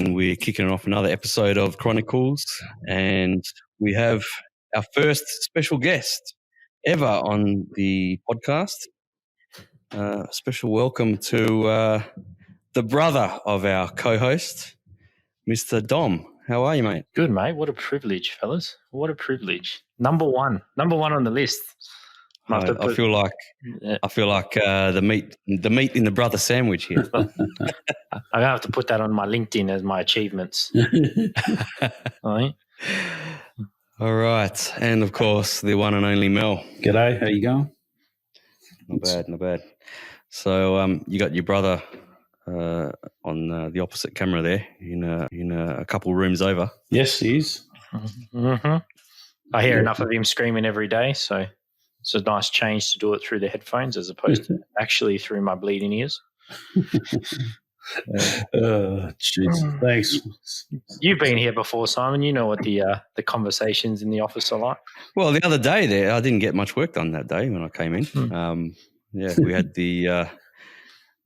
and we're kicking off another episode of Chronicles, and we have our first special guest ever on the podcast. Special welcome to the brother of our co-host, Mr. Dom. How are you, mate? Good, mate. What a privilege, fellas. What a privilege. Number one on the list. I feel like the meat in the brother sandwich here. I have to put that on my LinkedIn as my achievements. All right. All right, and of course the one and only Mel. G'day. How you going? Not bad. So you got your brother on the opposite camera there in a couple rooms over. Yes, he is. Mm-hmm. I hear enough of him screaming every day, so it's a nice change to do it through the headphones as opposed to actually through my bleeding ears. Jeez. Thanks. You've been here before, Simon. You know what the conversations in the office are like. Well, the other day there, I didn't get much work done that day when I came in. We had the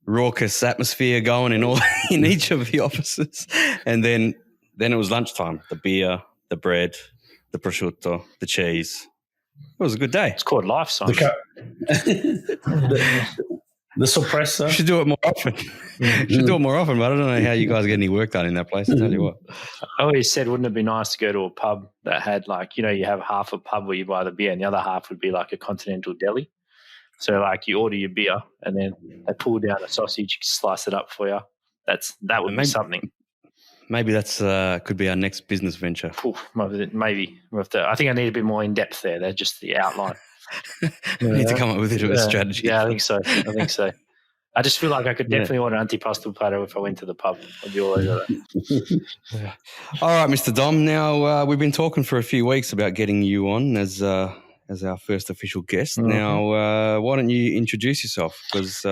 raucous atmosphere going in each of the offices, and then it was lunchtime. The beer, the bread, the prosciutto, the cheese. It was a good day. It's called life, Simon. The suppressor. You should do it more often. But I don't know how you guys get any work done in that place, I tell you what. I always said, wouldn't it be nice to go to a pub that had you have half a pub where you buy the beer and the other half would be like a continental deli. So you order your beer and then they pull down a sausage, slice it up for you. That would be something. Maybe that's could be our next business venture. Maybe. I think I need a bit more in depth there. They're just the outline. We need to come up with a strategy. Yeah, I think so. I just feel like I could definitely order an antipasto platter if I went to the pub. I'd be all over that. All right, Mr. Dom. Now we've been talking for a few weeks about getting you on as our first official guest. Mm-hmm. Now, why don't you introduce yourself? Because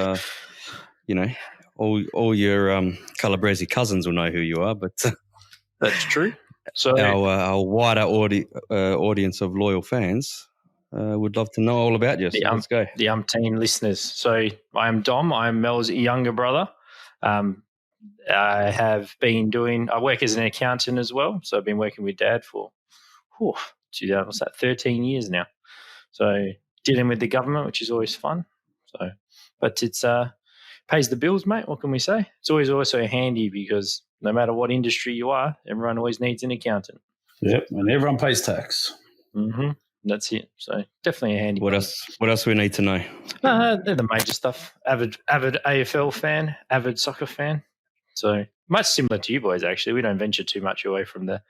all your Calabrese cousins will know who you are. But that's true. So our wider audience of loyal fans would love to know all about you. So let's go. The umpteen listeners. So I am Dom. I am Mel's younger brother. I work as an accountant as well. So I've been working with Dad for 13 years now. So dealing with the government, which is always fun. But it's pays the bills, mate. What can we say? It's always also handy because no matter what industry you are, everyone always needs an accountant. Yep, and everyone pays tax. Mm-hmm. That's it. So definitely a handy. What else we need to know? They're the major stuff. Avid AFL fan, avid soccer fan. So much similar to you boys, actually. We don't venture too much away from the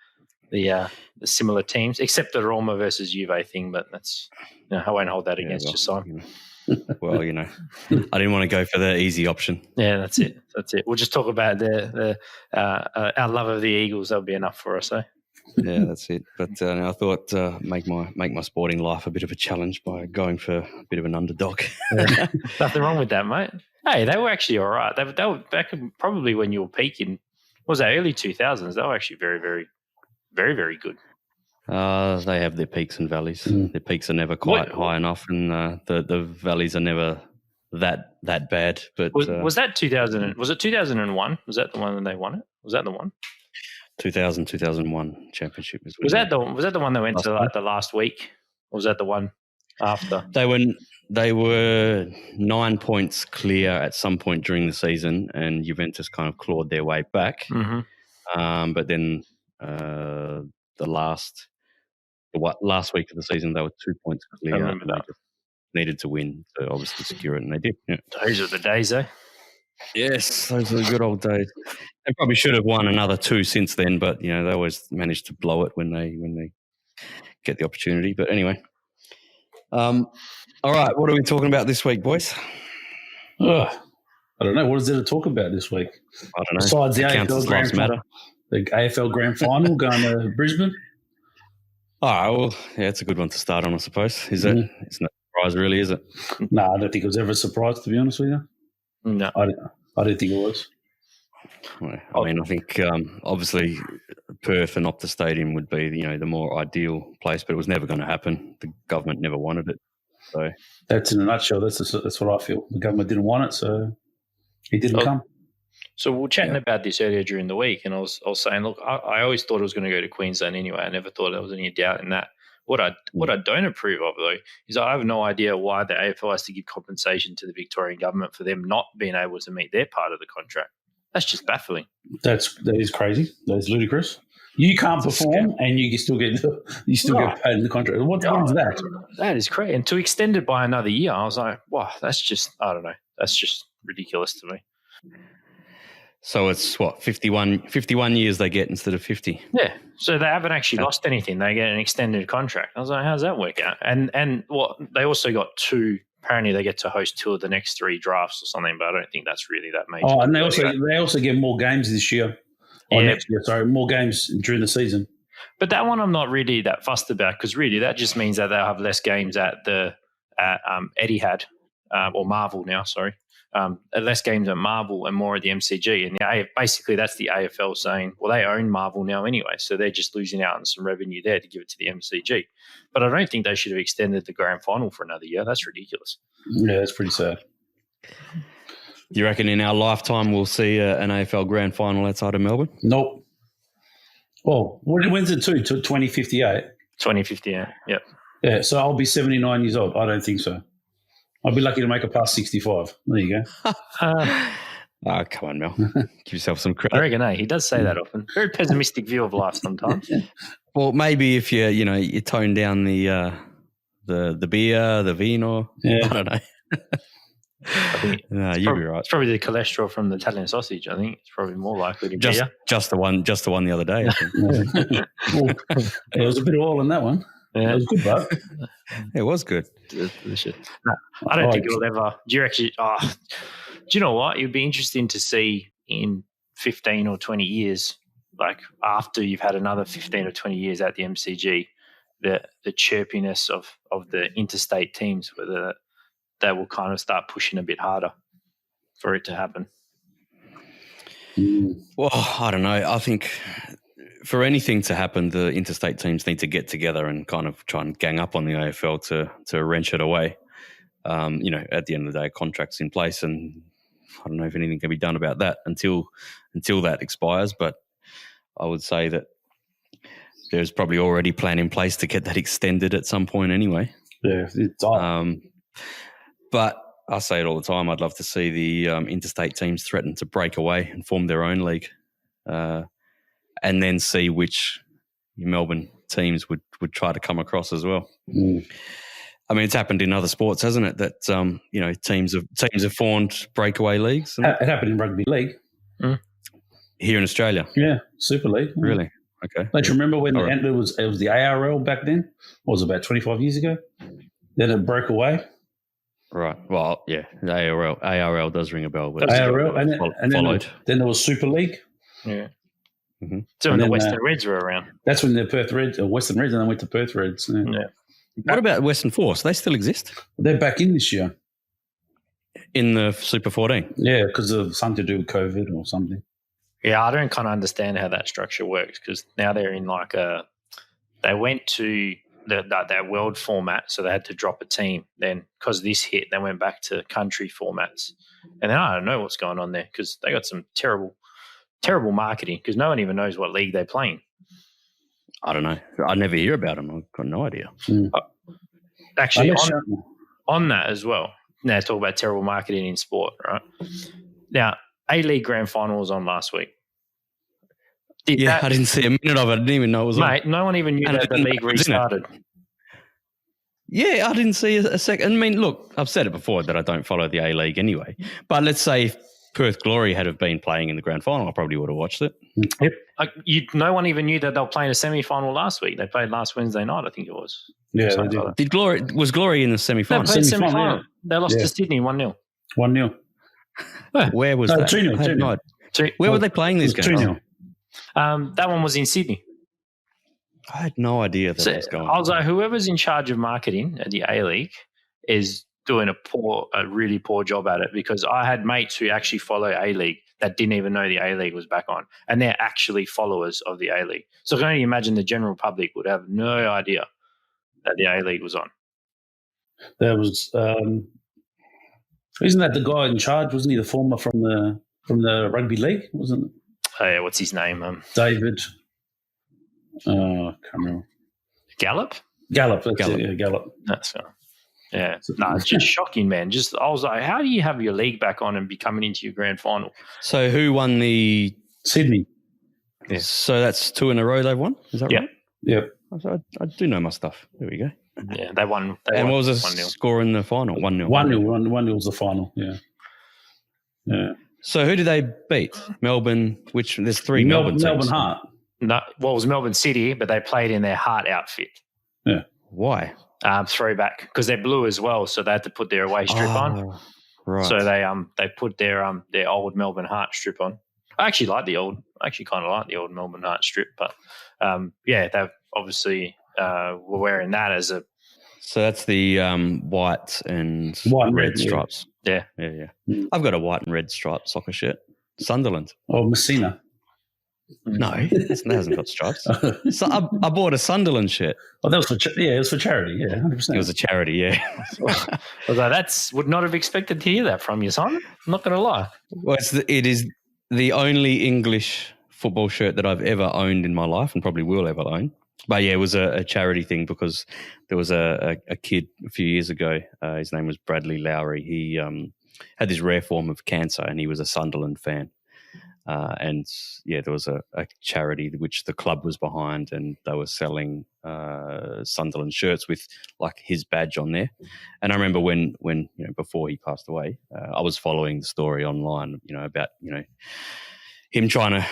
similar teams, except the Roma versus Juve thing. But that's I won't hold that against you, Simon. Well, I didn't want to go for the easy option. Yeah, that's it. We'll just talk about our love of the Eagles. That'll be enough for us, eh? Yeah, that's it. But I thought make my sporting life a bit of a challenge by going for a bit of an underdog. Yeah. Nothing wrong with that, mate. Hey, they were actually all right. They were back probably when you were peaking. What was that, early 2000s? They were actually very, very, very, very good. They have their peaks and valleys. Their peaks are never quite high enough, and the valleys are never that bad. But was that 2000? Was it 2001? Was that the one that they won it? Was that the one? 2001 championship. Was that the one that went to the last week? Or was that the one after? They were 9 points clear at some point during the season, and Juventus kind of clawed their way back. Mm-hmm. But then the last week of the season, they were 2 points clear. I remember that. They needed to win to obviously secure it, and they did. Yeah. Those are the days, eh? Yes, those are the good old days. They probably should have won another 2 since then, but they always manage to blow it when they get the opportunity. But anyway, all right, what are we talking about this week, boys? I don't know. What is there to talk about this week? I don't know. Besides the AFL Grand Final going to Brisbane. Oh, well, yeah, it's a good one to start on, I suppose. Is it? It's no surprise, really, is it? No, I don't think it was ever a surprise, to be honest with you. No, I don't think it was. I mean, I think obviously Perth and Optus Stadium would be the more ideal place, but it was never going to happen. The government never wanted it. So that's in a nutshell. That's what I feel. The government didn't want it, so he didn't come. So we were chatting about this earlier during the week, and I was saying, look, I always thought it was going to go to Queensland anyway. I never thought there was any doubt in that. What I don't approve of, though, is I have no idea why the AFL has to give compensation to the Victorian government for them not being able to meet their part of the contract. That's just baffling. That is crazy. That is ludicrous. You can't perform, and you still get paid in the contract. What is that? That is crazy. And to extend it by another year, I was like, wow, that's just, I don't know. That's just ridiculous to me. So it's what, 51 years they get instead of 50? Yeah. So they haven't actually lost anything. They get an extended contract. I was like, how does that work out? And what they also got apparently they get to host 2 of the next 3 drafts or something, but I don't think that's really that major. Oh, and they also get more games this year. Next year, sorry, more games during the season. But that one I'm not really that fussed about, because really that just means that they'll have less games at Etihad or Marvel now, sorry. Less games at Marvel and more at the MCG. And basically that's the AFL saying, well, they own Marvel now anyway, so they're just losing out on some revenue there to give it to the MCG. But I don't think they should have extended the grand final for another year. That's ridiculous. Yeah, that's pretty sad. You reckon in our lifetime we'll see an AFL Grand Final outside of Melbourne? Nope. Well, when's it to? 2058? 2058, yep. Yeah, so I'll be 79 years old. I don't think so. I'll be lucky to make it past 65. There you go. Oh, come on, Mel. Give yourself some credit. I reckon, he does say that often. Very pessimistic view of life sometimes. Well, maybe if you tone down the beer, the vino. Yeah. I don't know. No, you'll be right. It's probably the cholesterol from the Italian sausage. I think it's probably more likely to be just the one the other day. I think. Well, there was a bit of oil in that one. Yeah, it was good, but it was good. Delicious. No, I don't think it'll ever. Do you actually? Do you know what? It'd be interesting to see in 15 or 20 years, like after you've had another 15 or 20 years at the MCG, the chirpiness of the interstate teams, whether they will kind of start pushing a bit harder for it to happen. Well, I don't know. I think for anything to happen, the interstate teams need to get together and kind of try and gang up on the AFL to wrench it away. At the end of the day, contract's in place, and I don't know if anything can be done about that until that expires. But I would say that there's probably already a plan in place to get that extended at some point anyway. Yeah, it's but I say it all the time. I'd love to see the interstate teams threaten to break away and form their own league, and then see which Melbourne teams would try to come across as well. Mm. I mean, it's happened in other sports, hasn't it? That teams have formed breakaway leagues. It happened in rugby league here in Australia. Yeah, Super League. Yeah. Really? Okay. Don't you remember when it was the ARL back then? What was it, about 25 years ago? Then it broke away. Right. Well, yeah, the ARL does ring a bell. But ARL, then there was Super League. Yeah. Mm-hmm. So when the Western Reds were around. That's when the Perth Reds, or Western Reds, and then went to Perth Reds. Yeah. What about Western Force? They still exist? They're back in this year. In the Super 14? Yeah, because of something to do with COVID or something. Yeah, I don't kind of understand how that structure works, because now they're in they went to that world format, so they had to drop a team. Then because this hit, they went back to country formats. And then I don't know what's going on there, because they got some terrible marketing, because no one even knows what league they're playing. I don't know. I never hear about them. I've got no idea. Actually, on that as well, now talk about terrible marketing in sport, right? Now, A-League Grand Final was on last week. I didn't see a minute of it. I didn't even know it was on. Mate, no one even knew that the league restarted. Yeah, I didn't see a second. I mean, look, I've said it before that I don't follow the A-League anyway. But let's say if Perth Glory had have been playing in the grand final, I probably would have watched it. Yep. No one even knew that they were playing a semi-final last week. They played last Wednesday night, I think it was. Yeah, they did. Was Glory in the semi-final? They played semi-final. Yeah. They lost to Sydney 1-0. 1-0. Where was that? 2-0. Where were they playing these games? 2-0. That one was in Sydney. I had no idea that was going on. I was like, whoever's in charge of marketing at the A-League is doing a really poor job at it, because I had mates who actually follow A-League that didn't even know the A-League was back on, and they're actually followers of the A-League. So I can only imagine the general public would have no idea that the A-League was on. There was, isn't that the guy in charge? Wasn't he the former from the from the rugby league, wasn't it? Oh, yeah, what's his name? David. I can't remember. Gallup. Gallup. That's it, yeah, Gallup. That's yeah. No, it's just shocking, man. I was like, how do you have your league back on and be coming into your grand final? So who won the Sydney? Yeah. So that's 2 in a row they've won. Is that right? Yep. I do know my stuff. There we go. Yeah, they won. And what was the 1-0. score in the final? 1-0. 1-0. 1-0 was the final. Yeah. Yeah. So who did they beat? Melbourne. There's 3 Melbourne teams. Melbourne Heart. No, well, it was Melbourne City, but they played in their Heart outfit. Yeah. Why? Throwback, because they're blue as well, so they had to put their away strip on. Right. So they put their old Melbourne Heart strip on. I actually kind of like the old Melbourne Heart strip, but they obviously were wearing that as a. So that's the white and red stripes. Yeah. I've got a white and red striped soccer shirt. Sunderland. Oh, Messina. No, it hasn't got stripes. So I bought a Sunderland shirt. Oh, that was it was for charity. Yeah, 100%. It was a charity. Yeah. Although would not have expected to hear that from you, Simon. I'm not going to lie. Well, it is the only English football shirt that I've ever owned in my life, and probably will ever own. But yeah, it was a charity thing because there was a kid a few years ago. His name was Bradley Lowry. He had this rare form of cancer, and he was a Sunderland fan. And there was a charity which the club was behind, and they were selling Sunderland shirts with like his badge on there. And I remember when before he passed away, I was following the story online, about him trying to,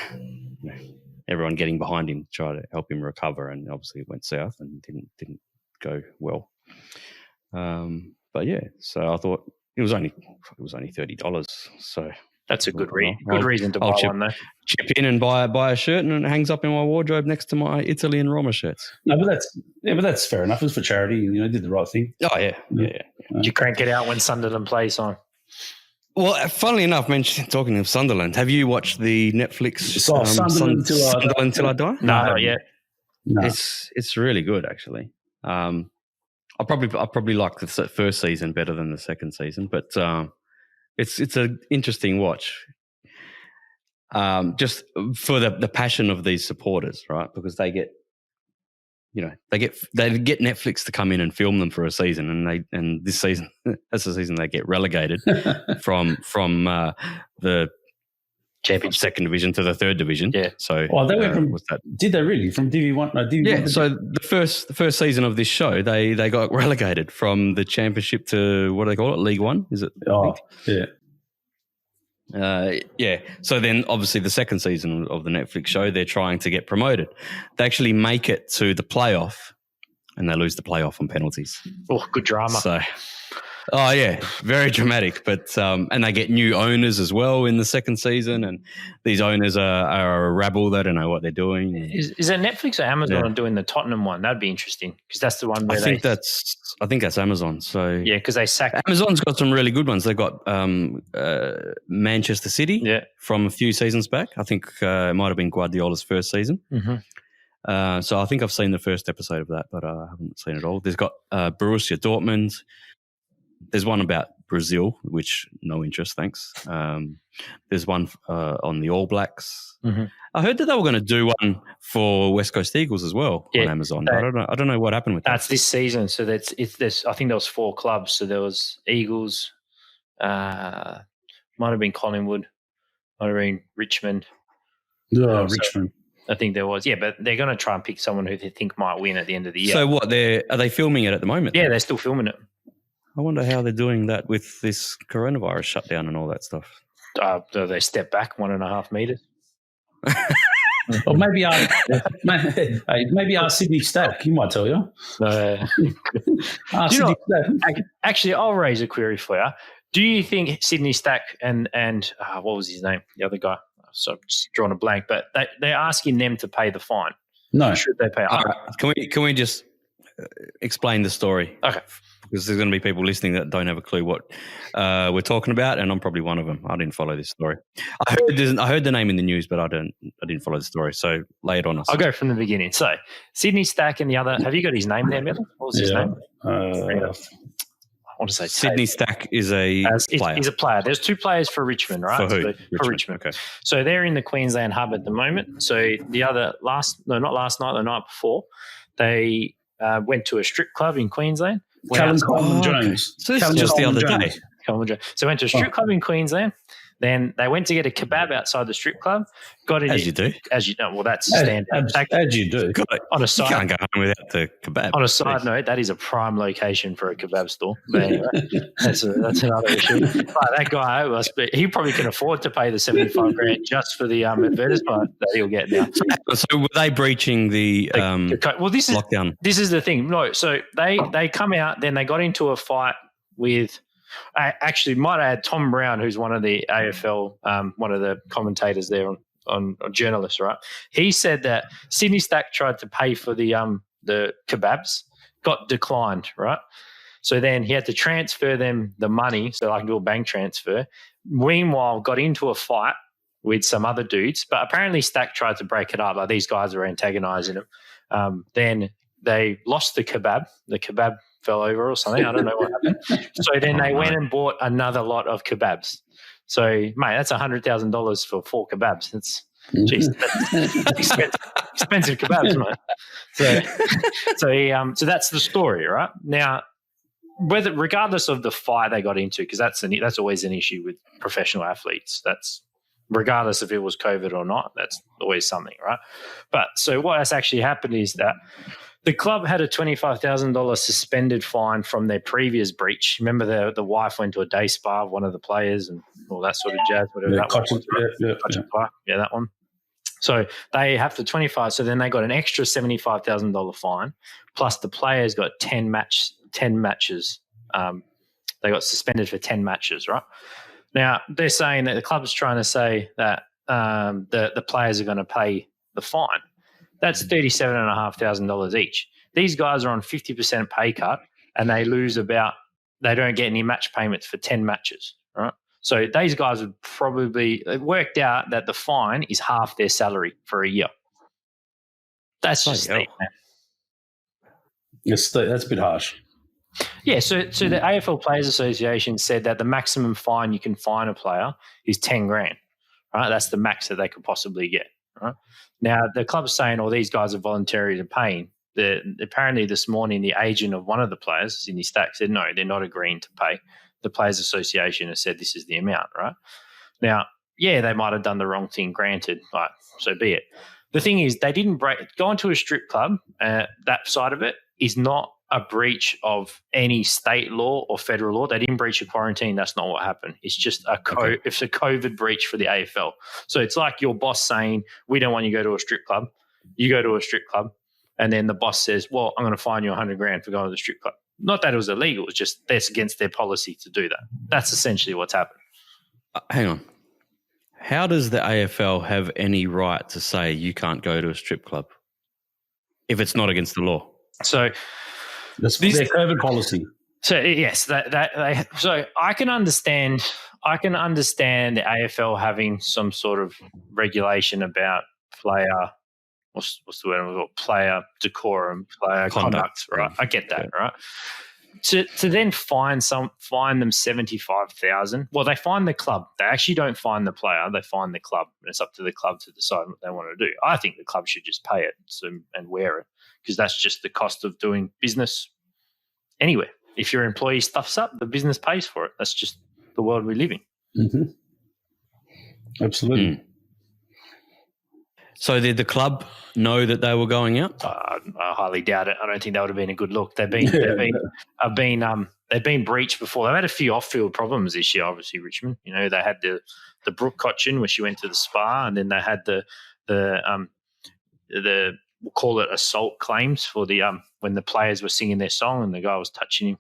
everyone getting behind him to try to help him recover, and obviously it went south and didn't go well. But yeah, so I thought it was only $30, so. That's a good reason to buy one, though. Chip in and buy a shirt, and it hangs up in my wardrobe next to my Italy and Roma shirts. No, but that's fair enough. It was for charity. Did the right thing. Oh yeah. Did you crank it out when Sunderland plays on? Well, funnily enough, talking of Sunderland, have you watched the Netflix Sunderland Till I Die? No, not yet. No. It's really good, actually. I probably like the first season better than the second season, but. It's an interesting watch, just for the passion of these supporters, right? Because they get Netflix to come in and film them for a season, and this season that's the season they get relegated from the Championship second division to the third division. Yeah. So they went from did they really from Div1? No, Div1. Yeah. So the first season of this show, they got relegated from the championship to what do they call it? League One, is it? Oh, yeah. So then, obviously, the second season of the Netflix show, they're trying to get promoted. They actually make it to the playoff, and they lose the playoff on penalties. Oh, good drama. So. Oh yeah, very dramatic. But and they get new owners as well in the second season, and these owners are a rabble. They don't know what they're doing. Is it Netflix or Amazon doing the Tottenham one? That'd be interesting because that's the one where I think that's Amazon. So yeah, because they sacked. Amazon's got some really good ones. They've got Manchester City from a few seasons back. I think it might have been Guardiola's first season. Mm-hmm. So I think I've seen the first episode of that, but I haven't seen it all. There's got Borussia Dortmund. There's one about Brazil, which no interest, thanks. There's one on the All Blacks. Mm-hmm. I heard that they were going to do one for West Coast Eagles as well on Amazon. I don't know what happened with that. That's this season. So there's I think there was 4 clubs. So there was Eagles, might have been Collingwood, might have been Richmond. Richmond. I think there was, but they're going to try and pick someone who they think might win at the end of the year. So what? Are they filming it at the moment? Yeah, they're still filming it. I wonder how they're doing that with this coronavirus shutdown and all that stuff. They step back 1.5 meters. Or maybe our Sydney Stack. He might tell you. Actually, I'll raise a query for you. Do you think Sydney Stack and what was his name? The other guy. So I'm just drawing a blank. But they're asking them to pay the fine. No, should they pay? Can we just explain the story? Okay. Because there's going to be people listening that don't have a clue what we're talking about, and I'm probably one of them. I didn't follow this story. I heard the name in the news, but I didn't follow the story. So lay it on us. I'll go from the beginning. So Sydney Stack and the other. Have you got his name there, Miller? What was his name? I want to say Sydney Stack is a player. He's a player. There's 2 players for Richmond, right? For who? For Richmond. Okay. So they're in the Queensland hub at the moment. So the other not last night, the night before, they went to a strip club in Queensland. Callum Jones. Okay. So this is just the other day. So went to a strip club in Queensland. Then they went to get a kebab outside the strip club. Got it. As you do. As you know. Well, that's standard. As you do. On a side, you can't go home without the kebab. On a side note, that is a prime location for a kebab store. But anyway, that's another issue. But that guy, he probably can afford to pay the $75,000 just for the advertisement that he'll get now. So were they breaching the lockdown? This is the thing. No, so they come out, then they got into a fight with. I actually might add Tom Brown, who's one of the AFL, one of the commentators there on journalists, right? He said that Sydney Stack tried to pay for the kebabs, got declined, right? So then he had to transfer them the money, so I can do a bank transfer. Meanwhile, got into a fight with some other dudes, but apparently Stack tried to break it up. Like these guys were antagonising him. Then they lost the kebab. The kebab fell over or something. I don't know what happened. So then they went and bought another lot of kebabs. So, mate, that's $100,000 for 4 kebabs. That's expensive kebabs, mate. So that's the story, right? Now, regardless of the fight they got into, because that's always an issue with professional athletes. That's regardless if it was COVID or not. That's always something, right? But so what has actually happened is that the club had a $25,000 suspended fine from their previous breach. Remember, the wife went to a day spa of one of the players and all that sort of jazz. Whatever that one. Yeah, that one. So they have the 25. So then they got an extra $75,000 fine, plus the players got 10 matches. They got suspended for 10 matches, right? Now they're saying that the club's trying to say that the players are going to pay the fine. That's $37,500 each. These guys are on 50% pay cut, and they don't get any match payments for 10 matches, right? So these guys would probably worked out that the fine is half their salary for a year. That's just steep, man. Yes, that's a bit harsh. Yeah, so the AFL Players Association said that the maximum fine you can fine a player is $10,000, right? That's the max that they could possibly get, right? Now, the club's saying, these guys are voluntarily paying. Apparently this morning, the agent of one of the players, Sydney Stack, said, no, they're not agreeing to pay. The Players Association has said this is the amount, right? Now, yeah, they might have done the wrong thing, granted, but so be it. The thing is, they didn't go into a strip club. That side of it is not a breach of any state law or federal law. They didn't breach a quarantine. That's not what happened. It's just it's a COVID breach for the AFL. So it's like your boss saying, we don't want you to go to a strip club. You go to a strip club, and then the boss says, well, I'm going to fine you $100,000 for going to the strip club. Not that it was illegal. It's just that's against their policy to do that. That's essentially what's happened. Hang on. How does the AFL have any right to say you can't go to a strip club if it's not against the law? So that's their COVID policy. So yes, so I can understand the AFL having some sort of regulation about player. What's the word? Player decorum, player conduct, right? I get that, right? To then fine them $75,000. Well, they fine the club. They actually don't fine the player. They fine the club, and it's up to the club to decide what they want to do. I think the club should just pay it and wear it, because that's just the cost of doing business anywhere. If your employee stuffs up, the business pays for it. That's just the world we live in. Mm-hmm. Absolutely. Mm. So did the club know that they were going out? I highly doubt it. I don't think that would have been a good look. They've been breached before. They've had a few off-field problems this year. Obviously, Richmond. You know, they had the Brooke Cochin where she went to the spa, and then they had the we'll call it assault claims for the when the players were singing their song and the guy was touching him.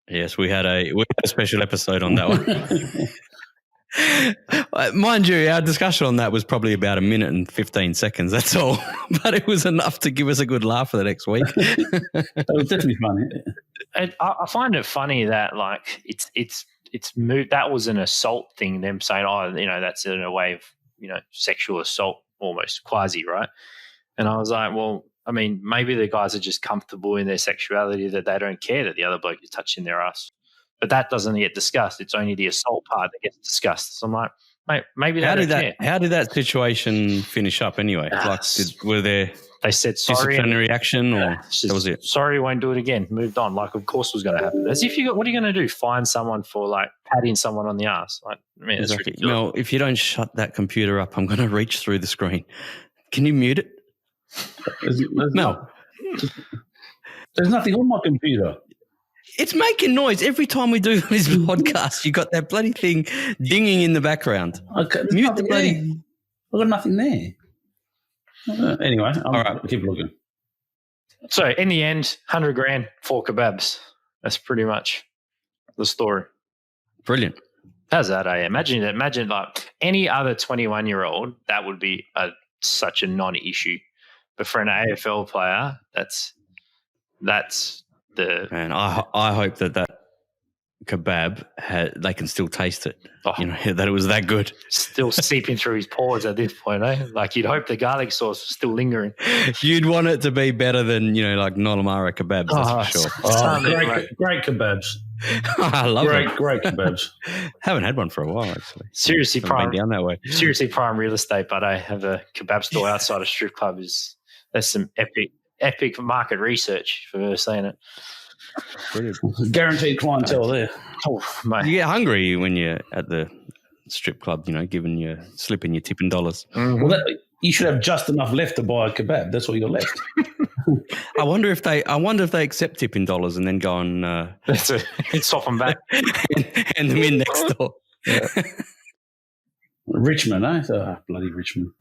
Yes, we had a special episode on that one. Mind you, our discussion on that was probably about 1 minute and 15 seconds. That's all, but it was enough to give us a good laugh for the next week. That was definitely funny. And I find it funny that like it's moved. That was an assault thing. Them saying, that's in a way of sexual assault, almost quasi, right? And I was like, well, I mean, maybe the guys are just comfortable in their sexuality that they don't care that the other bloke is touching their ass. but that doesn't get discussed. It's only the assault part that gets discussed. So I'm like, mate, maybe how did that situation finish up anyway? Were there they said sorry disciplinary action, or that was it? Sorry, won't do it again. Moved on. Like, of course, was going to happen. As if what are you going to do? Find someone for like patting someone on the ass? Like, I mean, exactly. It's Mel, if you don't shut that computer up, I'm going to reach through the screen. Can you mute it? Mel, there's nothing on my computer. It's making noise every time we do this podcast. You got that bloody thing dinging in the background. Okay, mute the bloody. I've got nothing there. Anyway, all right, keep looking. So in the end, 100 grand for kebabs. That's pretty much the story. Brilliant. How's that? Imagine like any other 21-year-old, that would be such a non-issue. But for an AFL player, that's the. Man, I hope that kebab they can still taste it. Oh, that it was that good. Still seeping through his pores at this point, eh? Like you'd hope the garlic sauce was still lingering. You'd want it to be better than like Nolamara kebabs, that's for sure. Great kebabs. I love it. Great kebabs. Haven't had one for a while actually. Seriously, prime down that way. Seriously, prime real estate. But I have a kebab store outside a strip club. That's some epic market research for saying it. Brilliant. Guaranteed clientele there. Oh, mate. You get hungry when you're at the strip club, slipping your tip in dollars. Mm-hmm. Well, you should have just enough left to buy a kebab. That's what you got left. I wonder if they accept tip in dollars and then go and swap them back and them in next door. Yeah. Richmond, eh? Bloody Richmond.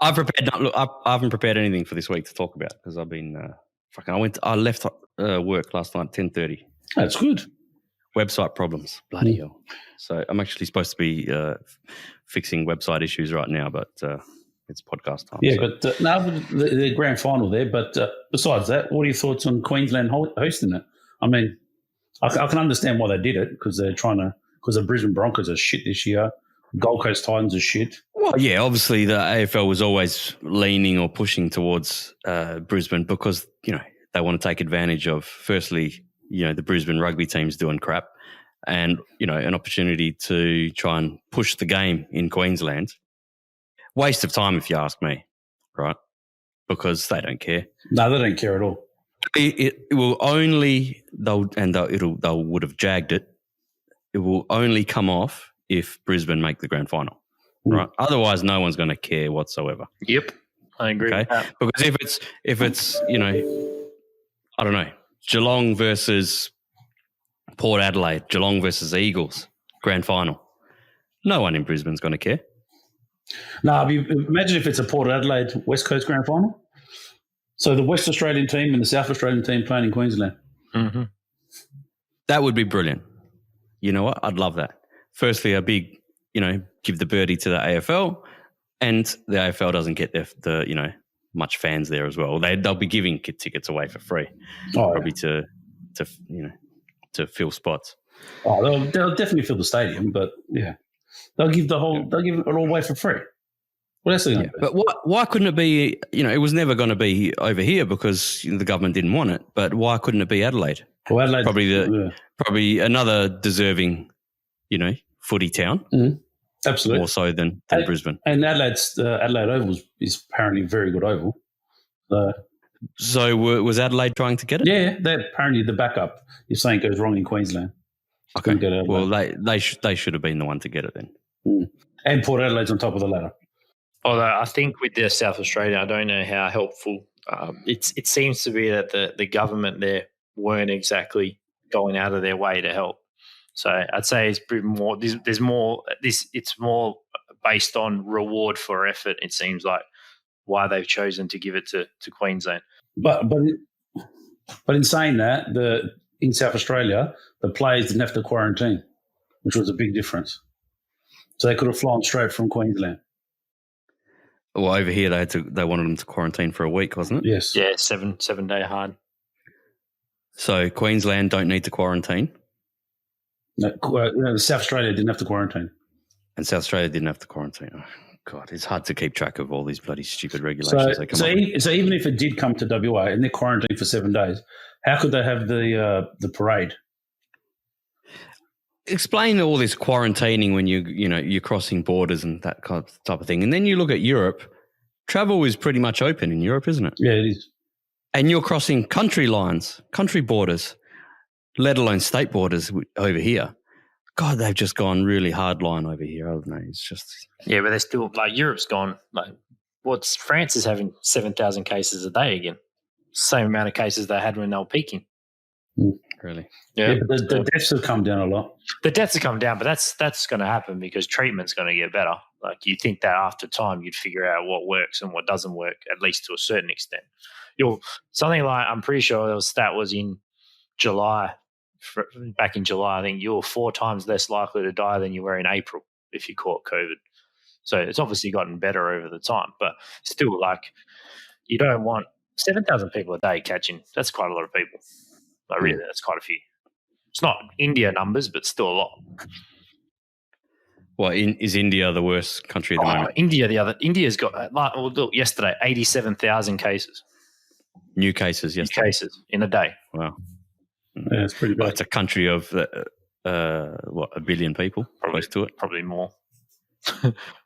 I haven't prepared anything for this week to talk about because I've been I left work last night at 10:30. That's good. Website problems, bloody hell. So I'm actually supposed to be fixing website issues right now, but it's podcast time. Yeah, so. But now the grand final there. But besides that, what are your thoughts on Queensland hosting it? I mean, I can understand why they did it because the Brisbane Broncos are shit this year. Gold Coast Titans are shit. Well, yeah, obviously the AFL was always leaning or pushing towards Brisbane because, they want to take advantage of, firstly, the Brisbane rugby team's doing crap and, an opportunity to try and push the game in Queensland. Waste of time if you ask me, right? Because they don't care. No, they don't care at all. It will only, they'll would have jagged it. It will only come off if Brisbane make the grand final, right? Otherwise, no one's going to care whatsoever. Yep, I agree. Okay, because if it's I don't know, Geelong versus Port Adelaide, Geelong versus Eagles, grand final, no one in Brisbane's going to care. No, imagine if it's a Port Adelaide West Coast grand final. So the West Australian team and the South Australian team playing in Queensland. Mm-hmm. That would be brilliant. You know what? I'd love that. Firstly, a big, give the birdie to the AFL, and the AFL doesn't get the much fans there as well. They'll be giving tickets away for free, probably to fill spots. Oh, they'll definitely fill the stadium, but yeah, they'll give it all away for free. What else are they going to do? But why couldn't it be? It was never going to be over here because the government didn't want it. But why couldn't it be Adelaide? Well, Adelaide probably another deserving. Footy town. Mm-hmm. Absolutely. More so than Brisbane. And Adelaide Oval is apparently a very good oval. So was Adelaide trying to get it? Yeah, apparently the backup, you're saying, goes wrong in Queensland. Okay. Well, they should have been the one to get it then. Mm. And Port Adelaide's on top of the ladder. Although I think with the South Australia, I don't know how helpful. It seems to be that the government there weren't exactly going out of their way to help. So I'd say it's more. There's more. It's more based on reward for effort. It seems like why they've chosen to give it to Queensland. But in saying that, in South Australia, the players didn't have to quarantine, which was a big difference. So they could have flown straight from Queensland. Well, over here they wanted them to quarantine for a week, wasn't it? Yes. Yeah, 7-day hard. So Queensland don't need to quarantine. No, South Australia didn't have to quarantine. And South Australia didn't have to quarantine. Oh, God, it's hard to keep track of all these bloody stupid regulations. So even if it did come to WA and they're quarantined for 7 days, How could they have the parade? Explain all this quarantining when you're crossing borders and that kind of type of thing. And then you look at Europe. Travel is pretty much open in Europe, isn't it? Yeah, it is. And you're crossing country lines, country borders, let alone state borders over here. God, they've just gone really hard line over here, haven't they? It's just... Yeah, but they're still, like, Europe's gone, like, France is having 7,000 cases a day again. Same amount of cases they had when they were peaking. Really? Yeah, but the deaths have come down a lot. The deaths have come down, but that's going to happen because treatment's going to get better. Like, you think that after time you'd figure out what works and what doesn't work, at least to a certain extent. Something like, I'm pretty sure the stat was in July, back in July, I think you were 4 times less likely to die than you were in April if you caught COVID. So it's obviously gotten better over the time, but still, like, you don't want 7,000 people a day catching. That's quite a lot of people. Like, really, that's quite a few. It's not India numbers, but still a lot. Well, is India the worst country at the moment? India's got, look, yesterday, 87,000 cases. New cases yesterday. New cases in a day. Wow. Yeah, it's pretty bad. Well, it's a country of, 1 billion people, close to it. Probably more.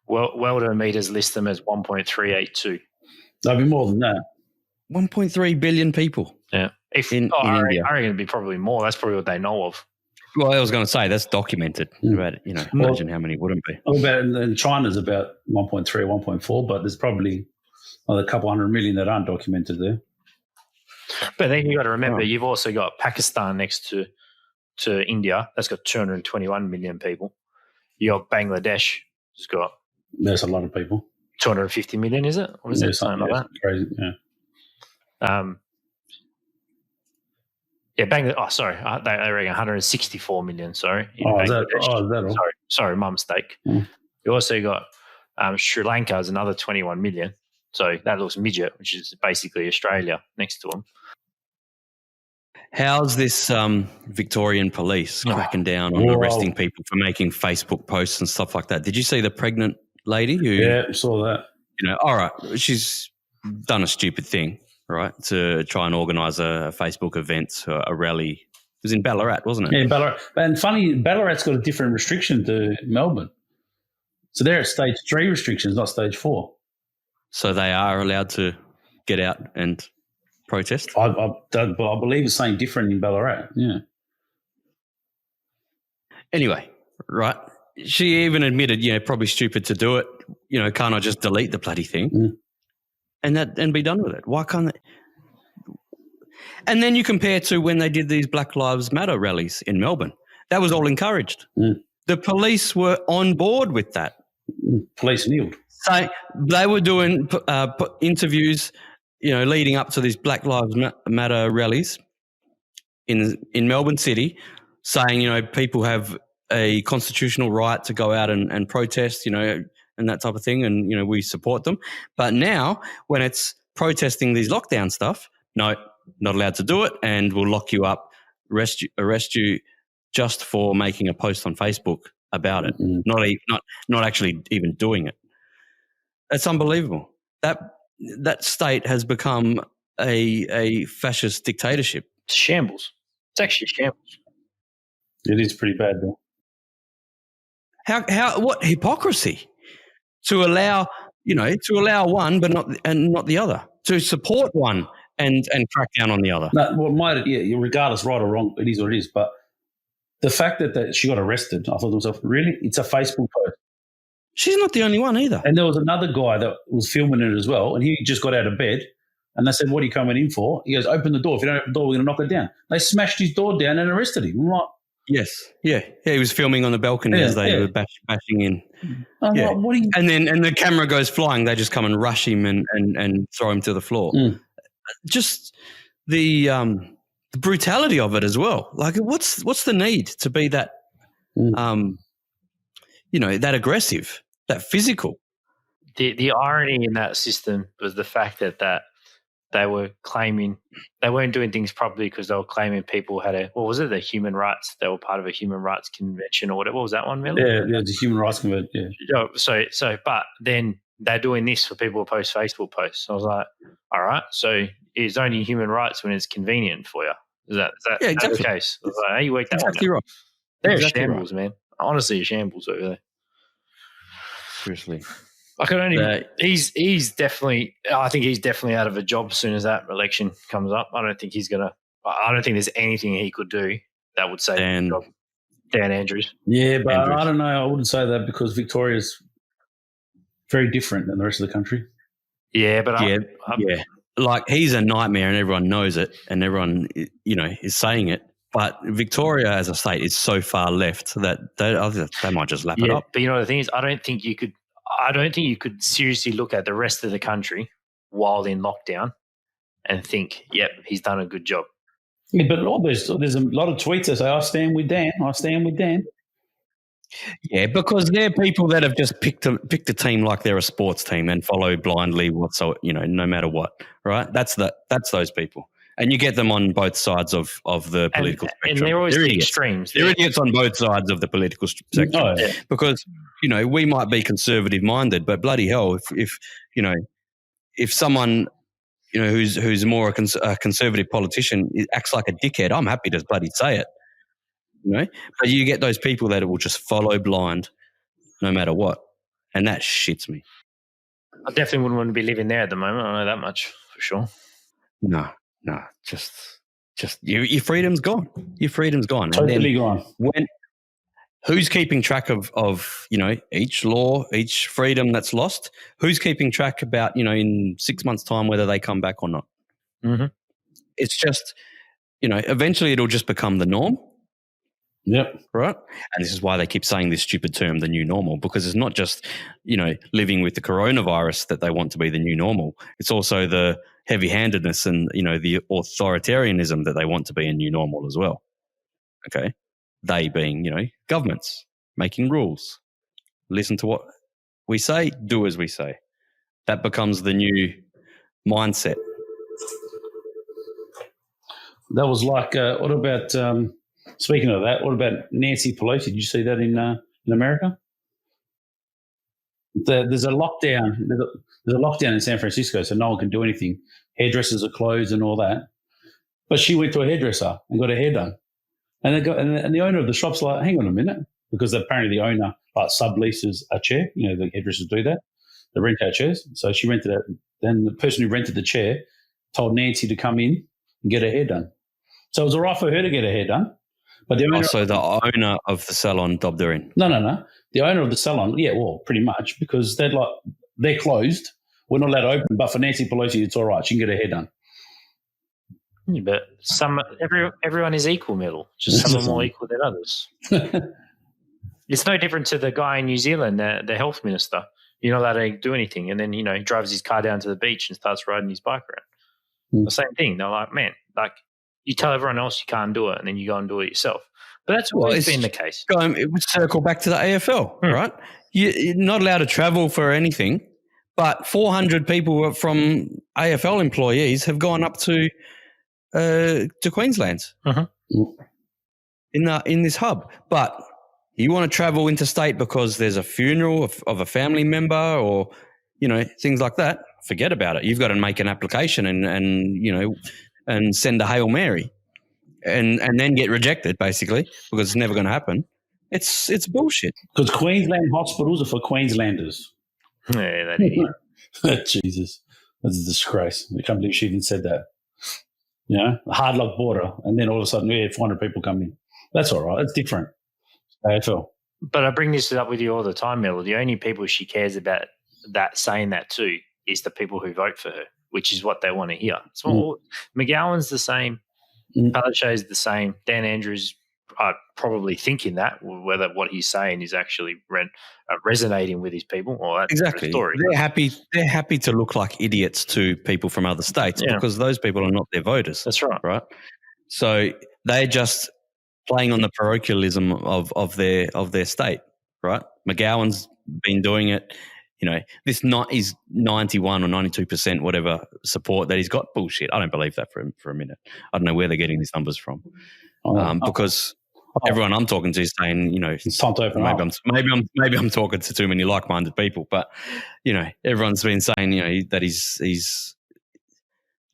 Worldometers list them as 1.382. There'll be more than that. 1.3 billion people. Yeah. In India. I reckon it'd be probably more. That's probably what they know of. Well, I was going to say that's documented. About, imagine how many wouldn't be. And China's about 1.3 or 1.4, but there's probably a couple 100 million that aren't documented there. But then you got to remember, you've also got Pakistan next to India. That's got 221 million people. You got Bangladesh. It's got. There's a lot of people. 250 million, is it? Or is it something like that? Crazy, yeah. Bangladesh. Oh, sorry. They reckon 164 million. Sorry. Is that all? Sorry, my mistake. Mm. You also got Sri Lanka is another 21 million. So that looks midget, which is basically Australia next to them. How's this Victorian police cracking down on arresting people for making Facebook posts and stuff like that? Did you see the pregnant lady who? Yeah, saw that. All right, she's done a stupid thing, right, to try and organise a Facebook event, a rally. It was in Ballarat, wasn't it? Yeah, Ballarat. And funny, Ballarat's got a different restriction to Melbourne. So they're at stage 3 restrictions, not stage 4. So they are allowed to get out and protest? I believe it's something different in Ballarat, yeah. Anyway, right, she even admitted, probably stupid to do it. Can't I just delete the bloody thing and be done with it? Why can't they? And then you compare to when they did these Black Lives Matter rallies in Melbourne. That was all encouraged. The police were on board with that. Police kneeled. So they were doing interviews, leading up to these Black Lives Matter rallies in Melbourne City, saying, people have a constitutional right to go out and protest, and that type of thing, and, we support them. But now when it's protesting these lockdown stuff, no, not allowed to do it, and we'll lock you up, arrest you just for making a post on Facebook about it, not actually even doing it. It's unbelievable. That state has become a fascist dictatorship. It's shambles. It's actually shambles. It is pretty bad, though. What hypocrisy to allow one but not the other, to support one and crack down on the other. No, regardless, right or wrong, it is what it is. But the fact that she got arrested, I thought to myself, really, it's a Facebook post. She's not the only one either. And there was another guy that was filming it as well, and he just got out of bed, and they said, "What are you coming in for?" He goes, "Open the door. If you don't open the door, we're going to knock it down." They smashed his door down and arrested him. I'm like, yes, yeah. He was filming on the balcony as they were bashing in. Like, what are you? And the camera goes flying. They just come and rush him and throw him to the floor. Just the brutality of it as well. Like, what's the need to be that, that aggressive? That physical. The irony in that system was the fact that they were claiming they weren't doing things properly because they were claiming people had the human rights? They were part of a human rights convention or whatever. What was that one, Millie? Yeah, the human rights convention. Yeah. But then they're doing this for people who post Facebook posts. I was like, all right, so it's only human rights when it's convenient for you. Is that Yeah, exactly. the case? Like, how you work that Exactly one out? right. They're Exactly shambles, man. Honestly, a shambles over there. Seriously. I can only. He's definitely. I think he's definitely out of a job as soon as that election comes up. I don't think he's gonna. I don't think there's anything he could do that would save his job. Dan Andrews. Yeah, but I don't know. I wouldn't say that because Victoria's very different than the rest of the country. Yeah, but yeah. Like, he's a nightmare and everyone knows it and everyone, is saying it. But Victoria as a state is so far left that they might just lap it up. But the thing is, I don't think you could seriously look at the rest of the country while in lockdown and think, yep, he's done a good job. Yeah, but there's a lot of tweets that say, I stand with Dan. I stand with Dan. Yeah, because they're people that have just picked a team like they're a sports team and follow blindly no matter what, right? That's those people. And you get them on both sides of the political spectrum. And they're always the extremes. They're idiots on both sides of the political spectrum. Oh, yeah. Because, we might be conservative-minded, but bloody hell, if someone, who's more a conservative politician acts like a dickhead, I'm happy to bloody say it. But you get those people that will just follow blind no matter what, and that shits me. I definitely wouldn't want to be living there at the moment. I know that much for sure. No, just your freedom's gone. Your freedom's gone. Totally gone. Who's keeping track of each law, each freedom that's lost? Who's keeping track about in 6 months' time whether they come back or not? Mm-hmm. It's just eventually it'll just become the norm. Yep. Right. And this is why they keep saying this stupid term, the new normal, because it's not just, living with the coronavirus that they want to be the new normal. It's also the heavy-handedness and, the authoritarianism that they want to be a new normal as well. Okay. They being, governments making rules. Listen to what we say, do as we say. That becomes the new mindset. That was like, what about... Speaking of that, what about Nancy Pelosi? Did you see that in America? There's a lockdown. There's a lockdown in San Francisco, so no one can do anything. Hairdressers are closed and all that. But she went to a hairdresser and got her hair done. And the owner of the shop's like, hang on a minute, because apparently the owner subleases a chair. The hairdressers do that. They rent out chairs. So she rented it. Then the person who rented the chair told Nancy to come in and get her hair done. So it was all right for her to get her hair done. But the owner of the salon dobbed her in. No. The owner of the salon, yeah, well, pretty much, because they're closed. We're not allowed to open. But for Nancy Pelosi, it's all right. She can get her hair done. Yeah, but everyone is equal, Middle. Just some are more equal than others. It's no different to the guy in New Zealand, the health minister. You're not allowed to do anything, and then he drives his car down to the beach and starts riding his bike around. The same thing. They're like, man, you tell everyone else you can't do it, and then you go and do it yourself. But that's always been the case. It would circle back to the AFL, right? You're not allowed to travel for anything, but 400 people from AFL employees have gone up to Queensland in this hub. But you want to travel interstate because there's a funeral of a family member or things like that. Forget about it. You've got to make an application and send a Hail Mary and then get rejected, basically, because it's never going to happen. It's bullshit. Because Queensland hospitals are for Queenslanders. Yeah, that idiot. Jesus. That's a disgrace. I can't believe she even said that. A hard lock border, and then all of a sudden, 400 people come in. That's all right. It's different. AFL. But I bring this up with you all the time, Mel. The only people she cares about saying that to is the people who vote for her, which is what they want to hear. So McGowan's the same. Palaszczuk's the same. Dan Andrews are probably thinking that, whether what he's saying is actually resonating with his people. Or that's exactly. Story. They're happy to look like idiots to people from other states because those people are not their voters. That's right. Right. So they're just playing on the parochialism of their state. Right. McGowan's been doing it. This is 91 or 92% whatever support that he's got. Bullshit. I don't believe that for a minute. I don't know where they're getting these numbers from. Because everyone I'm talking to is saying, it's time to open up. Maybe I'm talking to too many like-minded people, but everyone's been saying, that he's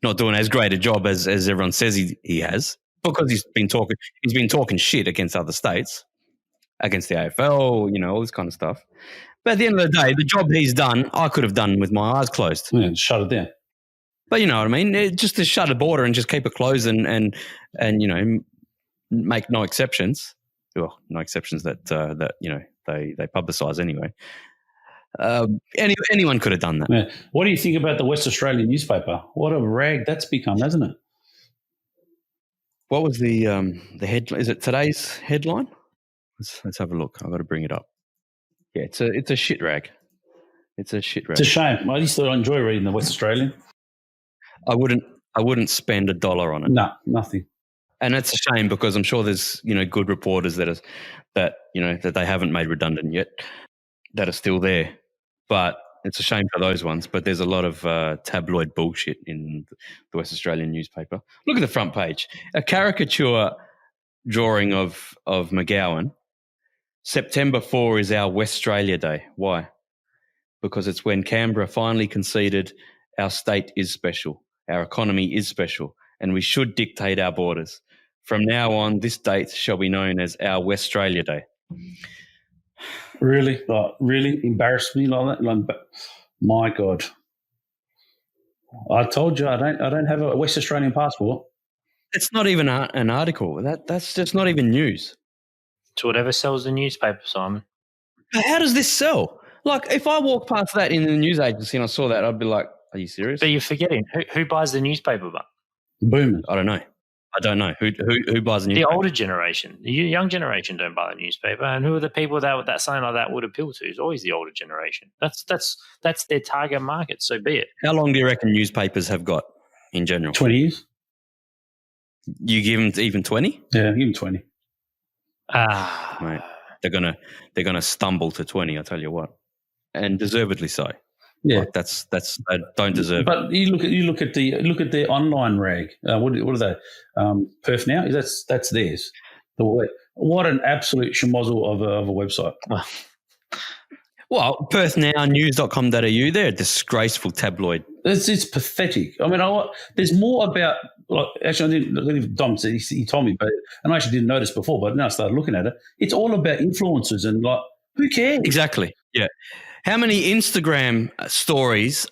not doing as great a job as everyone says he has. because he's been talking shit against other states, against the AFL, all this kind of stuff. But at the end of the day, the job he's done, I could have done with my eyes closed. Yeah, shut it down. But you know what I mean? Just to shut a border and just keep it closed and make no exceptions. Well, no exceptions that they publicise anyway. Anyone could have done that. Yeah. What do you think about the West Australian newspaper? What a rag that's become, hasn't it? What was the headline? Is it today's headline? Let's have a look. I've got to bring it up. Yeah, it's a shit rag. It's a shit rag. It's a shame. I used to enjoy reading the West Australian. I wouldn't spend $1 on it. No, nothing. And it's a shame because I'm sure there's good reporters that they haven't made redundant yet that are still there. But it's a shame for those ones. But there's a lot of tabloid bullshit in the West Australian newspaper. Look at the front page. A caricature drawing of McGowan. September 4 is our West Australia Day. Why? Because it's when Canberra finally conceded our state is special, our economy is special, and we should dictate our borders. From now on, this date shall be known as our West Australia Day. Really? Really embarrassed me like that? My God. I told you I don't have a West Australian passport. It's not even an article. That's just not even news. To whatever sells the newspaper, Simon. How does this sell? Like, if I walk past that in the news agency and I saw that, I'd be like, are you serious? But you're forgetting, who buys the newspaper, but? Boomers. I don't know. Who buys the newspaper? The older generation. The young generation don't buy the newspaper. And who are the people that something like that would appeal to? It's always the older generation. That's their target market, so be it. How long do you reckon newspapers have got in general? 20 years. You give them even 20? Yeah, give them 20. Mate, they're gonna stumble to 20. I tell you what, and deservedly so. Yeah, like that's I don't deserve. But you look at the online rag. What are they? Perth Now. That's theirs. What an absolute schmozzle of a website. Well, Perth Now, news.com.au, they're a disgraceful tabloid. It's pathetic. I mean, there's more about. Actually, I didn't. Dom said he told me, and I actually didn't notice before. But now I started looking at it. It's all about influencers and who cares? Exactly. Yeah. How many Instagram stories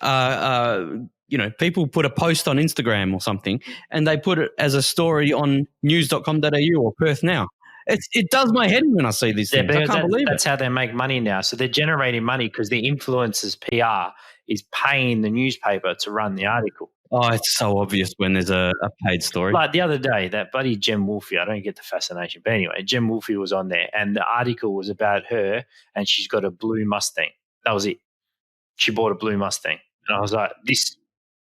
people put a post on Instagram or something and they put it as a story on news.com.au or Perth Now. It does my head in when I see these things. I can't believe it. That's how they make money now. So they're generating money because the influencers' PR is paying the newspaper to run the article. Oh, it's so obvious when there's a paid story. Like the other day, that buddy Jem Wolfe, I don't get the fascination. But anyway, Jem Wolfe was on there and the article was about her and she's got a blue Mustang. That was it. She bought a blue Mustang. And I was like, this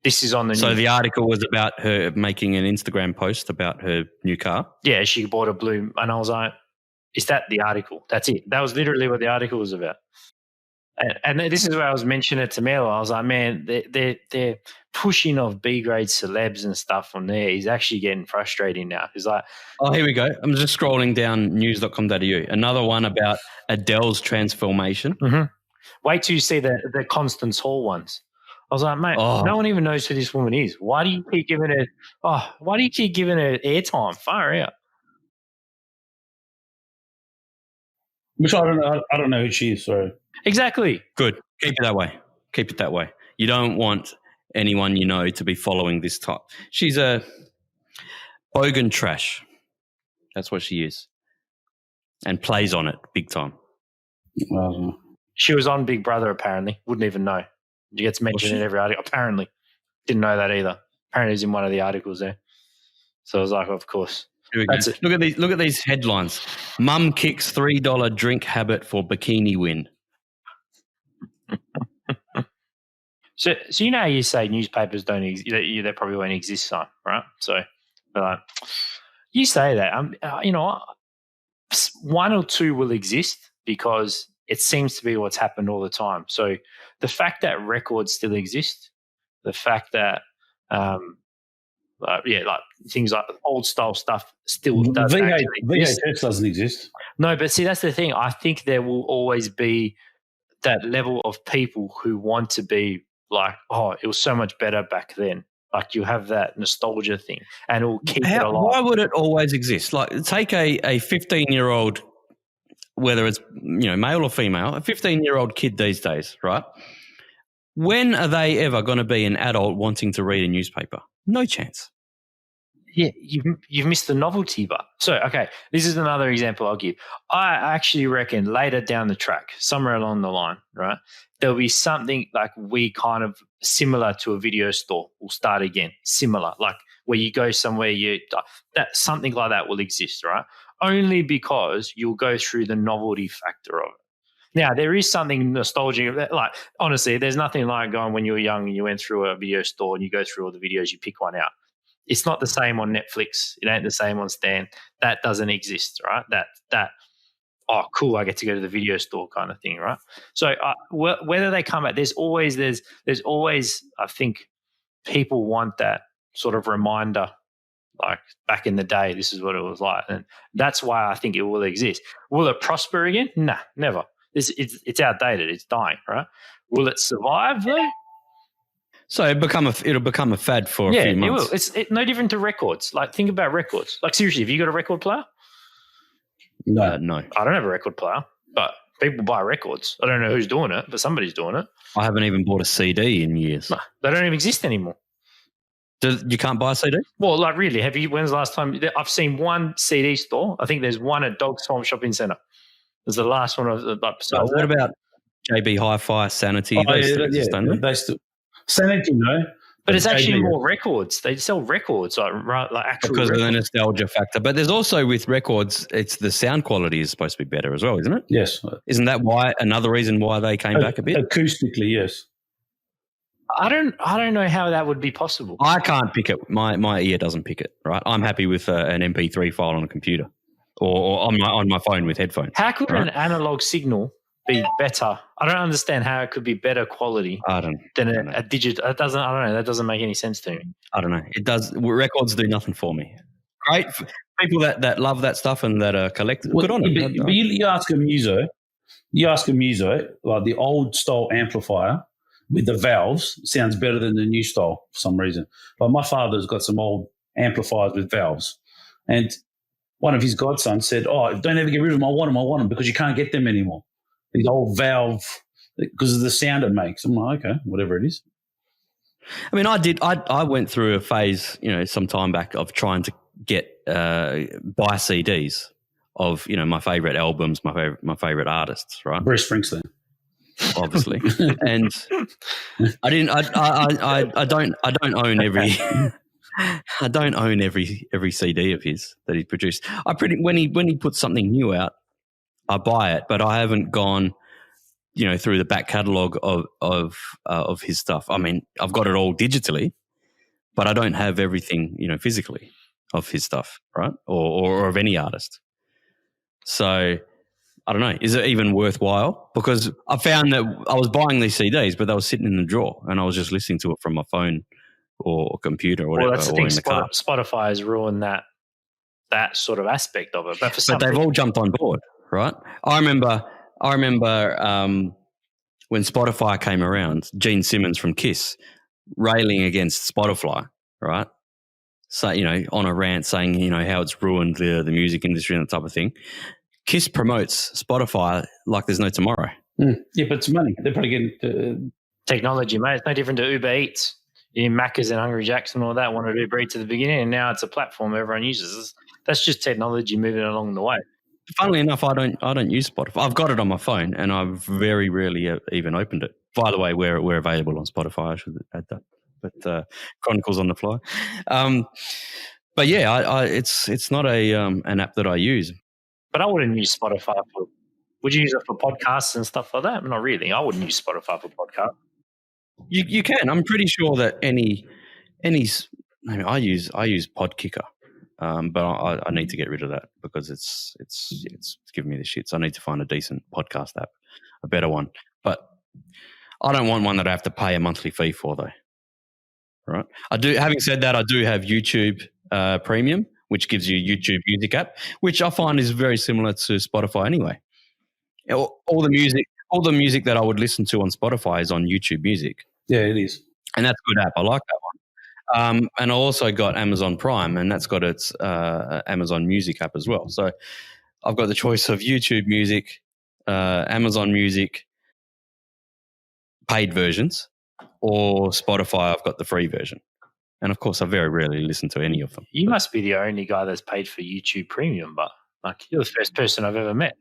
is on the news. So the article was about her making an Instagram post about her new car? Yeah, she bought a blue. And I was like, is that the article? That's it. That was literally what the article was about. And this is where I was mentioning it to Mel. I was like, man, they're pushing off B-grade celebs and stuff on there. He's actually getting frustrating now. He's like, oh, here we go. I'm just scrolling down news.com.au. Another one about Adele's transformation. Mm-hmm. Wait till you see the Constance Hall ones. I was like, mate, no one even knows who this woman is. Why do you keep giving her? Why do you keep giving her airtime? Far out. Which I don't know who she is. So exactly. Good. Keep it that way. You don't want anyone you know to be following this type. She's a bogan trash. That's what she is, and plays on it big time. She was on Big Brother, apparently. Wouldn't even know. She gets mentioned in every article. Apparently. Didn't know that either. Apparently it's in one of the articles there. So I was like, of course. That's it. Look at these headlines. Mum kicks $3 drink habit for bikini win. So you know how you say newspapers don't exist, they probably won't exist, son, right? So you say that. One or two will exist because it seems to be what's happened all the time. So the fact that records still exist, the fact that, things like old style stuff still does VHS doesn't exist. No, but see, that's the thing. I think there will always be that level of people who want to be like, oh, it was so much better back then. Like you have that nostalgia thing, and it will keep it alive. Why would it always exist? Like take a 15-year-old, whether it's male or female, a 15-year-old kid these days, right? When are they ever going to be an adult wanting to read a newspaper? No chance. Yeah, you've missed the novelty, but so okay. This is another example I'll give. I actually reckon later down the track, somewhere along the line, right, there'll be something like we kind of similar to a video store will start again, similar, like where you go somewhere, that something like that will exist, right? Only because you'll go through the novelty factor of it. Now, there is something nostalgic. Like, honestly, there's nothing like going when you were young and you went through a video store and you go through all the videos, you pick one out. It's not the same on Netflix. It ain't the same on Stan. That doesn't exist, right? That oh, cool, I get to go to the video store kind of thing, right? So whether they come back, there's always, I think, people want that sort of reminder, like back in the day, this is what it was like. And that's why I think it will exist. Will it prosper again? Nah, never. It's outdated. It's dying, right? Will it survive though? So it'll become a fad for a few months. Yeah, it will. It's no different to records. Like, think about records. Like, seriously, have you got a record player? No. No. I don't have a record player, but people buy records. I don't know who's doing it, but somebody's doing it. I haven't even bought a CD in years. No, they don't even exist anymore. You can't buy a CD? Well, like, really, when's the last time? I've seen one CD store. I think there's one at Dog's Farm Shopping Centre. It's the last one. What about JB Hi-Fi, Sanity? They still Sanity, no. But it's actually more records. They sell records, like actual because records. of the nostalgia factor. But there's also with records, it's the sound quality is supposed to be better as well, isn't it? Yes. Isn't that another reason why they came back a bit? Acoustically, yes. I don't know how that would be possible. I can't pick it. My ear doesn't pick it. Right. I'm happy with an MP3 file on a computer or on my phone with headphones. How could an analog signal be better? I don't understand how it could be better quality than a digital. I don't know. That doesn't make any sense to me. I don't know. It does. Records do nothing for me. Great for people that love that stuff and that are collectors. Good on it. But you ask a muso, like the old style amplifier with the valves sounds better than the new style for some reason. Like my father's got some old amplifiers with valves, and one of his godsons said, "Oh, don't ever get rid of them. I want them because you can't get them anymore. These old valve, because of the sound it makes." I'm like, okay, whatever it is. I mean, I went through a phase, some time back of trying to get buy CDs of my favorite albums, my favorite artists, right? Bruce Springsteen, obviously, and I didn't. I don't own every. I don't own every CD of his that he produced. When he puts something new out, I buy it, but I haven't gone, through the back catalogue of his stuff. I mean, I've got it all digitally, but I don't have everything, physically of his stuff, right? Or of any artist. So I don't know. Is it even worthwhile? Because I found that I was buying these CDs, but they were sitting in the drawer, and I was just listening to it from my phone or computer or whatever. Well, that's the thing. Spotify has ruined that sort of aspect of it. But they've all jumped on board. Right. I remember when Spotify came around, Gene Simmons from Kiss railing against Spotify, right? So, on a rant saying, how it's ruined the music industry and that type of thing. Kiss promotes Spotify like there's no tomorrow. Yeah, but it's money. They're probably getting technology, mate. It's no different to Uber Eats. Macca's and Hungry Jacks and all that wanted Uber Eats at the beginning, and now it's a platform everyone uses. That's just technology moving along the way. Funnily enough, I don't use Spotify. I've got it on my phone, and I've very rarely even opened it. By the way, we're available on Spotify. I should add that. But Chronicles on the fly. But yeah, it's not an app that I use. But I wouldn't use Spotify for. Would you use it for podcasts and stuff like that? Not really. I wouldn't use Spotify for podcasts. You can. I'm pretty sure that any. I use Podkicker. But I need to get rid of that because it's giving me the shits. I need to find a decent podcast app, a better one. But I don't want one that I have to pay a monthly fee for, though. Right? I do. Having said that, I do have YouTube Premium, which gives you YouTube Music app, which I find is very similar to Spotify anyway. All the music that I would listen to on Spotify is on YouTube Music. Yeah, it is, and that's a good app. I like that And I also got Amazon Prime, and that's got its Amazon Music app as well. So I've got the choice of YouTube Music, Amazon Music, paid versions, or Spotify. I've got the free version. And, of course, I very rarely listen to any of them. You must be the only guy that's paid for YouTube Premium, but like you're the first person I've ever met.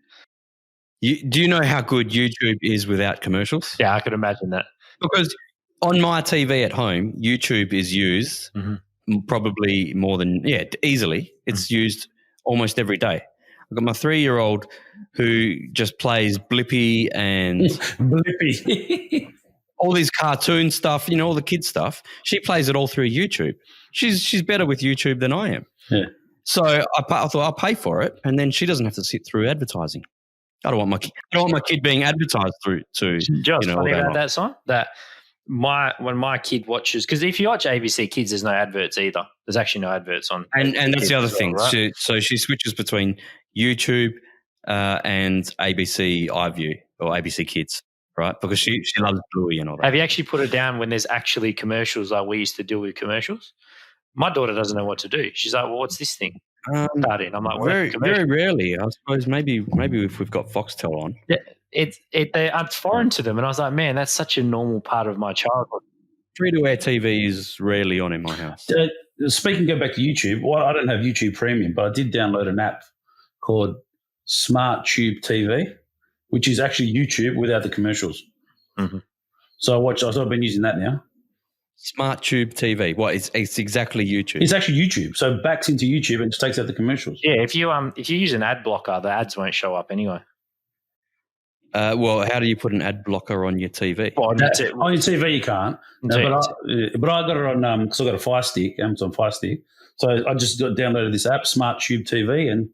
Do you know how good YouTube is without commercials? Yeah, I could imagine that. Because on my TV at home, YouTube is used probably more than, easily. It's used almost every day. I've got my 3-year-old who just plays Blippi and Blippi. all these cartoon stuff, all the kids stuff. She plays it all through YouTube. She's better with YouTube than I am. Yeah. So I thought I'll pay for it, and then she doesn't have to sit through advertising. I don't want my kid being advertised through to. Just funny about that song that when my kid watches, because if you watch ABC Kids, there's no adverts either. There's actually no adverts on. And that's the other thing. Well, right? So she switches between YouTube and ABC iView or ABC Kids, right? Because she loves Bluey and all that. Have you actually put it down when there's actually commercials like we used to deal with commercials? My daughter doesn't know what to do. She's like, "Well, what's this thing?" Start in. I'm like, very rarely. I suppose maybe if we've got Foxtel on. Yeah, it's foreign to them, and I was like, man, that's such a normal part of my childhood. Free-to-air TV is rarely on in my house. Speaking, go back to YouTube. Well, I don't have YouTube Premium, but I did download an app called Smart Tube TV, which is actually YouTube without the commercials. Mm-hmm. So I've been using that now. Smart Tube TV. What? It's exactly YouTube. It's actually YouTube. So it backs into YouTube and just takes out the commercials. Yeah, if you use an ad blocker, the ads won't show up anyway. Well, how do you put an ad blocker on your TV? Well, on your TV you can't. But I got it on because I got a Fire Stick, Amazon Fire Stick. So I just downloaded this app, Smart Tube TV, and it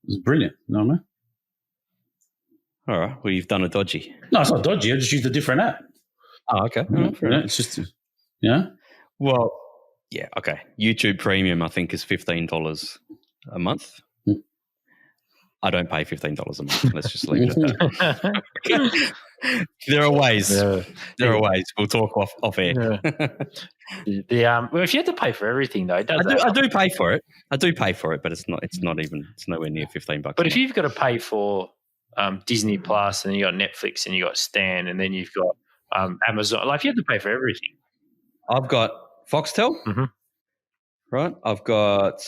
was brilliant. You know what I mean? All right. Well, you've done a dodgy. No, it's not dodgy. I just used a different app. Oh, okay. It's just, yeah. Well, yeah, okay. YouTube Premium, I think, is $15 a month. I don't pay $15 a month. Let's just leave it at that. There are ways. Yeah. There are ways. We'll talk off air. Yeah. Well, if you had to pay for everything, though, it does. I do pay for it. But it's nowhere near $15. But if you've got to pay for Disney Plus, and you got Netflix, and you got Stan, and then you've got Amazon, like if you have to pay for everything. I've got Foxtel, right? I've got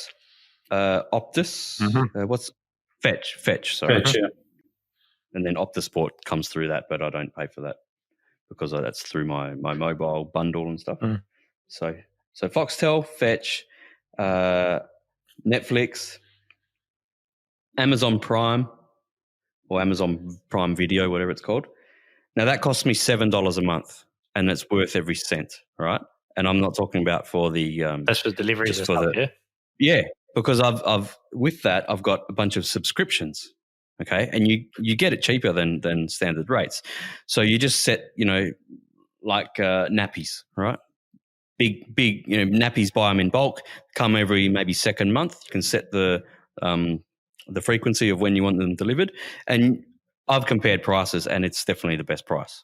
Optus. What's Fetch? Sorry. Fetch, yeah. And then Optus Sport comes through that, but I don't pay for that because that's through my mobile bundle and stuff. So Foxtel, Fetch, Netflix, Amazon Prime, or Amazon Prime Video, whatever it's called. Now that costs me $7 a month, and it's worth every cent, right? And I'm not talking about for the that's for deliveries and stuff, yeah, because I've with that I've got a bunch of subscriptions, okay, and you get it cheaper than standard rates. So you just set like nappies, right? Big nappies, buy them in bulk, come every maybe second month. You can set the frequency of when you want them delivered, and I've compared prices, and it's definitely the best price.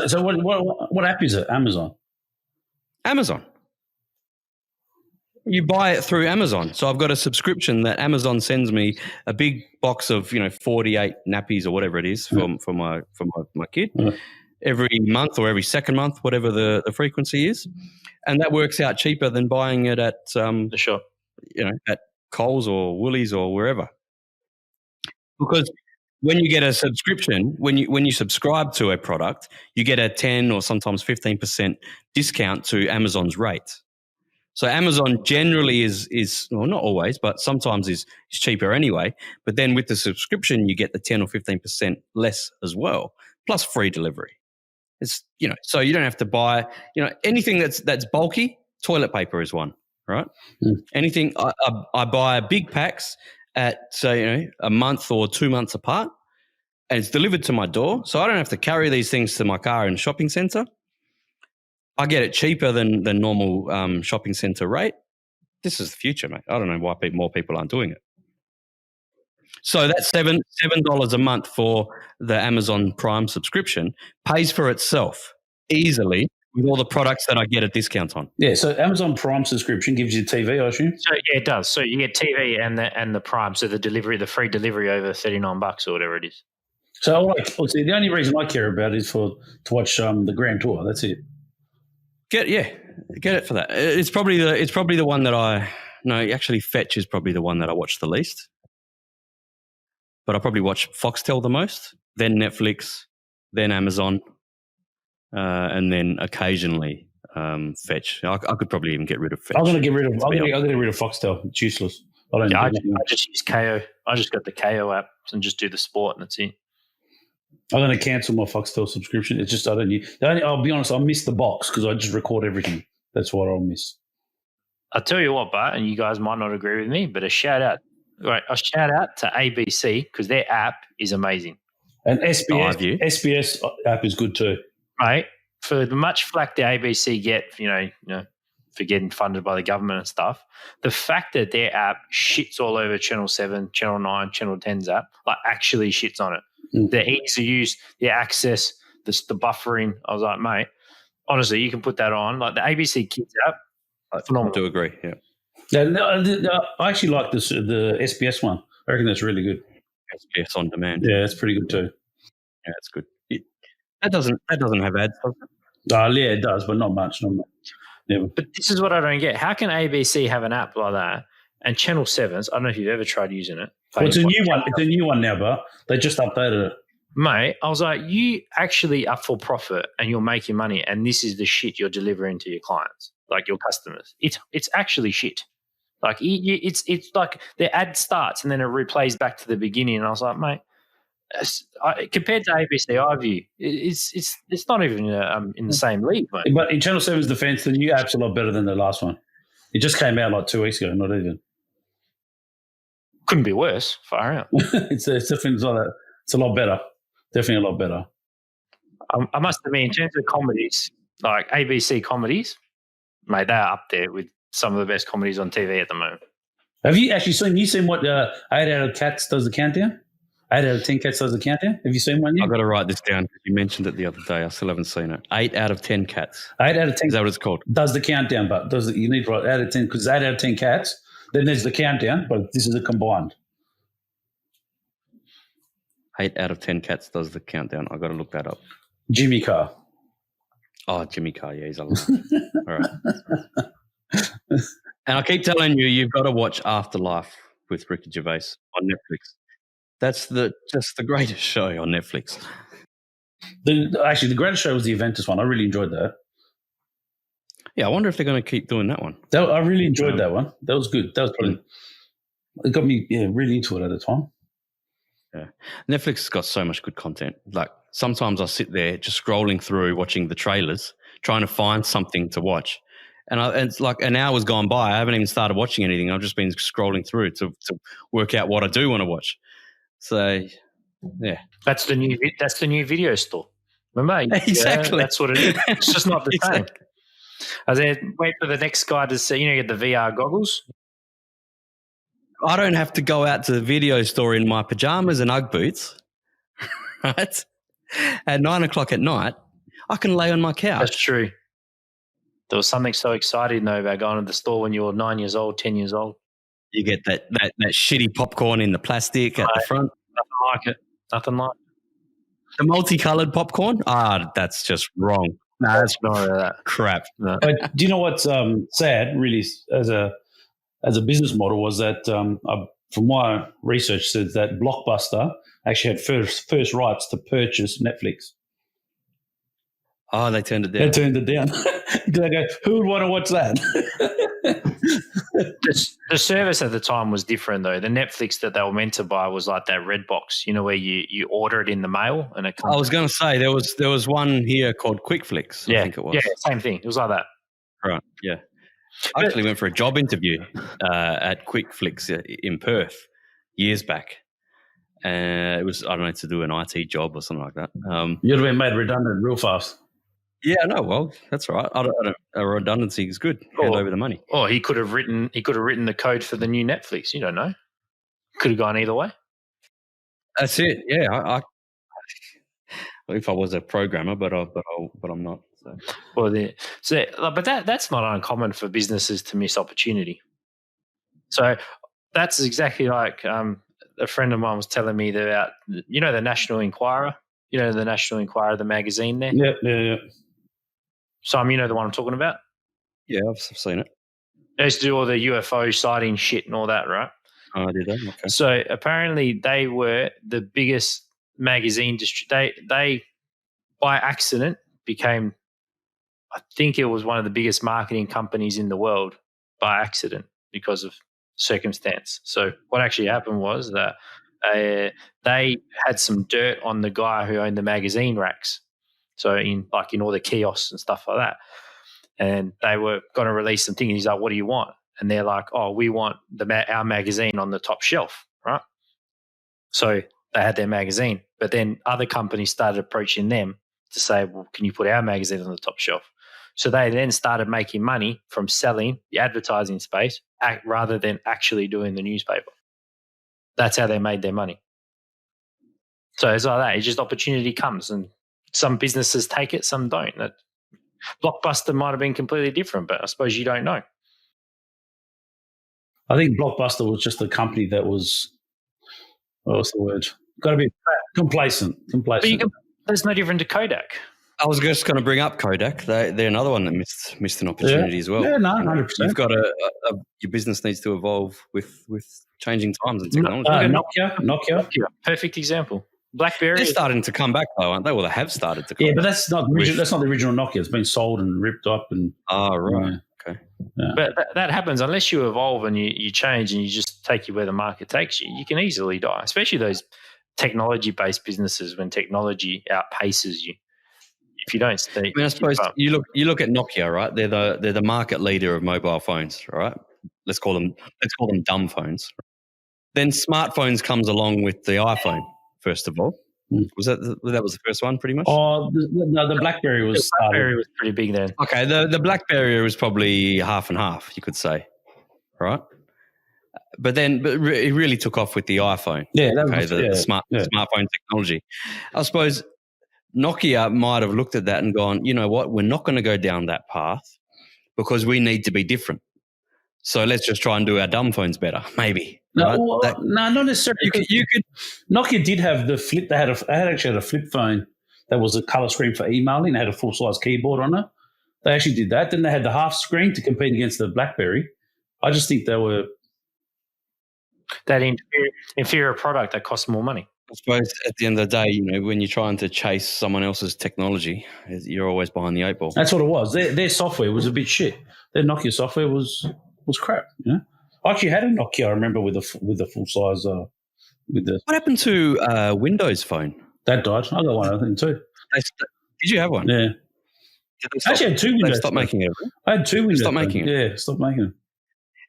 So what app is it? Amazon. You buy it through Amazon. So I've got a subscription that Amazon sends me a big box of 48 nappies or whatever it is for my kid every month or every second month, whatever the frequency is, and that works out cheaper than buying it at the shop, at Coles or Woolies or wherever. Because when you get a subscription, when you subscribe to a product, you get a 10 or sometimes 15% discount to Amazon's rate. So Amazon generally is well, not always, but sometimes is cheaper anyway. But then with the subscription, you get the 10 or 15% less as well, plus free delivery. It's so you don't have to buy anything that's bulky. Toilet paper is one, right? Anything I buy big packs at say a month or 2 months apart, and it's delivered to my door, so I don't have to carry these things to my car in a shopping centre. I get it cheaper than normal shopping centre rate. This is the future, mate. I don't know why more people aren't doing it. So that $7 a month for the Amazon Prime subscription pays for itself easily with all the products that I get a discount on. Yeah, so Amazon Prime subscription gives you TV, I assume? So yeah, it does. So you get TV and the Prime, so the free delivery over $39 or whatever it is. So the only reason I care about is to watch the Grand Tour. That's it. Get it for that. It's probably the one that actually Fetch is probably the one that I watch the least. But I probably watch Foxtel the most, then Netflix, then Amazon, and then occasionally Fetch. I could probably even get rid of Fetch. I'm going to get rid of Foxtel. It's useless. I just use KO. I just got the KO app and just do the sport, and that's it. I'm going to cancel my Foxtel subscription. It's just I'll be honest, I miss the box because I just record everything. That's what I'll miss. I'll tell you what, Bart, and you guys might not agree with me, but a shout out to ABC because their app is amazing. And SBS app is good too. Right. For the much flack the ABC get, for getting funded by the government and stuff, the fact that their app shits all over Channel 7, Channel 9, Channel 10's app, like actually shits on it. The ease of use, the access, the buffering. I was like, mate, honestly, you can put that on. Like the ABC Kids app, phenomenal. I do agree, yeah. I actually like the SBS one. I reckon that's really good. SBS on demand. Yeah, it's pretty good too. Yeah, it's good. That doesn't have ads, does it? Yeah, it does, but not much. Yeah. But this is what I don't get. How can ABC have an app like that and Channel 7's, I don't know if you've ever tried using it. Well, it's a new one. It's a new one now, but they just updated it. Mate, I was like, you actually are for profit and you're making money and this is the shit you're delivering to your clients, like your customers. It's actually shit. Like it's like the ad starts and then it replays back to the beginning. And I was like, mate, compared to ABC iView, it's not even in the same league, mate. But in Channel 7's defense, the new app's a lot better than the last one. It just came out like 2 weeks ago, not even. Couldn't be worse. Far out. It's definitely like that. It's a lot better. Definitely a lot better. I must admit, in terms of comedies, like ABC comedies, mate, they're up there with some of the best comedies on TV at the moment. Have you actually seen what 8 out of Cats does the countdown? 8 out of 10 Cats does the countdown? Have you seen one yet? I've got to write this down because you mentioned it the other day. I still haven't seen it. 8 out of 10 Cats. 8 out of 10. Is that what it's called? Does the countdown, but you need to write 8 out of 10 because 8 out of 10 Cats. Then there's the countdown, but this is a combined. 8 out of 10 Cats does the countdown. I've got to look that up. Jimmy Carr. Oh, Jimmy Carr, yeah, he's a lot. All right. And I keep telling you, you've got to watch Afterlife with Ricky Gervais on Netflix. That's just the greatest show on Netflix. The greatest show was the Aventus one. I really enjoyed that. Yeah, I wonder if they're going to keep doing that one. I really enjoyed that one. That was good. That was probably it got me really into it at the time. Yeah, Netflix has got so much good content. Like sometimes I sit there just scrolling through, watching the trailers, trying to find something to watch, and it's like an hour's gone by. I haven't even started watching anything. I've just been scrolling through to work out what I do want to watch. So, yeah, that's the new video store. Remember, exactly. That's what it is. It's just not the same. I said, wait for the next guy to see. Get the VR goggles. I don't have to go out to the video store in my pajamas and Ugg boots, right? At 9 o'clock at night, I can lay on my couch. That's true. There was something so exciting though about going to the store when you were 9 years old, 10 years old. You get that shitty popcorn in the plastic at the front. Nothing like it. Nothing like it. The multicolored popcorn? That's just wrong. No, that's not that crap. No. But do you know what's sad, really, as a business model, was that from my research says that Blockbuster actually had first rights to purchase Netflix. Oh, they turned it down. They turned it down. They go, who would want to watch that? The service at the time was different though. The Netflix that they were meant to buy was like that red box, where you order it in the mail and it comes. I was going to say there was one here called QuickFlix. Yeah, I think it was. Yeah, same thing. It was like that. Right. Yeah. I actually went for a job interview at QuickFlix in Perth years back. It was, I don't know, to do an IT job or something like that. You'd have been made redundant real fast. Yeah, no, well, that's all right. A redundancy is good. Hand over the money. Oh, he could have written the code for the new Netflix. You don't know. Could have gone either way. That's it. Yeah, if I was a programmer, but I'm not. But that's not uncommon for businesses to miss opportunity. So that's exactly like a friend of mine was telling me about, the National Enquirer. The National Enquirer, the magazine there. Yeah. Sam, you know the one I'm talking about? Yeah, I've seen it. They used to do all the UFO sighting shit and all that, right? Oh, did they? Okay. So apparently they were the biggest magazine they by accident became, I think it was one of the biggest marketing companies in the world by accident because of circumstance. So what actually happened was that they had some dirt on the guy who owned the magazine racks. So in all the kiosks and stuff like that. And they were going to release some things. He's like, what do you want? And they're like, oh, we want our magazine on the top shelf, right? So they had their magazine. But then other companies started approaching them to say, well, can you put our magazine on the top shelf? So they then started making money from selling the advertising space rather than actually doing the newspaper. That's how they made their money. So it's like that. It's just opportunity comes, and some businesses take it, some don't. That Blockbuster might have been completely different, but I suppose you don't know. I think Blockbuster was just a company that was, what's the word? Got to be complacent. But there's no different to Kodak. I was just going to bring up Kodak. They're another one that missed an opportunity as well. Yeah, no, 100%. You've got your business needs to evolve with changing times and technology. Nokia. Perfect example. BlackBerry. They're starting to come back though, aren't they? Well, they have started to come back. But that's not the original Nokia. It's been sold and ripped up. Right. Okay. Yeah. But that happens unless you evolve and you change and you just take you where the market takes you. You can easily die, especially those technology-based businesses when technology outpaces you. If you don't stay, I suppose you look at Nokia, right? They're the market leader of mobile phones, right? Let's call them dumb phones. Then smartphones comes along with the iPhone. First of all, was that was the first one, pretty much? Oh, the BlackBerry was. The BlackBerry was pretty big then. Okay, the BlackBerry was probably half and half, you could say, right? But it really took off with the iPhone. Yeah, smartphone technology. I suppose Nokia might have looked at that and gone, you know what, we're not going to go down that path because we need to be different. So let's just try and do our dumb phones better, maybe. No, right? not necessarily. You could. Nokia did have the flip. They actually had a flip phone that was a color screen for emailing. They had a full size keyboard on it. They actually did that. Then they had the half screen to compete against the BlackBerry. I just think they were that inferior product that costs more money. I suppose at the end of the day, when you're trying to chase someone else's technology, you're always behind the eight ball. That's what it was. Their software was a bit shit. Their Nokia software was crap. I actually had a Nokia, I remember, with a full size. What happened to Windows Phone? That died. I got one, I think, too. Did you have one? Yeah. I actually had two Windows. They stopped making it. I had two Windows. Stopped making it. Yeah, stopped making it.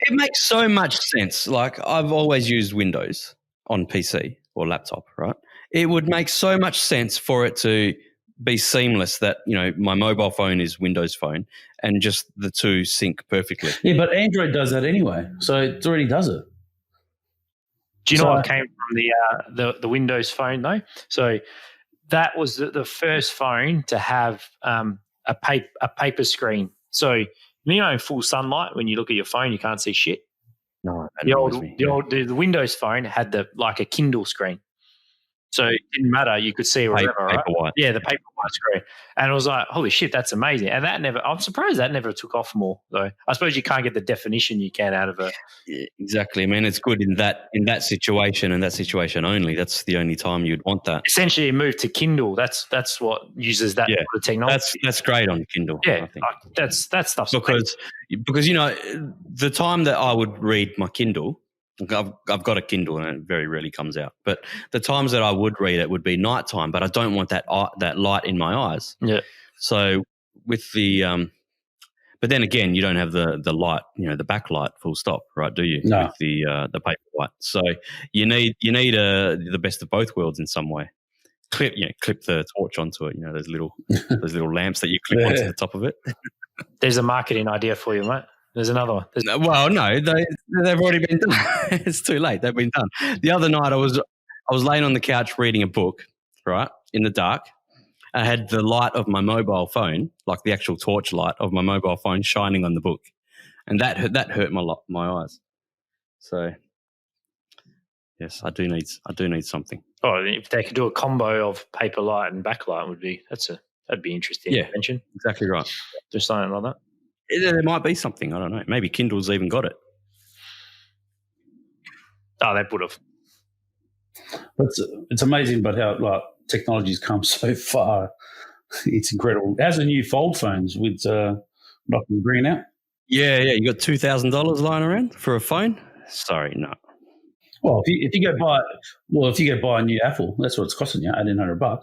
It makes so much sense. Like, I've always used Windows on PC or laptop, right? It would make so much sense for it to be seamless that, my mobile phone is Windows Phone and just the two sync perfectly. Yeah, but Android does that anyway, so it already does it. Do you know what came from the Windows Phone though? So that was the first phone to have a paper screen. So in full sunlight, when you look at your phone, you can't see shit. No, the Windows Phone had a Kindle screen. So it didn't matter. You could see wherever, right? White. Yeah, the paper white screen. And it was like, holy shit, that's amazing. And I'm surprised that never took off more, though. I suppose you can't get the definition you can out of it. Yeah, exactly. I mean, it's good in that situation and that situation only. That's the only time you'd want that. Essentially, it moved to Kindle. That's what uses that sort of technology. That's great on Kindle. Yeah, I think. that stuff's because the time that I would read my Kindle, I've got a Kindle and it very rarely comes out. But the times that I would read it would be nighttime, but I don't want that light in my eyes. Yeah. So with the but then again, you don't have the light, the backlight, full stop, right? Do you? No. With the paper white. So you need the best of both worlds in some way. Clip the torch onto it. Those little lamps that you clip onto the top of it. There's a marketing idea for you, mate. There's another one. Well, no, they've already been done. It's too late. They've been done. The other night I was laying on the couch reading a book, right, in the dark, I had the light of my mobile phone, like the actual torch light of my mobile phone, shining on the book, and that hurt my eyes. So, yes, I do need something. Oh, if they could do a combo of paper light and backlight, that'd be interesting. Yeah, invention. Exactly right. Do something like that. There might be something. I don't know. Maybe Kindle's even got it. Oh, they would have. It's amazing, but how technology's come so far. It's incredible. How's the new fold phones with nothing green out? Yeah. You got $2,000 lying around for a phone? Sorry, no. Well, if you go buy a new Apple, that's what it's costing you, $1,800.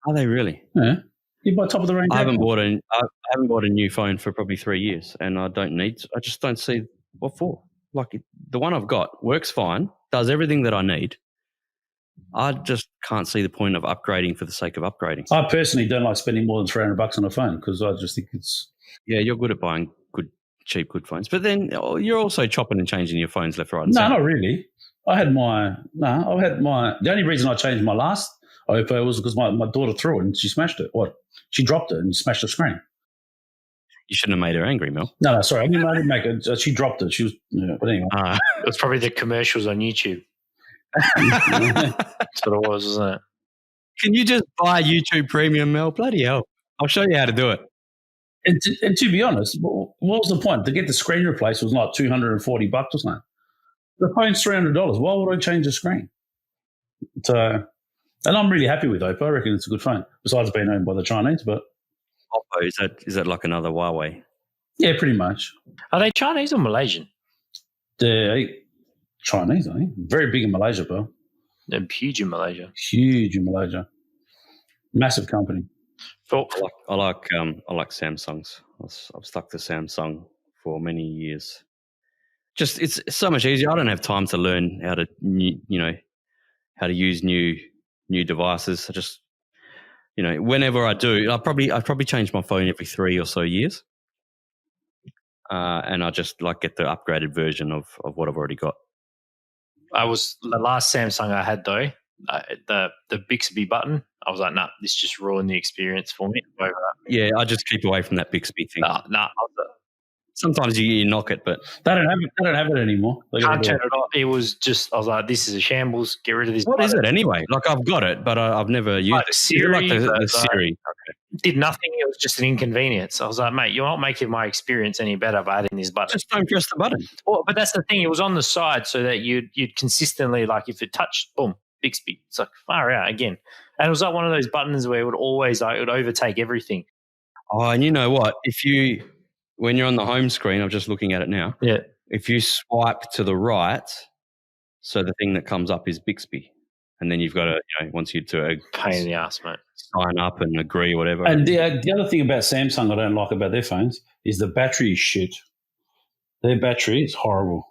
Are they really? Yeah. You buy top of the range. I haven't bought a new phone for probably 3 years, and I just don't see what for. Like the one I've got works fine, does everything that I need. I just can't see the point of upgrading for the sake of upgrading. I personally don't like spending more than $300 on a phone because I just think it's. Yeah, you're good at buying cheap phones, but then you're also chopping and changing your phones left, right, and No, centre. not really. The only reason I changed my last Oppo was because my daughter threw it and she smashed it. She dropped it and smashed the screen. You shouldn't have made her angry, Mel. No, sorry. I didn't make it. She dropped it. She was, but anyway. It was probably the commercials on YouTube. That's what it was, wasn't it? Can you just buy YouTube Premium, Mel? Bloody hell. I'll show you how to do it. And to be honest, what was the point? To get the screen replaced was like $240 or something. The phone's $300. Why would I change the screen? So, and I'm really happy with Oppo. I reckon it's a good phone. Besides being owned by the Chinese, but Oppo, is that like another Huawei? yeah, pretty much. Are they Chinese or Malaysian? They're Chinese, I think. Very big in Malaysia, bro. They're huge in Malaysia. Huge in Malaysia. Massive company. I like Samsungs. I've stuck to Samsung for many years. Just it's so much easier. I don't have time to learn how to use new devices. I just whenever I do, I probably change my phone every 3 or so years, and I just get the upgraded version of what I've already got. The last Samsung I had though. The Bixby button, I was like, nah, this just ruined the experience for me. Yeah, I just keep away from that Bixby thing. Nah. Sometimes you knock it, but they don't have it anymore. Can't turn it off. It was just, I was like, this is a shambles. Get rid of this. What is it anyway? I've got it, but I've never used it. Siri, the Siri. Okay. Did nothing. It was just an inconvenience. I was like, mate, you're not making my experience any better by adding this button. Just don't press the button. Well, but that's the thing. It was on the side so that you'd consistently, if it touched, boom, Bixby. It's far out again. And it was one of those buttons where it would always it would overtake everything. Oh, and you know what? When you're on the home screen, I'm just looking at it now. Yeah. If you swipe to the right, so the thing that comes up is Bixby, and then you've got to wants you to pain in the ass, mate. Sign up and agree, whatever. And the other thing about Samsung I don't like about their phones is the battery shit. Their battery is horrible.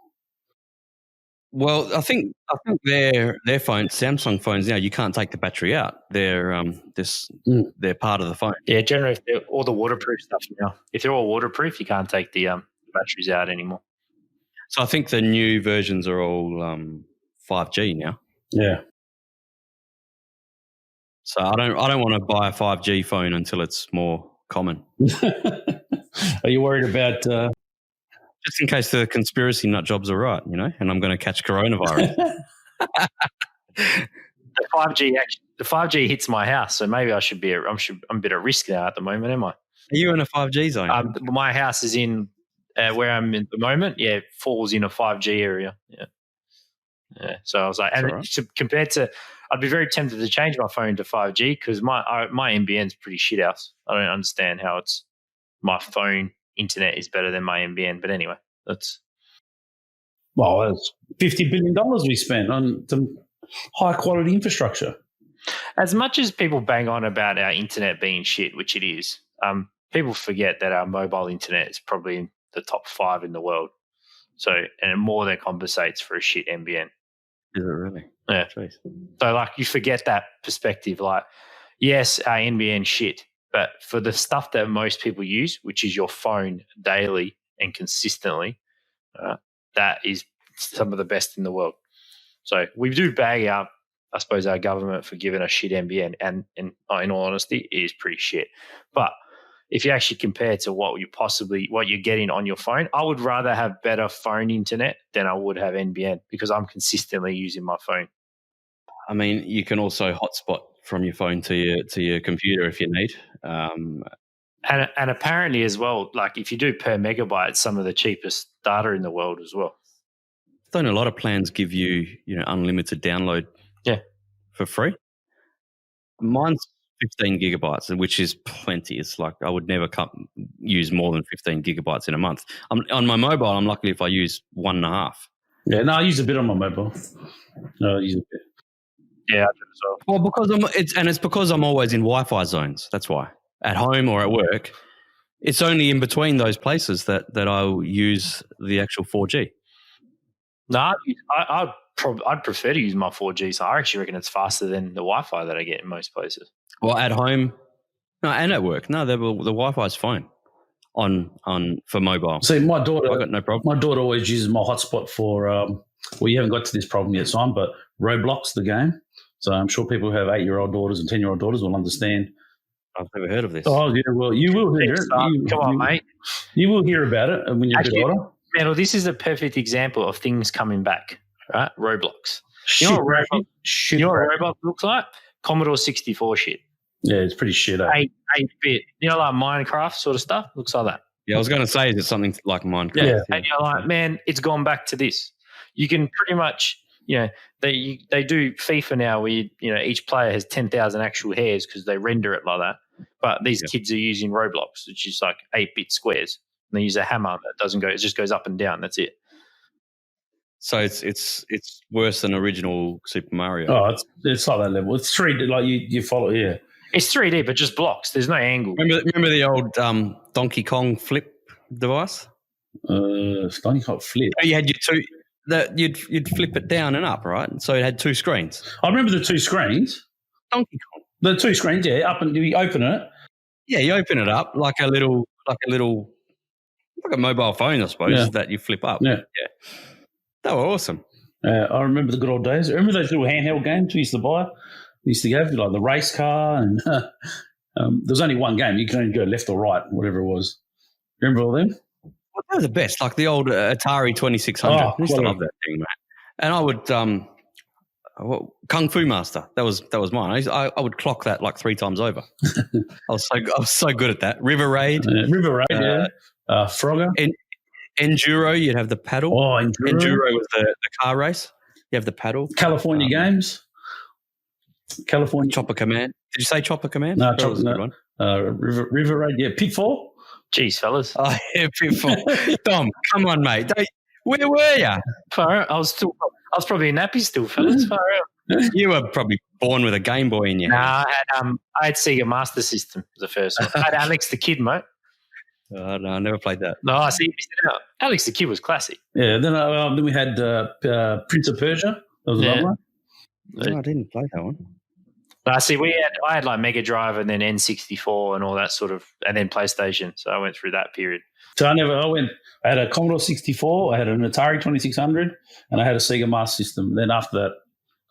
Well, I think their phones, Samsung phones now, you can't take the battery out. They're they're part of the phone. Yeah, generally, if they're all the waterproof stuff now. If they're all waterproof, you can't take the batteries out anymore. So I think the new versions are all 5G now. Yeah. So I don't want to buy a 5G phone until it's more common. Are you worried about? Just in case the conspiracy nut jobs are right, and I'm going to catch coronavirus. The 5G hits my house, so maybe I'm a bit at risk now at the moment, am I? Are you in a 5G zone? My house is in where I'm in the moment. Yeah, falls in a 5G area. Yeah. So I was like, compared to, I'd be very tempted to change my phone to 5G because my NBN's pretty shit house. I don't understand how my phone internet is better than my NBN. But anyway, that's $50 billion we spent on some high quality infrastructure. As much as people bang on about our internet being shit, which it is, people forget that our mobile internet is probably in the top 5 in the world. So, and it more than compensates for a shit NBN. Is it really? Yeah. Jeez. So, you forget that perspective. Yes, our NBN shit, but for the stuff that most people use, which is your phone daily and consistently, that is some of the best in the world. So we do bag our I suppose our government for giving us shit NBN, and in all honesty, it is pretty shit. But if you actually compare to what you're getting on your phone, I would rather have better phone internet than I would have NBN because I'm consistently using my phone. I mean, you can also hotspot from your phone to your computer if you need. And apparently as well, like if you do per megabyte, it's some of the cheapest data in the world as well. Don't a lot of plans give you unlimited download? Yeah, for free. Mine's 15 gigabytes, which is plenty. It's like I would never use more than 15 gigabytes in a month. On my mobile, I'm lucky if I use 1.5. Yeah, no, I use a bit on my mobile. No, I use a bit. Yeah, I do as well. Well, because it's because I'm always in Wi-Fi zones. That's why. At home or at work, it's only in between those places that I'll use the actual 4G. No, I'd prefer to use my 4G. So I actually reckon it's faster than the Wi-Fi that I get in most places. Well, at home, no, and at work, no, the Wi-Fi is fine on for mobile. See, my daughter, I got no problem. My daughter always uses my hotspot for. Well, you haven't got to this problem yet, Simon, but Roblox, the game. So I'm sure people who have 8-year-old daughters and 10-year-old daughters will understand. I've never heard of this. Oh, yeah, well, you will hear it. Come on, mate. You will hear about it when you're a bit older. Man, well, this is a perfect example of things coming back, right? Roblox. Shit, you know what Roblox looks like? Commodore 64 shit. Yeah, it's pretty shit. 8-bit. You know, like Minecraft sort of stuff? Looks like that. Yeah, I was going to say, is it something like Minecraft? Yeah. And you're like, man, it's gone back to this. You can pretty much, they do FIFA now where, each player has 10,000 actual hairs because they render it like that. But these kids are using Roblox, which is like 8-bit squares. And they use a hammer that doesn't go; it just goes up and down. That's it. So it's worse than original Super Mario. Oh, it's like that level. It's 3D, like you follow. Yeah, it's 3D, but just blocks. There's no angle. Remember the old Donkey Kong flip device? Donkey Kong flip. You had your two. You'd flip it down and up, right? So it had two screens. I remember the two screens. Donkey Kong. The two screens, yeah. Up and you open it. Yeah, you open it up like a mobile phone, I suppose, that you flip up. Yeah. They were awesome. I remember the good old days. I remember those little handheld games we used to buy. We used to have like the race car, and there was only one game. You could only go left or right, whatever it was. Remember all them? Well, they were the best, like the old Atari 2600. I used to love that thing, man. And I would Kung Fu Master. That was mine. I would clock that like 3 times over. I was so good at that. River Raid. Frogger. Enduro. You'd have the paddle. Oh, Enduro was the car race. You have the paddle. California Games. California Chopper Command. Did you say Chopper Command? No, Chopper Command. River Raid. Yeah, Pitfall. Jeez, fellas. Oh, yeah, Pitfall. Dom, come on, mate. Where were you? Far out. I was probably in nappy still, fellas. Far out. You were probably born with a Game Boy in you. Nah, I had Sega Master System, the first one. I had Alex the Kid, mate. Oh, no, I never played that. No, I see you missed it out. Alex the Kid was classic. Yeah, then we had Prince of Persia. That was another one. No, I didn't play that one. I see. I had like Mega Drive and then N64 and all that sort of, and then PlayStation. So I went through that period. So I had a Commodore 64, I had an Atari 2600, and I had a Sega Master System. Then after that,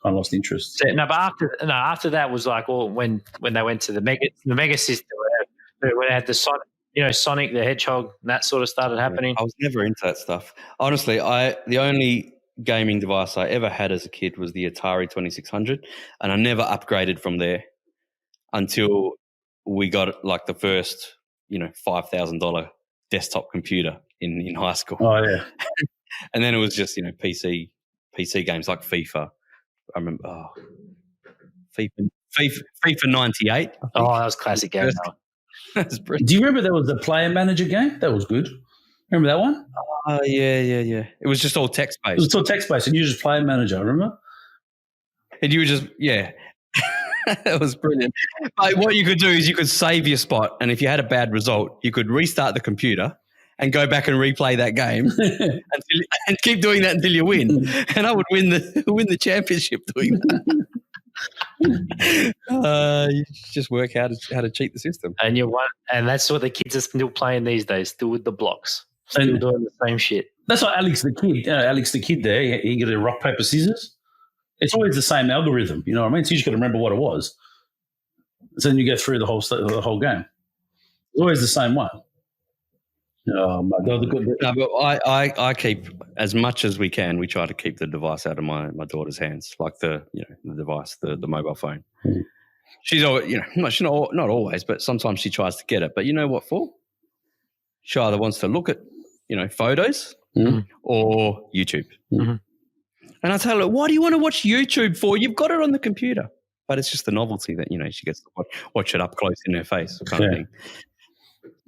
I lost interest. So, but after that was like when they went to the Mega System, where they had the Sonic the Hedgehog, and that sort of started happening. I was never into that stuff. Honestly, the only gaming device I ever had as a kid was the Atari 2600, and I never upgraded from there until we got like the first, $5,000 desktop computer in high school. Oh yeah. And then it was just, PC games like FIFA. I remember FIFA 98. Oh, that was a classic game. That's brilliant. Do you remember there was a player manager game? That was good. Remember that one? Oh, yeah. It was just all text-based. It was all text-based, and you just player manager, remember? And you were just, that was brilliant. But what you could do is you could save your spot, and if you had a bad result, you could restart the computer and go back and replay that game and keep doing that until you win. And I would win the championship doing that. You just work out how to cheat the system. And and that's what the kids are still playing these days, still with the blocks, still doing the same shit. That's what Alex the Kid there. He got a rock, paper, scissors. it's always the same algorithm. You know what I mean? So you just got to remember what it was. So then you go through the whole game. It's always the same one. Oh my God! No, but I keep as much as we can. We try to keep the device out of my daughter's hands, like the device, the mobile phone. Mm. She's always, not always, but sometimes she tries to get it. But you know what for? She either wants to look at photos or YouTube. Mm-hmm. And I tell her, why do you want to watch YouTube for? You've got it on the computer. But it's just the novelty that she gets to watch it up close in her face, kind of thing.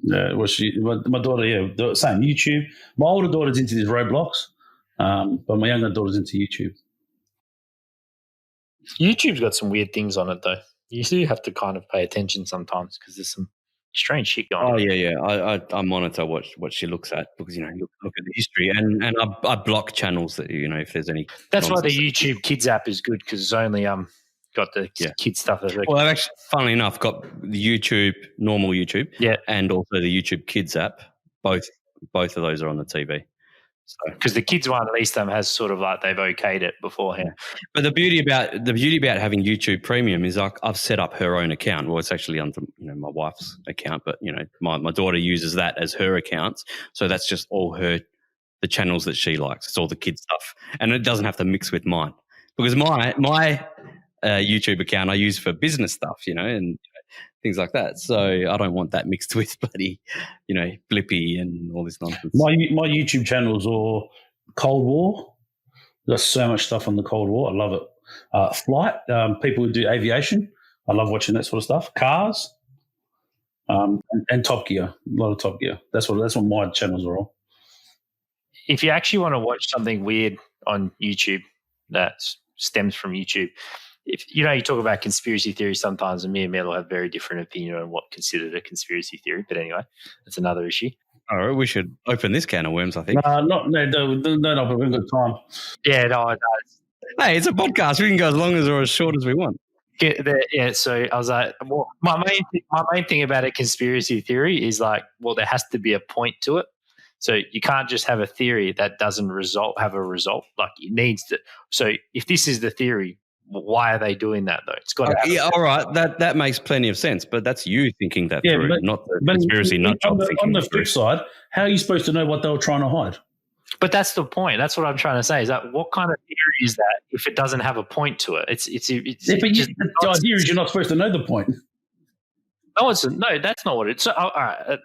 Yeah, my daughter, same YouTube. My older daughter's into these Roblox, but my younger daughter's into YouTube. YouTube's got some weird things on it, though. You do have to kind of pay attention sometimes because there's some strange shit going on. Oh, yeah. I monitor what she looks at because, you look at the history and I block channels that, if there's any. That's why the YouTube Kids app is good because it's only got the kids stuff. Well, I've actually, funnily enough, got the YouTube, normal YouTube, and also the YouTube Kids app. Both of those are on the TV. Because the kids one at least has sort of like they've okayed it beforehand. But the beauty about having YouTube Premium is I've set up her own account. Well, it's actually under my wife's account, but my daughter uses that as her account. So that's just all the channels that she likes. It's all the kids stuff, and it doesn't have to mix with mine because my YouTube account I use for business stuff, and things like that. So I don't want that mixed with bloody, Blippy and all this nonsense. My YouTube channels are Cold War. There's so much stuff on the Cold War. I love it. Flight, people who do aviation. I love watching that sort of stuff. Cars, and Top Gear. A lot of Top Gear. That's what my channels are all. If you actually want to watch something weird on YouTube that stems from YouTube, if you talk about conspiracy theories sometimes, and me and Mel will have very different opinion on what considered a conspiracy theory. But anyway, that's another issue. All right, we should open this can of worms, I think. No, we've got time. Yeah, no. Hey, it's a podcast. We can go as long as or as short as we want. So I was like, well, my main thing about a conspiracy theory is like, well, there has to be a point to it. So you can't just have a theory that doesn't have a result. Like it needs to. So if this is the theory, why are they doing that though? It's got to all right. That makes plenty of sense, but that's you thinking that through, not the conspiracy nut job thinking. On the flip side, how are you supposed to know what they were trying to hide? But that's the point. That's what I'm trying to say. Is that what kind of theory is that if it doesn't have a point to it? The idea is you're not supposed to know the point. No, that's not what it's. So, all right.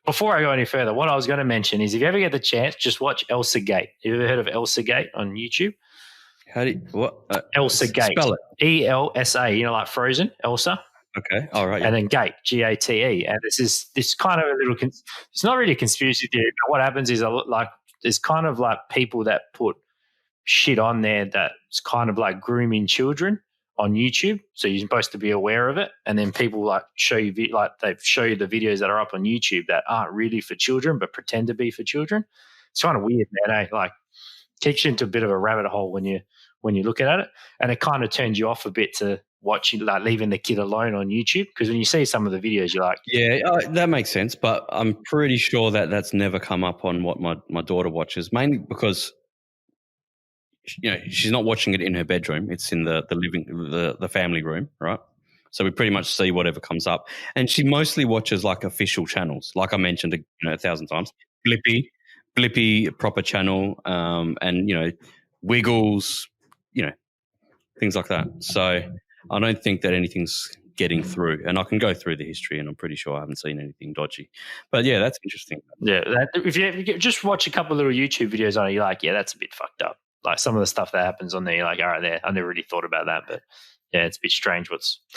Before I go any further, what I was going to mention is if you ever get the chance, just watch Elsa Gate. You ever heard of Elsa Gate on YouTube? How do you, what? Elsa Gate. Spell it. ELSA, like Frozen, Elsa. Okay. All right. And then Gate, GATE. And this kind of a little, it's not really a conspiracy theory, but what happens is there's kind of like people that put shit on there that's kind of like grooming children on YouTube. So you're supposed to be aware of it. And then people like show you, they show you the videos that are up on YouTube that aren't really for children, but pretend to be for children. It's kind of weird, man. Like takes you into a bit of a rabbit hole when you're looking at it. And it kind of turns you off a bit to watching, like leaving the kid alone on YouTube. Because when you see some of the videos, you're like, yeah, that makes sense. But I'm pretty sure that's never come up on what my daughter watches, mainly because she's not watching it in her bedroom. It's in the living, the family room, right? So we pretty much see whatever comes up. And she mostly watches like official channels, like I mentioned 1,000 times. Blippy proper channel, and Wiggles, things like that. So I don't think that anything's getting through, and I can go through the history, and I'm pretty sure I haven't seen anything dodgy. But yeah, that's interesting. Yeah, if you just watch a couple of little YouTube videos on it, you're like, yeah, that's a bit fucked up. Like some of the stuff that happens on there, you're like, all right, there, I never really thought about that, but yeah, it's a bit strange.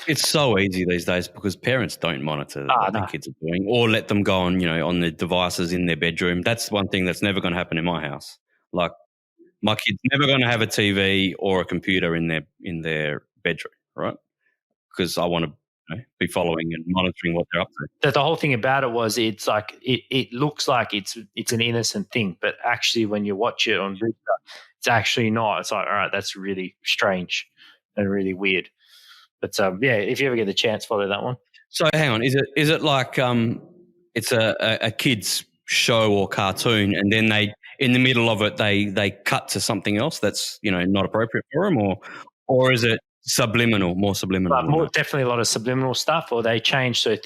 It's so easy these days because parents don't monitor what their kids are doing, or let them go on, on the devices in their bedroom. That's one thing that's never going to happen in my house. Like my kid's never going to have a TV or a computer in their bedroom, right? Because I want to be following and monitoring what they're up to. The whole thing about it was it's like it looks like it's an innocent thing, but actually when you watch it on video, it's actually not. It's like, all right, that's really strange and really weird. But yeah, if you ever get the chance, follow that one. So hang on, is it like it's a kid's show or cartoon, and then in the middle of it they cut to something else that's, not appropriate for them, or is it more subliminal? But definitely a lot of subliminal stuff, or they change so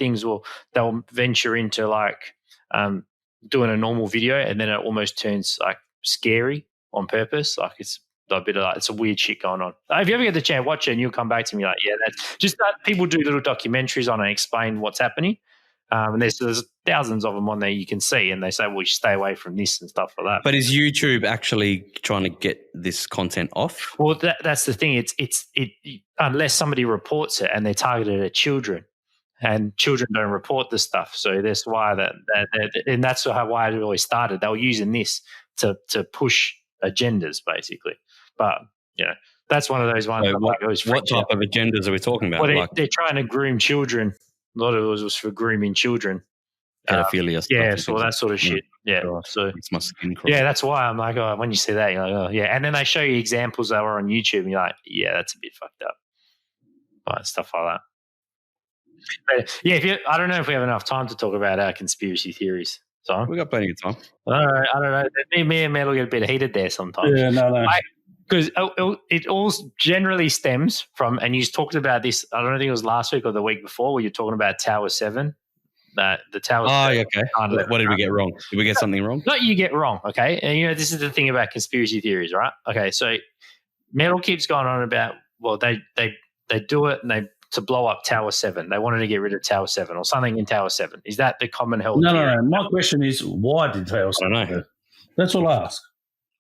they'll venture into like doing a normal video and then it almost turns like scary on purpose. Like it's a bit of like, it's a weird shit going on. If you ever get the chance, watch it and you'll come back to me like, yeah, that's just that. People do little documentaries on it and explain what's happening. And there's thousands of them on there you can see, and they say, well, you stay away from this and stuff like that. But is YouTube actually trying to get this content off? Well, that's the thing. It's unless somebody reports it and they're targeted at children, and children don't report the stuff. So that's why and that's why it always started. They were using this to push agendas, basically. But that's one of those ones. So what type of agendas are we talking about? Well, they're trying to groom children. A lot of it was for grooming children. Pedophilia stuff. Yeah, so that sort of shit. Yeah. So it's my skin crawl. Yeah, that's why I'm like, when you see that, you're like, oh, yeah. And then they show you examples that were on YouTube, and you're like, yeah, that's a bit fucked up. But stuff like that. But yeah, I don't know if we have enough time to talk about our conspiracy theories. So we got plenty of time. I don't know. Me and Matt will get a bit heated there sometimes. Yeah, no. Because it all generally stems from, and you talked about this, I don't think it was last week or the week before, where you're talking about Tower 7. The Tower 7. Okay. What did we get wrong? Did we get something wrong? Not you get wrong, okay? And, this is the thing about conspiracy theories, right? Okay, so Metal keeps going on about, well, they do it and to blow up Tower 7. They wanted to get rid of Tower 7 or something in Tower 7. Is that the common held theory? No. My question is, why did Tower 7? I don't know. That's all I ask.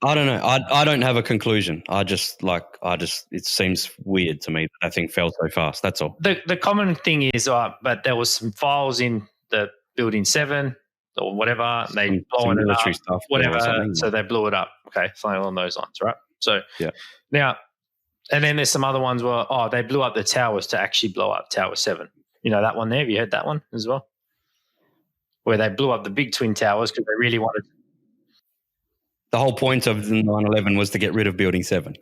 I don't know. I don't have a conclusion. It seems weird to me that that thing fell so fast. That's all. The common thing is, but there was some files in the Building 7 or whatever. They blowing it up, stuff, whatever. So they blew it up. Okay, something along those lines, right? So yeah. Now, and then there's some other ones where they blew up the towers to actually blow up Tower 7. You know that one there? Have you heard that one as well? Where they blew up the big twin towers because they really wanted. The whole point of 9/11 was to get rid of Building 7.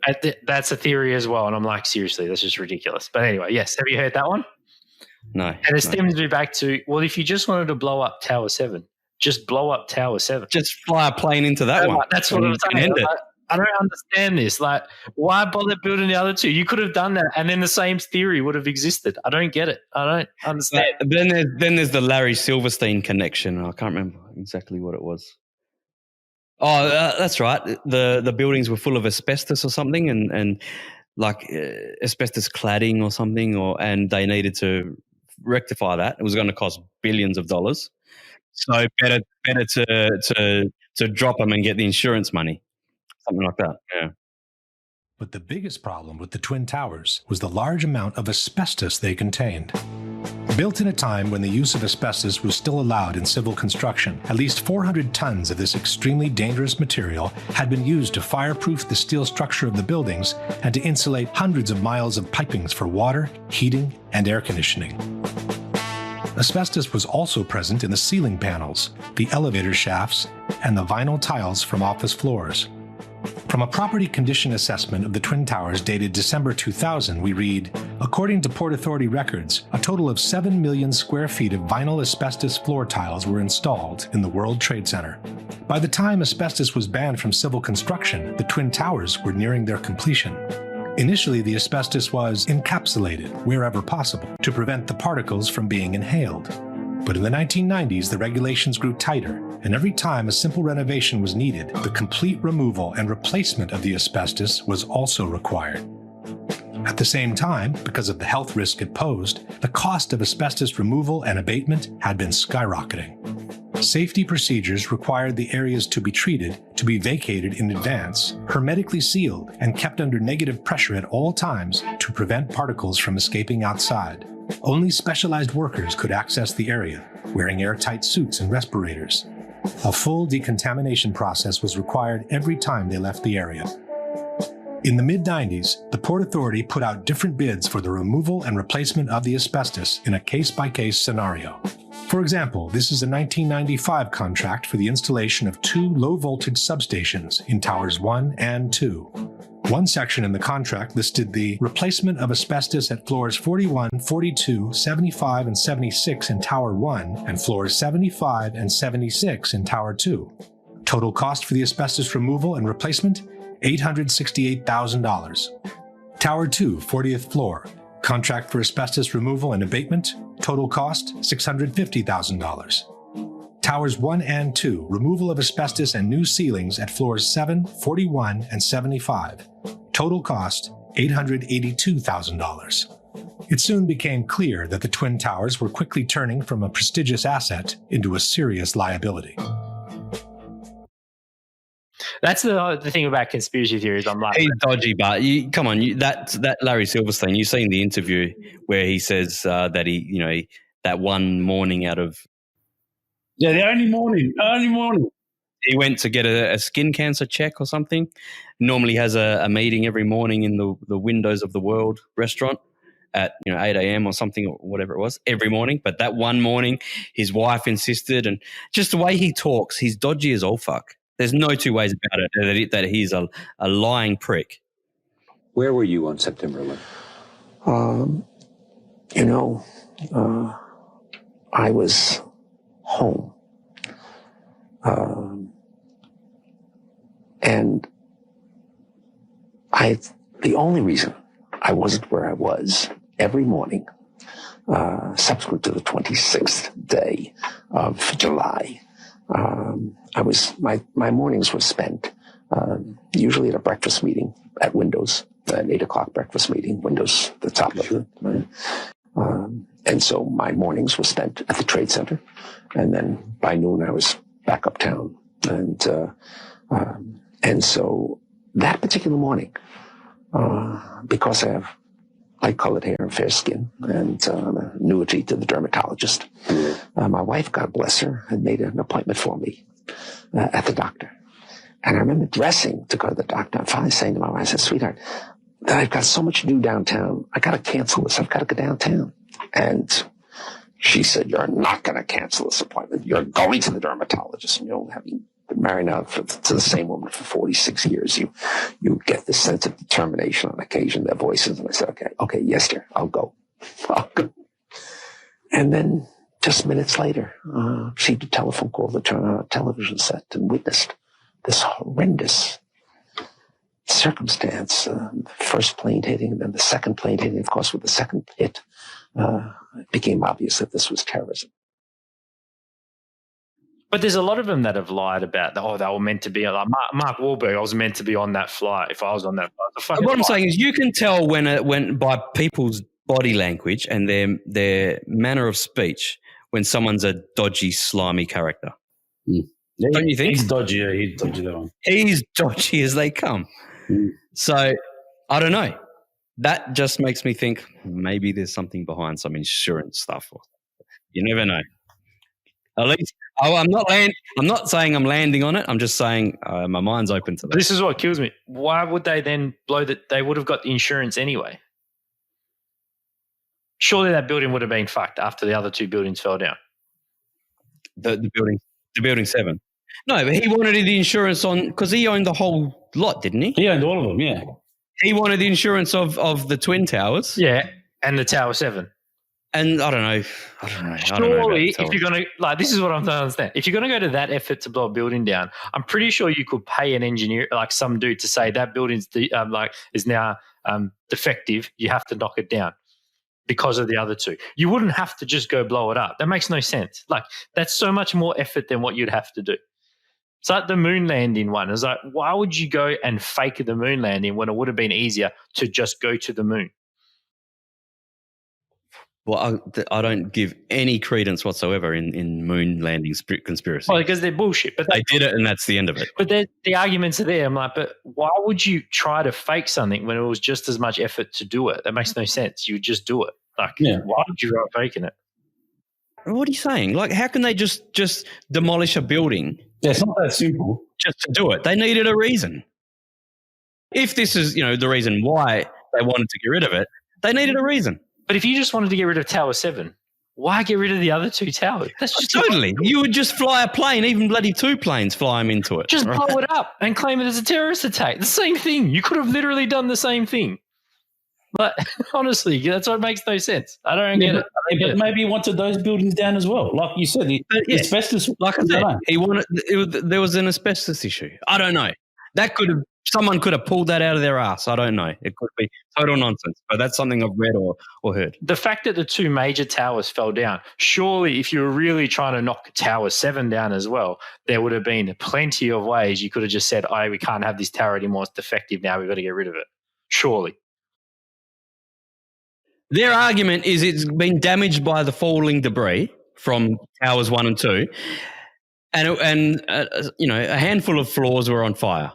That's a theory as well. And I'm like, seriously, that's just ridiculous. But anyway, yes. Have you heard that one? No. And it stems me back to, well, if you just wanted to blow up Tower 7, just blow up Tower 7. Just fly a plane into that one. That's what I'm saying. I don't understand this. Like, why bother building the other two? You could have done that, and then the same theory would have existed. I don't get it. I don't understand. Then there's the Larry Silverstein connection. I can't remember exactly what it was. Oh, that's right. The buildings were full of asbestos or something, and like asbestos cladding or something, and they needed to rectify that. It was going to cost billions of dollars. So better to drop them and get the insurance money, something like that. Yeah. But the biggest problem with the Twin Towers was the large amount of asbestos they contained. Built in a time when the use of asbestos was still allowed in civil construction, at least 400 tons of this extremely dangerous material had been used to fireproof the steel structure of the buildings and to insulate hundreds of miles of pipings for water, heating, and air conditioning. Asbestos was also present in the ceiling panels, the elevator shafts, and the vinyl tiles from office floors. From a property condition assessment of the Twin Towers dated December 2000, we read, according to Port Authority records, a total of 7 million square feet of vinyl asbestos floor tiles were installed in the World Trade Center. By the time asbestos was banned from civil construction, the Twin Towers were nearing their completion. Initially, the asbestos was encapsulated wherever possible to prevent the particles from being inhaled. But in the 1990s, the regulations grew tighter, and every time a simple renovation was needed, the complete removal and replacement of the asbestos was also required. At the same time, because of the health risk it posed, the cost of asbestos removal and abatement had been skyrocketing. Safety procedures required the areas to be treated to be vacated in advance, hermetically sealed, and kept under negative pressure at all times to prevent particles from escaping outside. Only specialized workers could access the area, wearing airtight suits and respirators. A full decontamination process was required every time they left the area. In the mid-90s, the Port Authority put out different bids for the removal and replacement of the asbestos in a case-by-case scenario. For example, this is a 1995 contract for the installation of 2 low-voltage substations in Towers 1 and 2. One section in the contract listed the replacement of asbestos at floors 41, 42, 75, and 76 in Tower 1 and floors 75 and 76 in Tower 2. Total cost for the asbestos removal and replacement, $868,000. Tower 2, 40th floor. Contract for asbestos removal and abatement. Total cost, $650,000. Towers 1 and 2, removal of asbestos and new ceilings at floors 7, 41, and 75. Total cost, $882,000. It soon became clear that the Twin Towers were quickly turning from a prestigious asset into a serious liability. That's the thing about conspiracy theories. I'm like, he's dodgy, but come on, that Larry Silverstein. You've seen the interview where he says that that one morning out of the only morning he went to get a skin cancer check or something. Normally has a meeting every morning in the Windows of the World restaurant at 8 a.m. or something, or whatever it was, every morning. But that one morning, his wife insisted, and just the way he talks, he's dodgy as all fuck. There's no two ways about it that he's a lying prick. Where were you on September 11th? I was home. And the only reason I wasn't where I was every morning, subsequent to the 26th day of July, my mornings were spent usually at a breakfast meeting at Windows, an 8 o'clock breakfast meeting, Windows, the top of it. Right? And so my mornings were spent at the Trade Center. And then by noon, I was back uptown. And so that particular morning, because I have light-colored hair and fair skin, and I'm an annuity to the dermatologist, my wife, God bless her, had made an appointment for me at the doctor. And I remember dressing to go to the doctor. I'm finally saying to my wife, I said, sweetheart, I've got so much to do downtown. I got to cancel this. I've got to go downtown. And she said, you're not going to cancel this appointment. You're going to the dermatologist. Having been married now to the same woman for 46 years, you get this sense of determination on occasion, their voices. And I said, okay, yes, dear, I'll go. And then just minutes later, she did a telephone call to turn on a television set and witnessed this horrendous circumstance. The first plane hitting, and then the second plane hitting. Of course, with the second hit, it became obvious that this was terrorism. but there's a lot of them that have lied about, they were meant to be, like Mark Wahlberg, I was meant to be on that flight if I was on that flight. What I'm saying is you can tell when by people's body language and their manner of speech when someone's a dodgy, slimy character. Mm. Don't you think? He's dodgy. Yeah, he's dodgy, that one. He's dodgy as they come. Mm. So, I don't know. That just makes me think maybe there's something behind some insurance stuff. You never know. At least, I'm not saying I'm landing on it. I'm just saying my mind's open to that. This is what kills me. Why would they then blow that? They would have got the insurance anyway. Surely that building would have been fucked after the other two buildings fell down. The building 7. No, but he wanted the insurance on because he owned the whole lot, didn't he? He owned all of them, yeah. He wanted the insurance of the Twin Towers. Yeah, and the Tower 7. And I don't know. Surely, if you're going to, this is what I'm trying to understand. If you're going to go to that effort to blow a building down, I'm pretty sure you could pay an engineer, like some dude, to say that building's is now defective. You have to knock it down because of the other two. You wouldn't have to just go blow it up. That makes no sense. That's so much more effort than what you'd have to do. It's like the moon landing one. It's like, why would you go and fake the moon landing when it would have been easier to just go to the moon? Well, I don't give any credence whatsoever in moon landing conspiracy. Well, because they're bullshit. But they did it, and that's the end of it. But the arguments are there. I'm like, but why would you try to fake something when it was just as much effort to do it? That makes no sense. You would just do it. Why would you try faking it? What are you saying? How can they just demolish a building? Yeah, it's not that simple. Just to do it. They needed a reason. If this is, the reason why they wanted to get rid of it, they needed a reason. But if you just wanted to get rid of Tower 7, why get rid of the other two towers? That's just totally. You would just fly a plane, even bloody 2 planes fly them into it. Just blow it up and claim it as a terrorist attack. The same thing. You could have literally done the same thing. But honestly, that's what makes no sense. I don't get it. But maybe he wanted those buildings down as well. Like you said, the asbestos. Like I said, he wanted. There was an asbestos issue. I don't know. Someone could have pulled that out of their ass. I don't know. It could be total nonsense, but that's something I've read or heard. The fact that the two major towers fell down, surely if you were really trying to knock Tower 7 down as well, there would have been plenty of ways you could have just said, we can't have this tower anymore. It's defective now. We've got to get rid of it. Surely. Their argument is it's been damaged by the falling debris from Towers 1 and 2, and a handful of floors were on fire.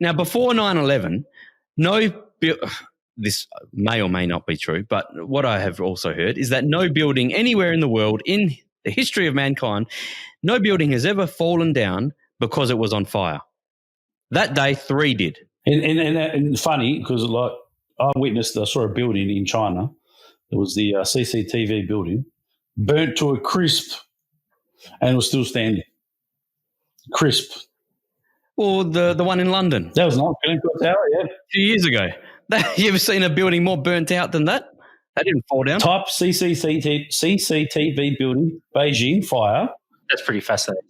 Now, before 9/11, this may or may not be true, but what I have also heard is that no building anywhere in the world in the history of mankind, no building has ever fallen down because it was on fire. That day, 3 did. And funny, because like I saw a building in China. It was the CCTV building, burnt to a crisp, and it was still standing. Crisp. Or the one in London. That was nice. Tower, yeah. 2 years ago. You ever seen a building more burnt out than that? That didn't fall down. Type CCTV building, Beijing, fire. That's pretty fascinating.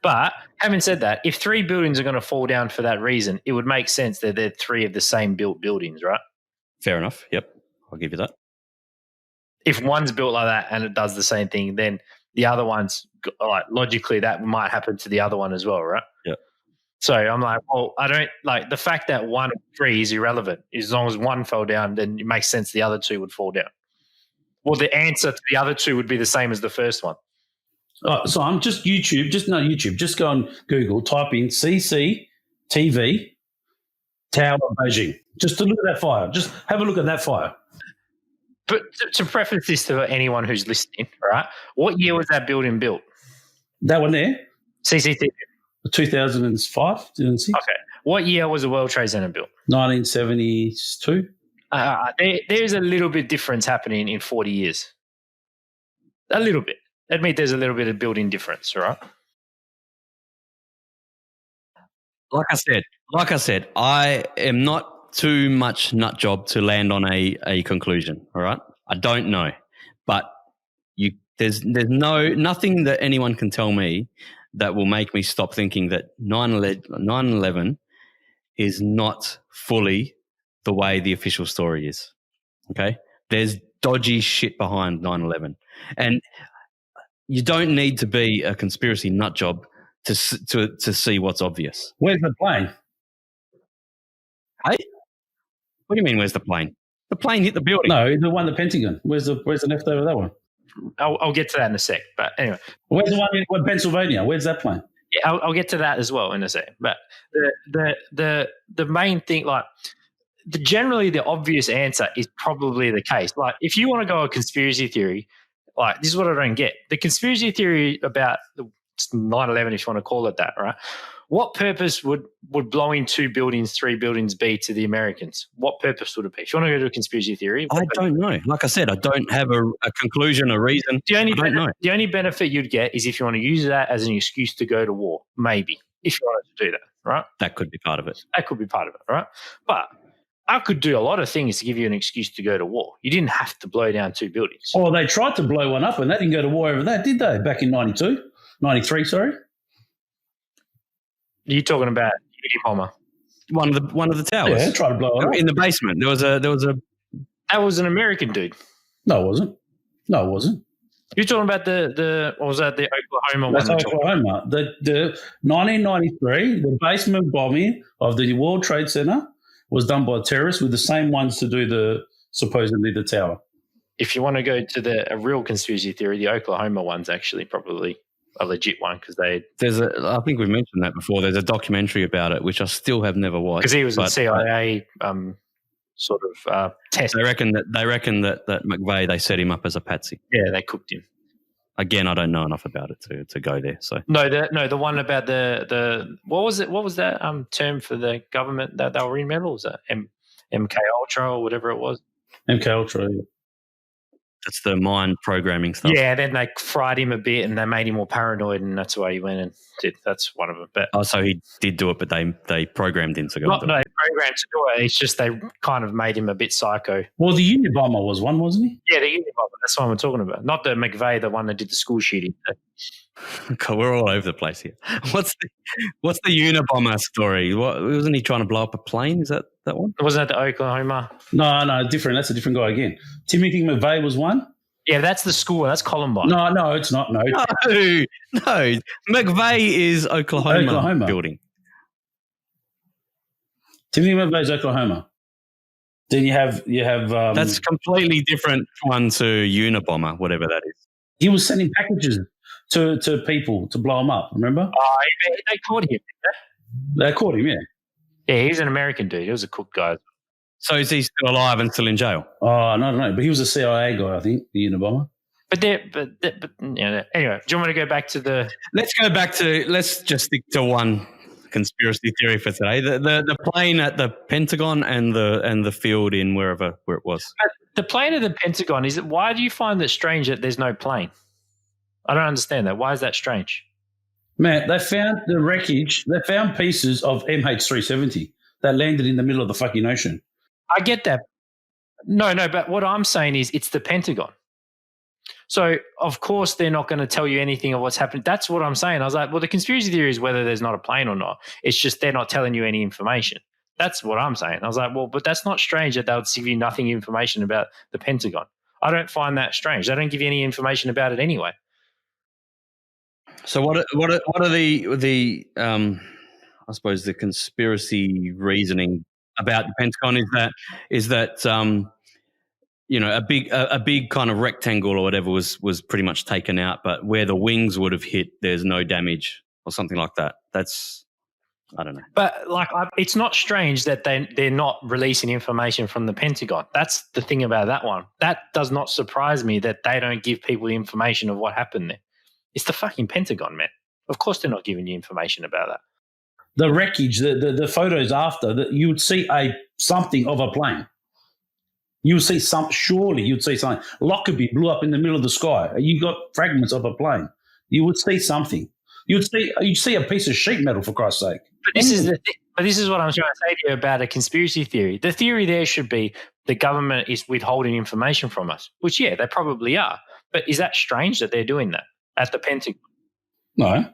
But having said that, if 3 buildings are going to fall down for that reason, it would make sense that they're 3 of the same built buildings, right? Fair enough. Yep. I'll give you that. If one's built like that and it does the same thing, then the other one's logically that might happen to the other one as well, right? Yeah. So I'm like, well, I don't like the fact that 1 of 3 is irrelevant. As long as 1 fell down, then it makes sense the other 2 would fall down. Well, the answer to the other 2 would be the same as the first one. So I'm just YouTube. Just go on Google, type in CCTV Tower Beijing. Just to look at that fire. Just have a look at that fire. But to preface this to anyone who's listening, right? What year was that building built? That one there? CCTV. 2005, 2006. Okay. What year was the World Trade Center built? 1972. There's a little bit difference happening in 40 years. A little bit. Admit there's a little bit of building difference, right? Like I said, I am not too much nut job to land on a conclusion. All right, I don't know, but there's nothing that anyone can tell me that will make me stop thinking that 9/11 is not fully the way the official story is. Okay, there's dodgy shit behind 9/11, and you don't need to be a conspiracy nut job to see what's obvious. Where's the plane? Hey, what do you mean? Where's the plane? The plane hit the building. No, the one, the Pentagon. Where's the leftover of that one? I'll get to that in a sec. But anyway, where's the one in Pennsylvania? Where's that plane? Yeah, I'll get to that as well in a sec. But the main thing, generally the obvious answer is probably the case. Like, if you want to go a conspiracy theory, like, this is what I don't get. The conspiracy theory about 9/11, if you want to call it that, right? What purpose would blowing 2 buildings, 3 buildings be to the Americans? What purpose would it be? If you want to go to a conspiracy theory, I don't know. Like I said, I don't have a conclusion, a reason. I don't know. The only benefit you'd get is if you want to use that as an excuse to go to war, maybe, if you wanted to do that, right? That could be part of it. That could be part of it, right? But I could do a lot of things to give you an excuse to go to war. You didn't have to blow down 2 buildings. Oh, they tried to blow one up and they didn't go to war over that, did they? Back in 93, sorry. Are you talking about bomber? One of the towers. Yeah, tried to blow it up. In the basement. There was a That was an American dude. No, it wasn't. You're talking about the what was that, the Oklahoma That's one? Oklahoma. The 1993, the basement bombing of the World Trade Center was done by terrorists with the same ones to do supposedly the tower. If you want to go to a real conspiracy theory, the Oklahoma one's actually probably a legit one, because I think we've mentioned that before. There's a documentary about it, which I still have never watched. Because he was a CIA sort of test. They reckon that McVeigh, they set him up as a patsy. Yeah, they cooked him. Again, I don't know enough about it to go there. So the one about the what was it? What was that term for the government that they were in metal? Was that MK Ultra or whatever it was? MK Ultra. Yeah. That's the mind programming stuff. Yeah, then they fried him a bit and they made him more paranoid, and that's why he went and did. That's one of them. But so he did do it, but they programmed him to go. No, they programmed to do it. It's just they kind of made him a bit psycho. Well, the Unabomber was one, wasn't he? Yeah, the Unabomber. That's what we're talking about. Not the McVeigh, the one that did the school shooting. God, we're all over the place here. What's the Unabomber story? Wasn't he trying to blow up a plane? Is that one? Wasn't that the Oklahoma? No, different. That's a different guy again. Timothy McVeigh was one. Yeah, that's the school. That's Columbine. No, it's not. No. McVeigh is Oklahoma building. Timothy McVeigh's Oklahoma. Then you have. That's a completely different one to Unabomber, whatever that is. He was sending packages to people to blow them up. Remember? Oh, they caught him. They caught him. Yeah. Yeah, he's an American dude. He was a cook guy. So is he still alive and still in jail? Oh, no. But he was a CIA guy, I think, the Unabomber. But anyway, do you want me to go back to the? Let's just stick to one conspiracy theory for today: the plane at the Pentagon and the field in where it was. The plane at the Pentagon is. Why do you find it strange that there's no plane? I don't understand that. Why is that strange? Man, they found the wreckage. They found pieces of MH370 that landed in the middle of the fucking ocean. I get that. No, but what I'm saying is it's the Pentagon. So, of course, they're not going to tell you anything of what's happened. That's what I'm saying. I was like, well, the conspiracy theory is whether there's not a plane or not. It's just they're not telling you any information. That's what I'm saying. I was like, well, but that's not strange that they would give you nothing information about the Pentagon. I don't find that strange. They don't give you any information about it anyway. So what are the I suppose the conspiracy reasoning about the Pentagon is that a big kind of rectangle or whatever was pretty much taken out, but where the wings would have hit, there's no damage or something like that. That's, I don't know. But it's not strange that they're not releasing information from the Pentagon. That's the thing about that one. That does not surprise me that they don't give people the information of what happened there. It's the fucking Pentagon, man. Of course they're not giving you information about that. The wreckage, the photos after, that you would see something of a plane. You would see surely you'd see something. Lockerbie blew up in the middle of the sky. You got fragments of a plane. You would see something. You'd see a piece of sheet metal, for Christ's sake. But this is what I'm trying to say to you about a conspiracy theory. The theory there should be the government is withholding information from us, which, yeah, they probably are. But is that strange that they're doing that at the Pentagon? No.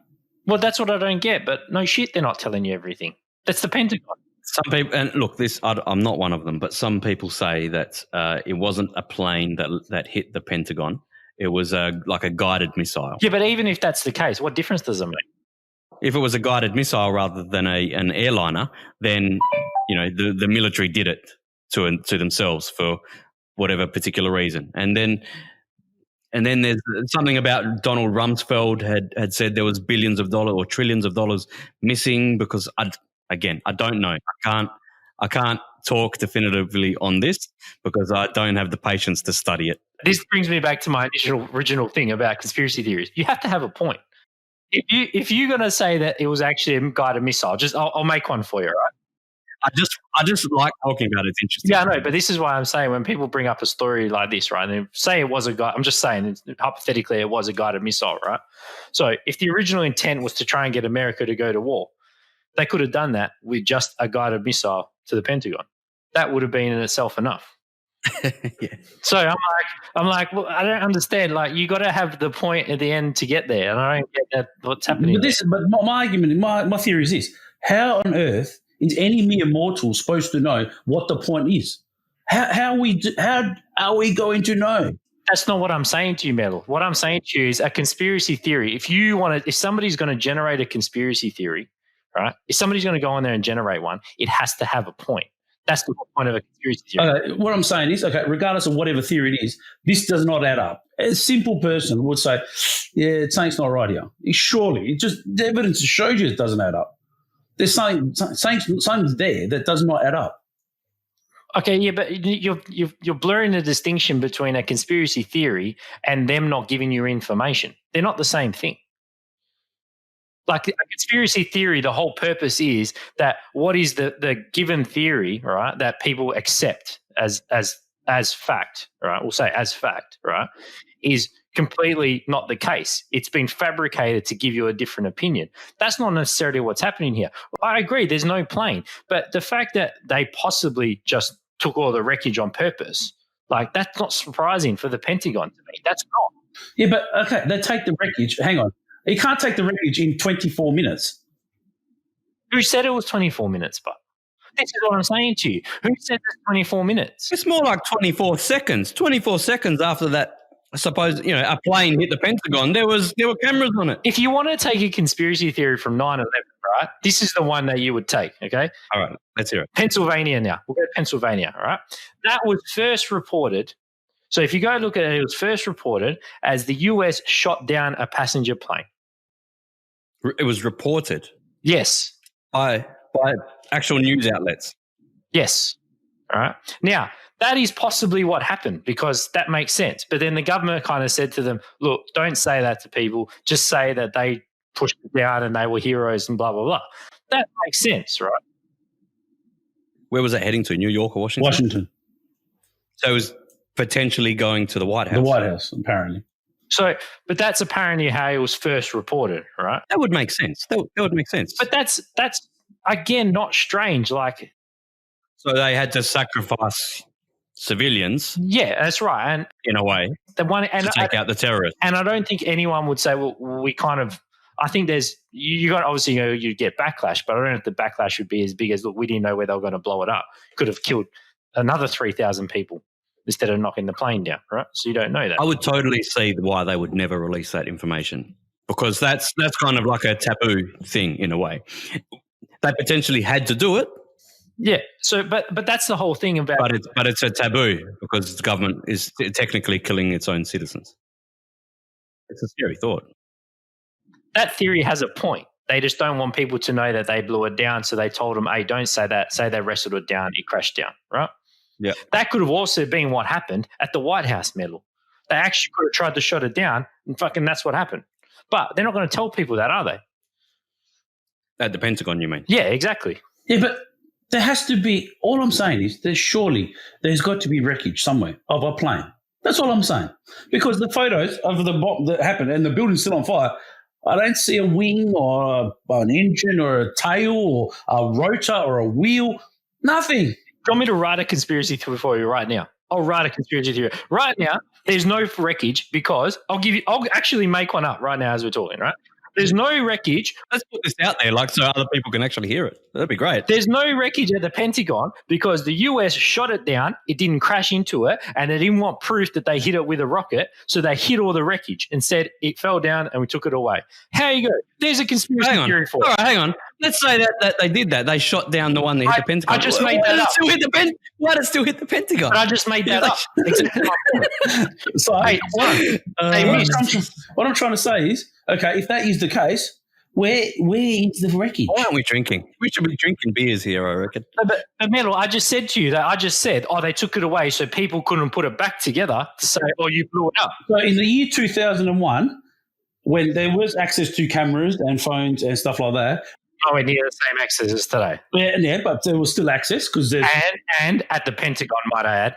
Well, that's what I don't get. But no shit, they're not telling you everything. That's the Pentagon. Some people, and look, I'm not one of them, but some people say that it wasn't a plane that hit the Pentagon. It was like a guided missile. Yeah, but even if that's the case, what difference does it make? If it was a guided missile rather than an airliner, then the military did it to themselves for whatever particular reason. And then there's something about Donald Rumsfeld had said there was billions of dollars or trillions of dollars missing because I don't know. I can't talk definitively on this because I don't have the patience to study it. This brings me back to my original thing about conspiracy theories. You have to have a point. If you're going to say that it was actually a guided missile, I'll make one for you, right? I just like talking about it. It's interesting. Yeah, I know, but this is why I'm saying when people bring up a story like this, right, and they say it was I'm just saying hypothetically it was a guided missile, right? So if the original intent was to try and get America to go to war, they could have done that with just a guided missile to the Pentagon. That would have been in itself enough. Yeah. So I'm like, well, I don't understand. Like, you got to have the point at the end to get there, and I don't get that what's happening. But my argument, my theory is this: how on earth is any mere mortal supposed to know what the point is? How are we going to know? That's not what I'm saying to you, Metal. What I'm saying to you is a conspiracy theory. If somebody's going to generate a conspiracy theory, right? If somebody's going to go on there and generate one, it has to have a point. That's the point of a conspiracy theory. Okay, what I'm saying is, regardless of whatever theory it is, this does not add up. A simple person would say, yeah, something's not right here. Surely, the evidence shows you it doesn't add up. There's something there that does not add up. Okay, yeah, but you're blurring the distinction between a conspiracy theory and them not giving you information. They're not the same thing. Like a conspiracy theory, the whole purpose is that what is the given theory, right, that people accept as as fact, right? We'll say as fact, right, is completely not the case. It's been fabricated to give you a different opinion. That's not necessarily what's happening here. I agree, there's no plane, but the fact that they possibly just took all the wreckage on purpose, like that's not surprising for the Pentagon to me. That's not. Yeah, but okay, they take the wreckage. Hang on. You can't take the wreckage in 24 minutes. Who said it was 24 minutes, but this is what I'm saying to you. Who said it's 24 minutes? It's more like 24 seconds. 24 seconds after that, I suppose, a plane hit the Pentagon, there were cameras on it. If you want to take a conspiracy theory from 9/11, right, this is the one that you would take, okay? All right, let's hear it. Pennsylvania now. We'll go to Pennsylvania, all right? That was first reported. So if you go look at it, it was first reported as the US shot down a passenger plane. It was reported? Yes. By actual news outlets? Yes. All right. Now, that is possibly what happened because that makes sense. But then the government kind of said to them, look, don't say that to people. Just say that they pushed it down and they were heroes and blah, blah, blah. That makes sense, right? Where was it heading to? New York or Washington? Washington. So it was potentially going to the White House. The White House, apparently. So, but that's apparently how it was first reported, right? That would make sense. That would make sense. But that's again not strange. Like, so they had to sacrifice civilians. Yeah, that's right. And in a way, to take out the terrorists. And I don't think anyone would say, well, we kind of. I think there's you got obviously you get backlash, but I don't know if the backlash would be as big as look, we didn't know where they were going to blow it up. Could have killed another 3,000 people instead of knocking the plane down, right? So you don't know that. I would totally see why they would never release that information because that's kind of like a taboo thing in a way. They potentially had to do it. Yeah. So, but that's the whole thing about. But it's a taboo because the government is technically killing its own citizens. It's a scary thought. That theory has a point. They just don't want people to know that they blew it down, so they told them, "Hey, don't say that. Say they wrestled it down. It crashed down." Right? Yeah. That could have also been what happened at the White House medal. They actually could have tried to shut it down, and fucking that's what happened. But they're not going to tell people that, are they? At the Pentagon, you mean? Yeah, exactly. Yeah, but there has to be. All I'm saying is, there's got to be wreckage somewhere of a plane. That's all I'm saying. Because the photos of the bomb that happened and the building's still on fire. I don't see a wing or an engine or a tail or a rotor or a wheel. Nothing. Do you want me to write a conspiracy theory for you right now? I'll write a conspiracy theory. Right now, there's no wreckage because I'll actually make one up right now as we're talking, right? There's no wreckage. Let's put this out there so other people can actually hear it. That'd be great. There's no wreckage at the Pentagon because the US shot it down. It didn't crash into it, and they didn't want proof that they hit it with a rocket, so they hid all the wreckage and said it fell down and we took it away. How you go? There's a conspiracy theory for it. All right, hang on. Let's say that they did that. They shot down the one that hit the Pentagon. I just made that up. Why did it still hit the Pentagon? But I just made that up. Exactly. So, what I'm trying to say is, okay, if that is the case, where is the wreckage? Why aren't we drinking? We should be drinking beers here, I reckon. But Metal, I just said to you they took it away so people couldn't put it back together to say, oh, you blew it up. So in the year 2001, when there was access to cameras and phones and stuff like that, nowhere near the same access as today. Yeah, but there was still access because there's and at the Pentagon, might I add,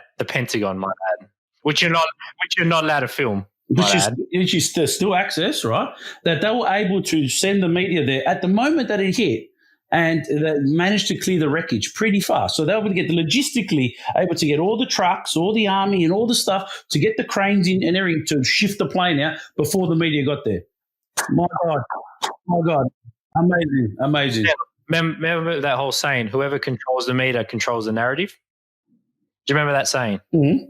which you're not allowed to film. Which is still access, right? That they were able to send the media there at the moment that it hit, and they managed to clear the wreckage pretty fast. So they were able to get logistically able to get all the trucks, all the army, and all the stuff to get the cranes in and everything to shift the plane out before the media got there. My God. Amazing. Yeah, remember that whole saying, whoever controls the media controls the narrative? Do you remember that saying? Mm-hmm.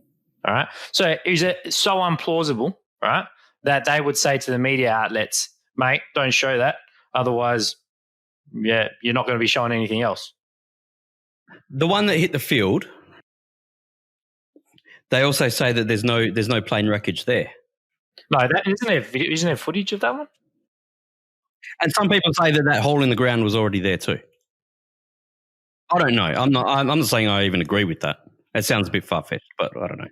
All right. So is it so implausible, right, that they would say to the media outlets, mate, don't show that. Otherwise, yeah, you're not going to be showing anything else. The one that hit the field, they also say that there's no plane wreckage there. No, isn't there footage of that one? And some people say that hole in the ground was already there too. I don't know. I'm not saying I even agree with that. It sounds a bit far-fetched, but I don't know.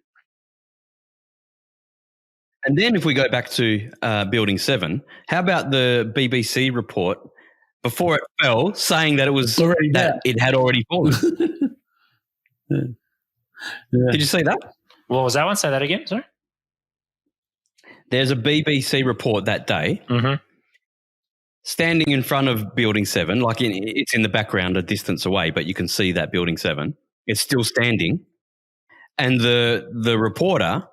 And then if we go back to Building 7, how about the BBC report before it fell saying that it was already that it had already fallen? Did you see that? What was that one? Say that again. Sorry. There's a BBC report that day, standing in front of Building 7, like it's in the background a distance away, but you can see that Building 7. It's still standing. And the reporter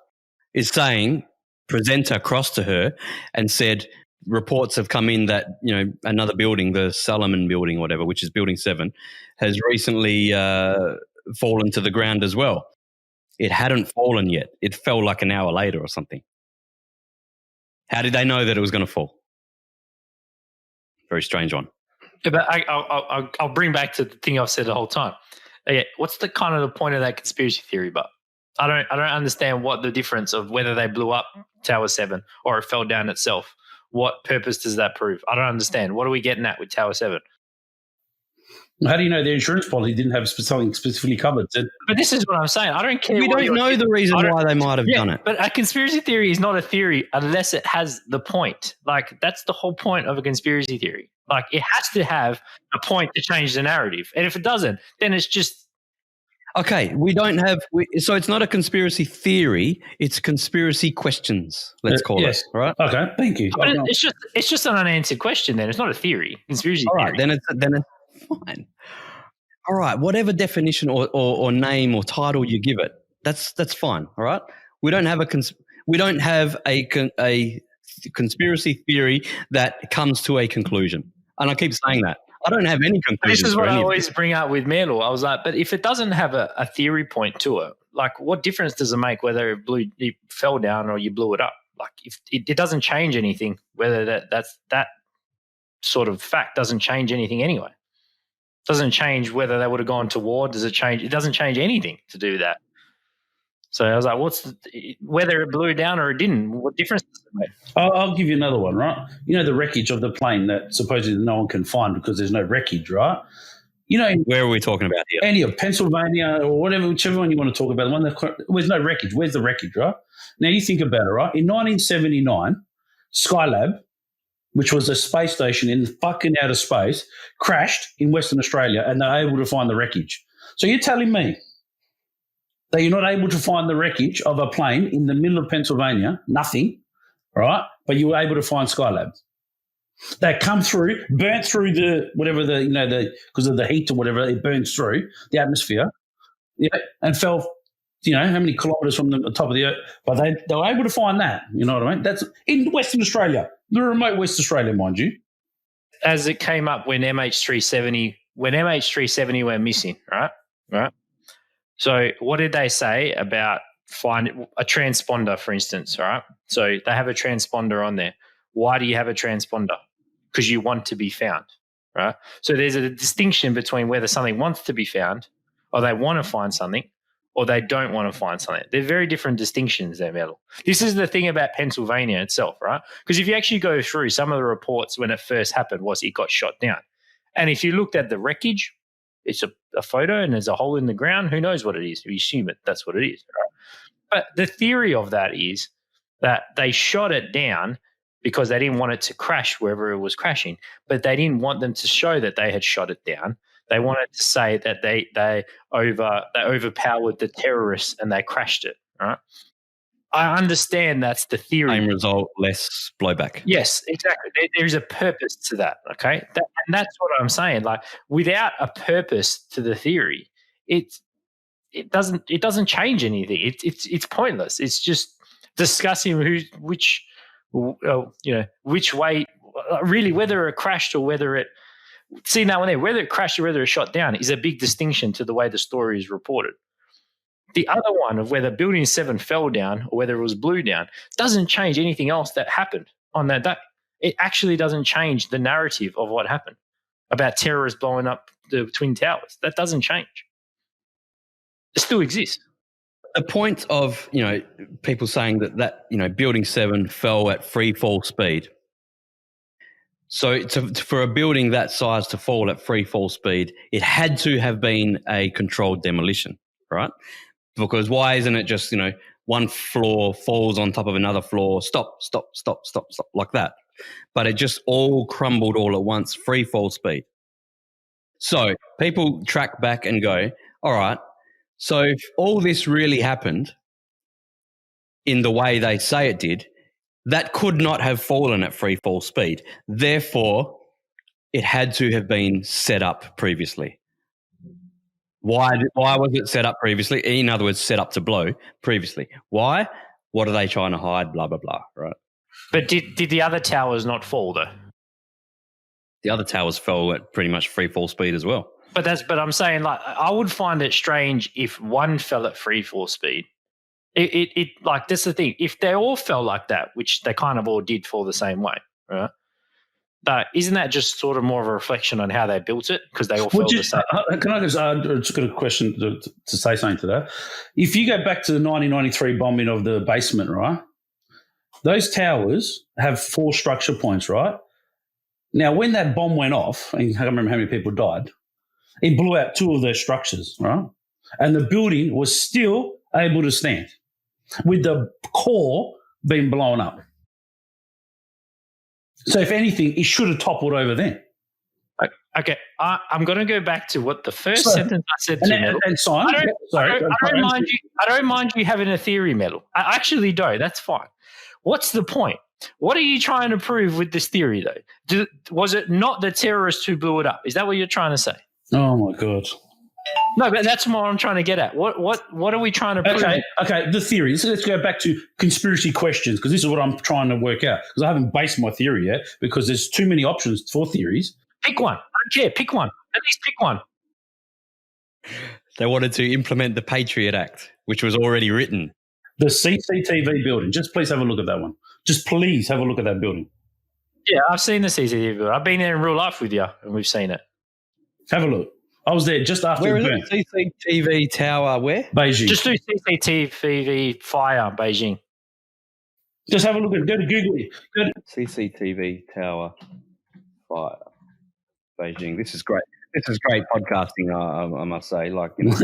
is saying, presenter crossed to her and said, reports have come in that, another building, the Solomon building, whatever, which is Building 7, has recently fallen to the ground as well. It hadn't fallen yet. It fell like an hour later or something. How did they know that it was going to fall? Very strange one. Yeah, but I'll bring back to the thing I've said the whole time. Yeah, what's the kind of the point of that conspiracy theory? But I don't understand what the difference of whether they blew up Tower 7 or it fell down itself. What purpose does that prove? I don't understand. What are we getting at with Tower 7? How do you know their insurance policy didn't have something specifically covered? But this is what I'm saying. I don't care. We don't know the reason why they might have done it. But a conspiracy theory is not a theory unless it has the point. Like, that's the whole point of a conspiracy theory. Like, it has to have a point to change the narrative. And if it doesn't, then it's just... Okay, so it's not a conspiracy theory, it's conspiracy questions, let's call it, right? Okay, thank you. But it's just an unanswered question then. It's not a theory, conspiracy All theory. right, then it's fine. All right, whatever definition or name or title you give it, that's fine, all right? We don't have a conspiracy theory that comes to a conclusion. And I keep saying that. I don't have any conclusions. This is what I always bring up with Melo. I was like, but if it doesn't have a theory point to it, like, what difference does it make whether it fell down or you blew it up? Like, if it doesn't change anything, whether that sort of fact doesn't change anything anyway. It doesn't change whether they would have gone to war. Does it change? It doesn't change anything to do that. So I was like, whether it blew down or it didn't, what difference does it make? I'll give you another one, right? You know the wreckage of the plane that supposedly no one can find because there's no wreckage, right? Where are we talking about here? Any of Pennsylvania or whatever, whichever one you want to talk about. The one there's no wreckage. Where's the wreckage, right? Now you think about it, right? In 1979, Skylab, which was a space station in fucking outer space, crashed in Western Australia and they're able to find the wreckage. So you're telling me that you're not able to find the wreckage of a plane in the middle of Pennsylvania, nothing, right? But you were able to find Skylab. They come through, burnt through because of the heat or whatever, it burns through the atmosphere, and fell, how many kilometres from the top of the earth. But they were able to find that, you know what I mean? That's in Western Australia, the remote West Australia, mind you. As it came up when MH370 went missing, right? So what did they say about finding a transponder, for instance, right? So they have a transponder on there. Why do you have a transponder? Because you want to be found, right? So there's a distinction between whether something wants to be found or they want to find something or they don't want to find something. They're very different distinctions there, Metal. This is the thing about Pennsylvania itself, right? Because if you actually go through some of the reports when it first happened was it got shot down. And if you looked at the wreckage, it's a photo and there's a hole in the ground. Who knows what it is? We assume that's what it is, right? But the theory of that is that they shot it down because they didn't want it to crash wherever it was crashing, but they didn't want them to show that they had shot it down. They wanted to say that they overpowered the terrorists and they crashed it, right? I understand that's the theory. Same result, less blowback. Yes, exactly. There is a purpose to that, okay? And that's what I'm saying. Like, without a purpose to the theory, it doesn't change anything. It's pointless. It's just discussing which way, really, whether it crashed or whether it. See, now, whether it crashed or whether it shot down is a big distinction to the way the story is reported. The other one of whether Building 7 fell down or whether it was blew down doesn't change anything else that happened on that day. It actually doesn't change the narrative of what happened about terrorists blowing up the Twin Towers. That doesn't change. It still exists. The point of, people saying that Building 7 fell at free fall speed. So for a building that size to fall at free fall speed, it had to have been a controlled demolition, right? Because why isn't it just, one floor falls on top of another floor, stop, like that? But it just all crumbled all at once, free fall speed. So people track back and go, all right, So if all this really happened in the way they say it did, that could not have fallen at free fall speed. Therefore, it had to have been set up previously. Why was it set up previously? In other words, set up to blow previously. Why? What are they trying to hide? Blah, blah, blah, right? But did the other towers not fall, though? The other towers fell at pretty much free fall speed as well. But I'm saying, like, I would find it strange if one fell at free fall speed. It like, that's the thing. If they all fell like that, which they kind of all did fall the same way, right? Isn't that just sort of more of a reflection on how they built it? Because they all fell the same. Can I just got a question to say something to that? If you go back to the 1993 bombing of the basement, right? Those towers have 4 structure points, right? Now, when that bomb went off, and I can't remember how many people died, it blew out 2 of those structures, right? And the building was still able to stand with the core being blown up. So if anything, it should have toppled over then. Okay, I'm going to go back to what the first sentence I said to Metal. I don't mind you having a theory, Metal. I actually don't. That's fine. What's the point? What are you trying to prove with this theory, though? Was it not the terrorists who blew it up? Is that what you're trying to say? Oh, my God. No, but that's what I'm trying to get at. What are we trying to prove? Okay, the theory. So let's go back to conspiracy questions, because this is what I'm trying to work out, because I haven't based my theory yet, because there's too many options for theories. Pick one. I don't care. Pick one. At least pick one. They wanted to implement the Patriot Act, which was already written. The CCTV building. Just please have a look at that one. Just please have a look at that building. Yeah, I've seen the CCTV building. I've been there in real life with you, and we've seen it. Have a look. I was there just after the burn. CCTV tower where? Beijing. Just do CCTV fire, Beijing. Just have a look at it. Go to Google it. CCTV tower fire, Beijing. This is great. This is great podcasting, I must say. Like, you know,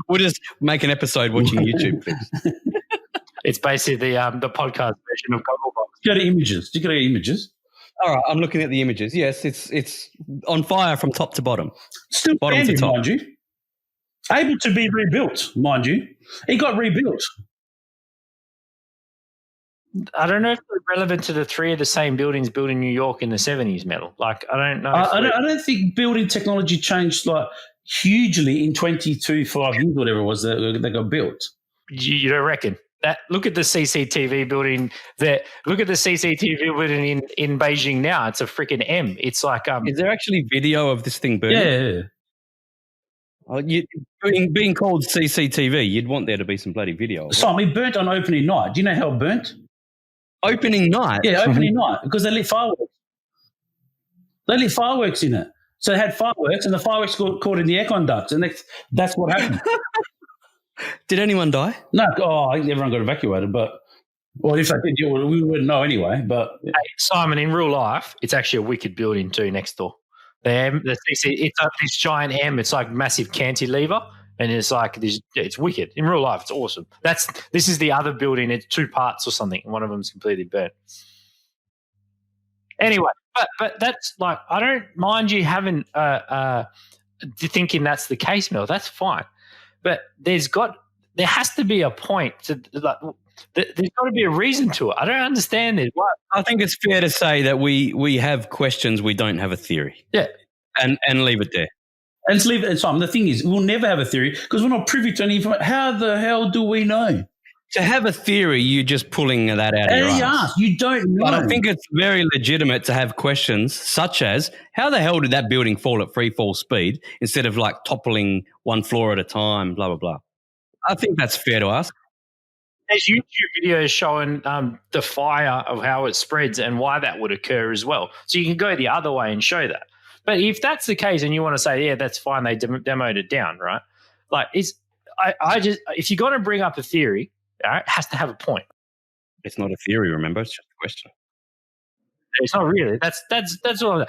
we'll just make an episode watching YouTube clips. It's basically the podcast version of Gogglebox. Go to images. Do you go to images? All right, I'm looking at the images. Yes, it's on fire from top to bottom. Still bottom standing, to top. mind you. Able to be rebuilt, mind you. It got rebuilt. I don't know if they're relevant to the 3 of the same buildings built in New York in the 70s, Metal. Like, I don't know. I don't think building technology changed like hugely in 5 years, whatever it was, that got built. You don't reckon? Look at the CCTV building. Look at the CCTV building in Beijing now. It's a freaking M. It's like Is there actually video of this thing burning? Yeah. Being called CCTV, you'd want there to be some bloody video. So it burnt on opening night. Do you know how it burnt? Opening night? Yeah, opening night, because they lit fireworks. They lit fireworks in it. So they had fireworks, and the fireworks got caught in the aircon ducts, and that's what happened. Did anyone die? No. I think everyone got evacuated, but if they did, we wouldn't know anyway. But hey, Simon, in real life, it's actually a wicked building too next door. It's like this giant M. It's like massive cantilever, and it's like this. It's wicked in real life. It's awesome. This is the other building. It's 2 parts or something. One of them's completely burnt. Anyway, but that's like, I don't mind you having thinking that's the case, Mel. That's fine. But there has to be a point to, like, there's got to be a reason to it. I don't understand it. Why? I think it's fair to say that we have questions, we don't have a theory. Yeah. And leave it there. And let's leave it at time. The thing is, we'll never have a theory because we're not privy to any information. How the hell do we know? To have a theory, you're just pulling that out of your ass. You don't know. But I think it's very legitimate to have questions such as, how the hell did that building fall at free fall speed instead of like toppling 1 floor at a time, blah, blah, blah. I think that's fair to ask. There's YouTube videos showing the fire of how it spreads and why that would occur as well. So you can go the other way and show that. But if that's the case and you want to say, yeah, that's fine, they demoed it down, right? Like, if you're going to bring up a theory, it has to have a point. It's not a theory, remember? It's just a question. It's not really. That's all.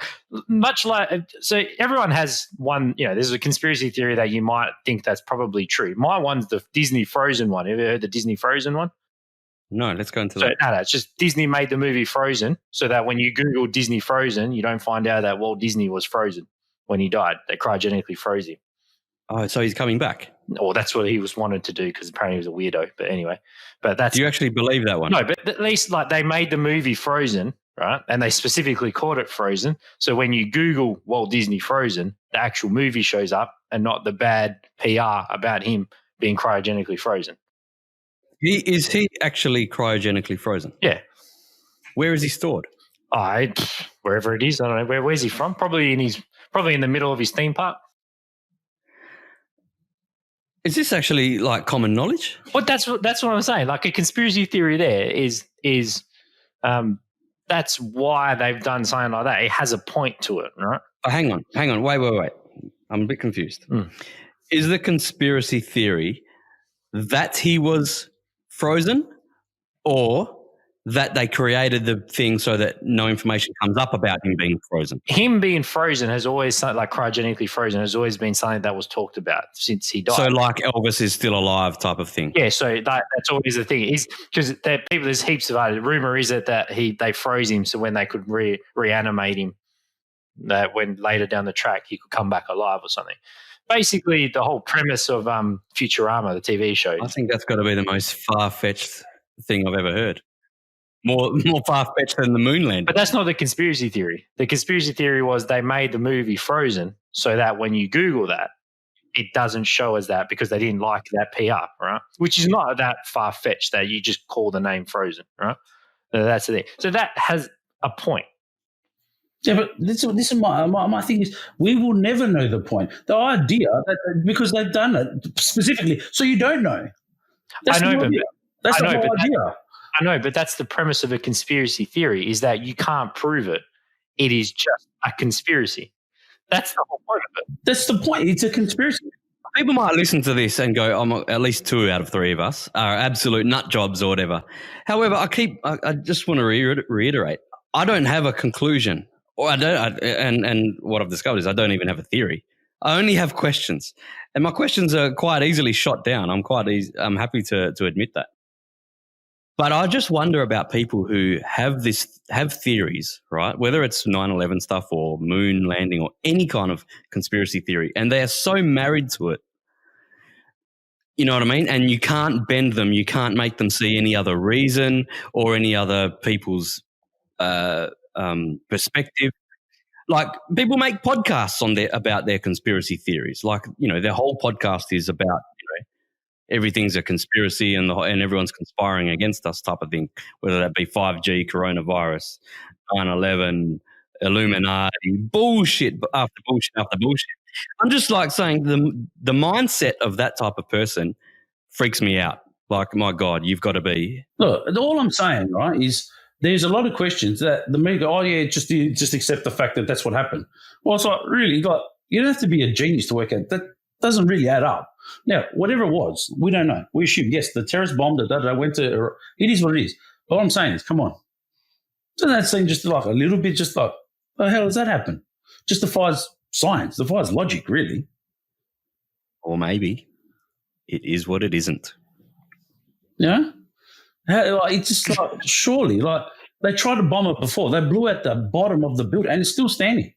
Much like, so everyone has one. You know, there's a conspiracy theory that you might think that's probably true. My one's the Disney Frozen one. Have you heard the Disney Frozen one? No, let's go into that. No, it's just Disney made the movie Frozen so that when you Google Disney Frozen, you don't find out that Walt Disney was frozen when he died. They cryogenically froze him. Oh, so he's coming back. Or that's what he was wanted to do because apparently he was a weirdo. But anyway, Do you actually believe that one? No, but at least like they made the movie Frozen, right? And they specifically called it Frozen. So when you Google Walt Disney Frozen, the actual movie shows up and not the bad PR about him being cryogenically frozen. Is he actually cryogenically frozen? Yeah. Where is he stored? Wherever it is. I don't know. Where's he from? Probably in the middle of his theme park. Is this actually like common knowledge? Well, that's what I'm saying. Like a conspiracy theory there is that's why they've done something like that. It has a point to it, right? Oh, hang on. Wait. I'm a bit confused. Is the conspiracy theory that he was frozen or that they created the thing so that no information comes up about him being frozen? Him being frozen has always, like cryogenically frozen, has always been something that was talked about since he died. So like Elvis is still alive type of thing? Yeah, so that's always the thing. Because there's heaps of it. Rumor is that they froze him so when they could reanimate him, that when later down the track he could come back alive or something. Basically, the whole premise of Futurama, the TV show. I think that's got to be the most far-fetched thing I've ever heard. More far-fetched than the moon landing. But that's not the conspiracy theory. The conspiracy theory was they made the movie Frozen so that when you Google that, it doesn't show as that because they didn't like that PR, right? Which is not that far-fetched that you just call the name Frozen, right? That's the thing. So that has a point. Yeah, but this is my thing is we will never know the point. The idea that because they've done it specifically, so you don't know. That's the whole idea. I know, but that's the premise of a conspiracy theory is that you can't prove it. It is just a conspiracy. That's the whole point of it. That's the point. It's a conspiracy. People might listen to this and go, at least 2 out of 3 of us are absolute nut jobs or whatever. However, I just want to reiterate, I don't have a conclusion. Or and what I've discovered is I don't even have a theory. I only have questions. And my questions are quite easily shot down. I'm happy to admit that. But I just wonder about people who have theories, right? Whether it's 9/11 stuff or moon landing or any kind of conspiracy theory, and they are so married to it. You know what I mean? And you can't bend them. You can't make them see any other reason or any other people's perspective. Like people make podcasts about their conspiracy theories. Like, their whole podcast is about, everything's a conspiracy and everyone's conspiring against us type of thing, whether that be 5G, coronavirus, 9/11, Illuminati, bullshit after bullshit after bullshit. I'm just like saying the mindset of that type of person freaks me out. Like, my God, you've got to be. Look, all I'm saying, right, is there's a lot of questions that the media go, oh, yeah, just accept the fact that that's what happened. Well, it's like, really, you don't have to be a genius to work out. That doesn't really add up. Now, whatever it was, we don't know. We assume, yes, the terrorist bomb that went to, it is what it is. But all I'm saying is, come on. Doesn't that seem just like a little bit just like, how the hell does that happen? Just defies science, defies logic, really. Or maybe it is what it isn't. Yeah? It's just like, surely, like, they tried to bomb it before. They blew at the bottom of the building and it's still standing.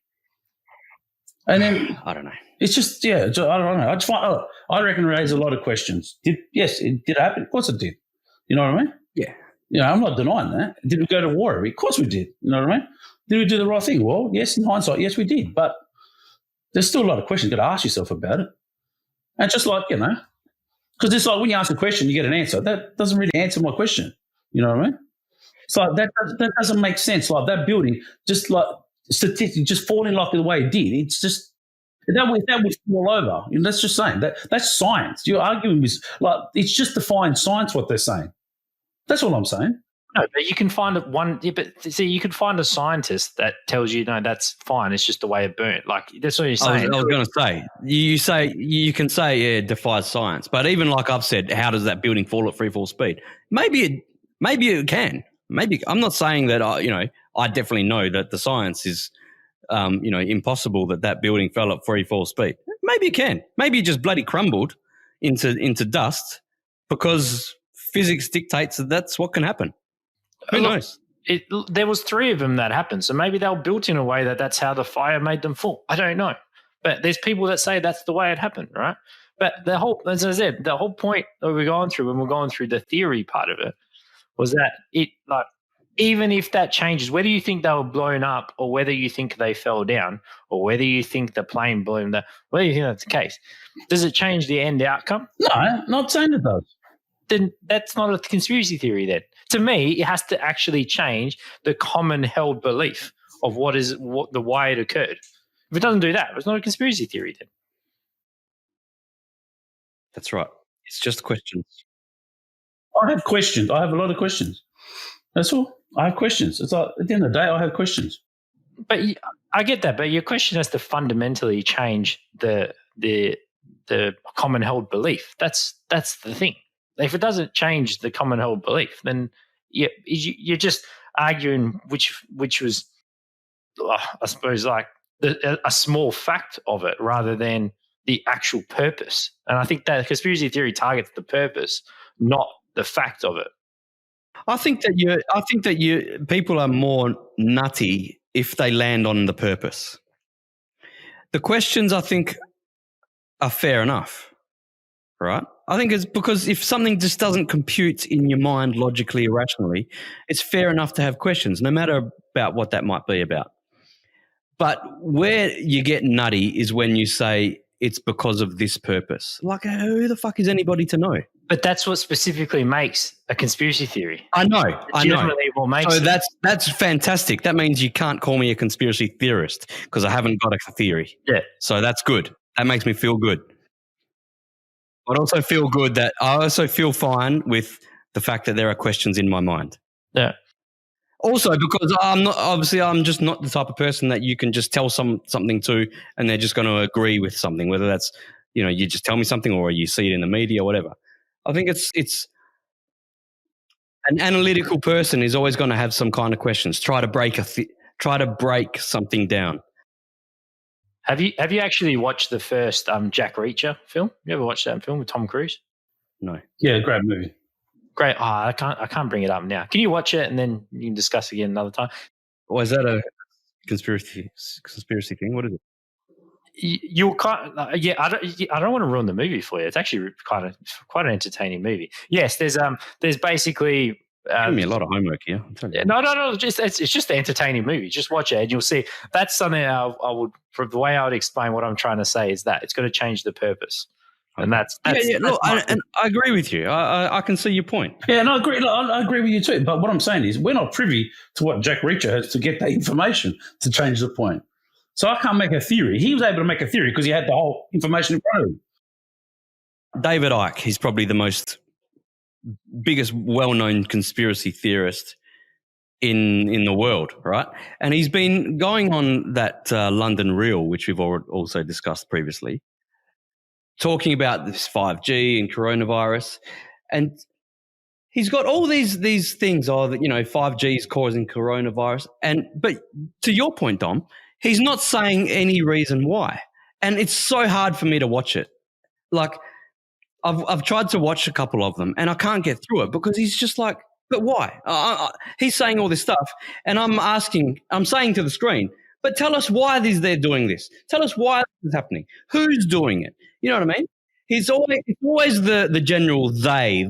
And then I don't know. It's just, I don't know. I reckon it raised a lot of questions. Yes, it did happen. Of course it did. You know what I mean? Yeah. I'm not denying that. Did we go to war? Of course we did. You know what I mean? Did we do the right thing? Well, yes, in hindsight, yes, we did. But there's still a lot of questions you've got to ask yourself about it. And just like, because it's like when you ask a question, you get an answer. That doesn't really answer my question. You know what I mean? It's like that doesn't make sense. Like that building, just like statistically, just falling like the way it did. It's just, that would fall over. That's just saying that's science. You're arguing with it's just defying science what they're saying. That's all I'm saying. No, but you can find you could find a scientist that tells you no, that's fine. It's just the way it burnt. Like that's what you're saying. I was going to say you can say it defies science, but even like I've said, how does that building fall at free fall speed? Maybe it can. Maybe I'm not saying that. I definitely know that the science is. Impossible that building fell at free fall speed. Maybe it can. Maybe it just bloody crumbled into dust because physics dictates that that's what can happen. Who knows? There was 3 of them that happened, so maybe they were built in a way that's how the fire made them fall. I don't know. But there's people that say that's the way it happened, right? But as I said, the whole point that we're going through when we're going through the theory part of it was that even if that changes, whether you think they were blown up or whether you think they fell down or whether you think the plane blew them, whether you think that's the case, does it change the end outcome? No, not saying it does. Then that's not a conspiracy theory then. To me, it has to actually change the common held belief of why it occurred. If it doesn't do that, it's not a conspiracy theory then. That's right. It's just questions. I have questions. I have a lot of questions. That's all. I have questions. It's like at the end of the day, I have questions. But I get that. But your question has to fundamentally change the common held belief. That's the thing. If it doesn't change the common held belief, then you're just arguing which was, I suppose, like a small fact of it rather than the actual purpose. And I think that conspiracy theory targets the purpose, not the fact of it. I think that people are more nutty if they land on the purpose. The questions, I think, are fair enough, right? I think it's because if something just doesn't compute in your mind logically or rationally, it's fair enough to have questions, no matter about what that might be about. But where you get nutty is when you say it's because of this purpose. Like, who the fuck is anybody to know? But that's what specifically makes a conspiracy theory. I know. So it. that's fantastic. That means you can't call me a conspiracy theorist because I haven't got a theory. Yeah. So that's good. That makes me feel good. I also feel fine with the fact that there are questions in my mind. Yeah. Also, because I'm just not the type of person that you can just tell something to and they're just going to agree with something, whether that's, you just tell me something or you see it in the media or whatever. I think it's an analytical person is always going to have some kind of questions. Try to break something down. Have you actually watched the first Jack Reacher film? You ever watched that film with Tom Cruise? No. Yeah, great movie. Great. I can't bring it up now. Can you watch it and then you can discuss again another time? Or is that a conspiracy thing? What is it? I don't want to ruin the movie for you. It's actually quite an entertaining movie. Yes, there's basically giving me a lot of homework here. No. It's just an entertaining movie. Just watch it and you'll see. That's something I would, from the way I would explain what I'm trying to say is that it's going to change the purpose. And that's look, and I agree with you. I can see your point. Yeah, and I agree. Look, I agree with you too. But what I'm saying is, we're not privy to what Jack Reacher has to get that information to change the point. So I can't make a theory. He was able to make a theory because he had the whole information in front of him. David Icke, he's probably the biggest well-known conspiracy theorist in the world, right? And he's been going on that London Reel, which we've also discussed previously, talking about this 5G and coronavirus. And he's got all these things, 5G is causing coronavirus. But to your point, Dom, he's not saying any reason why. And it's so hard for me to watch it. Like, I've tried to watch a couple of them and I can't get through it because he's just like, but why? He's saying all this stuff and I'm saying to the screen, but tell us why they're doing this. Tell us why this is happening. Who's doing it? You know what I mean? It's always the general they.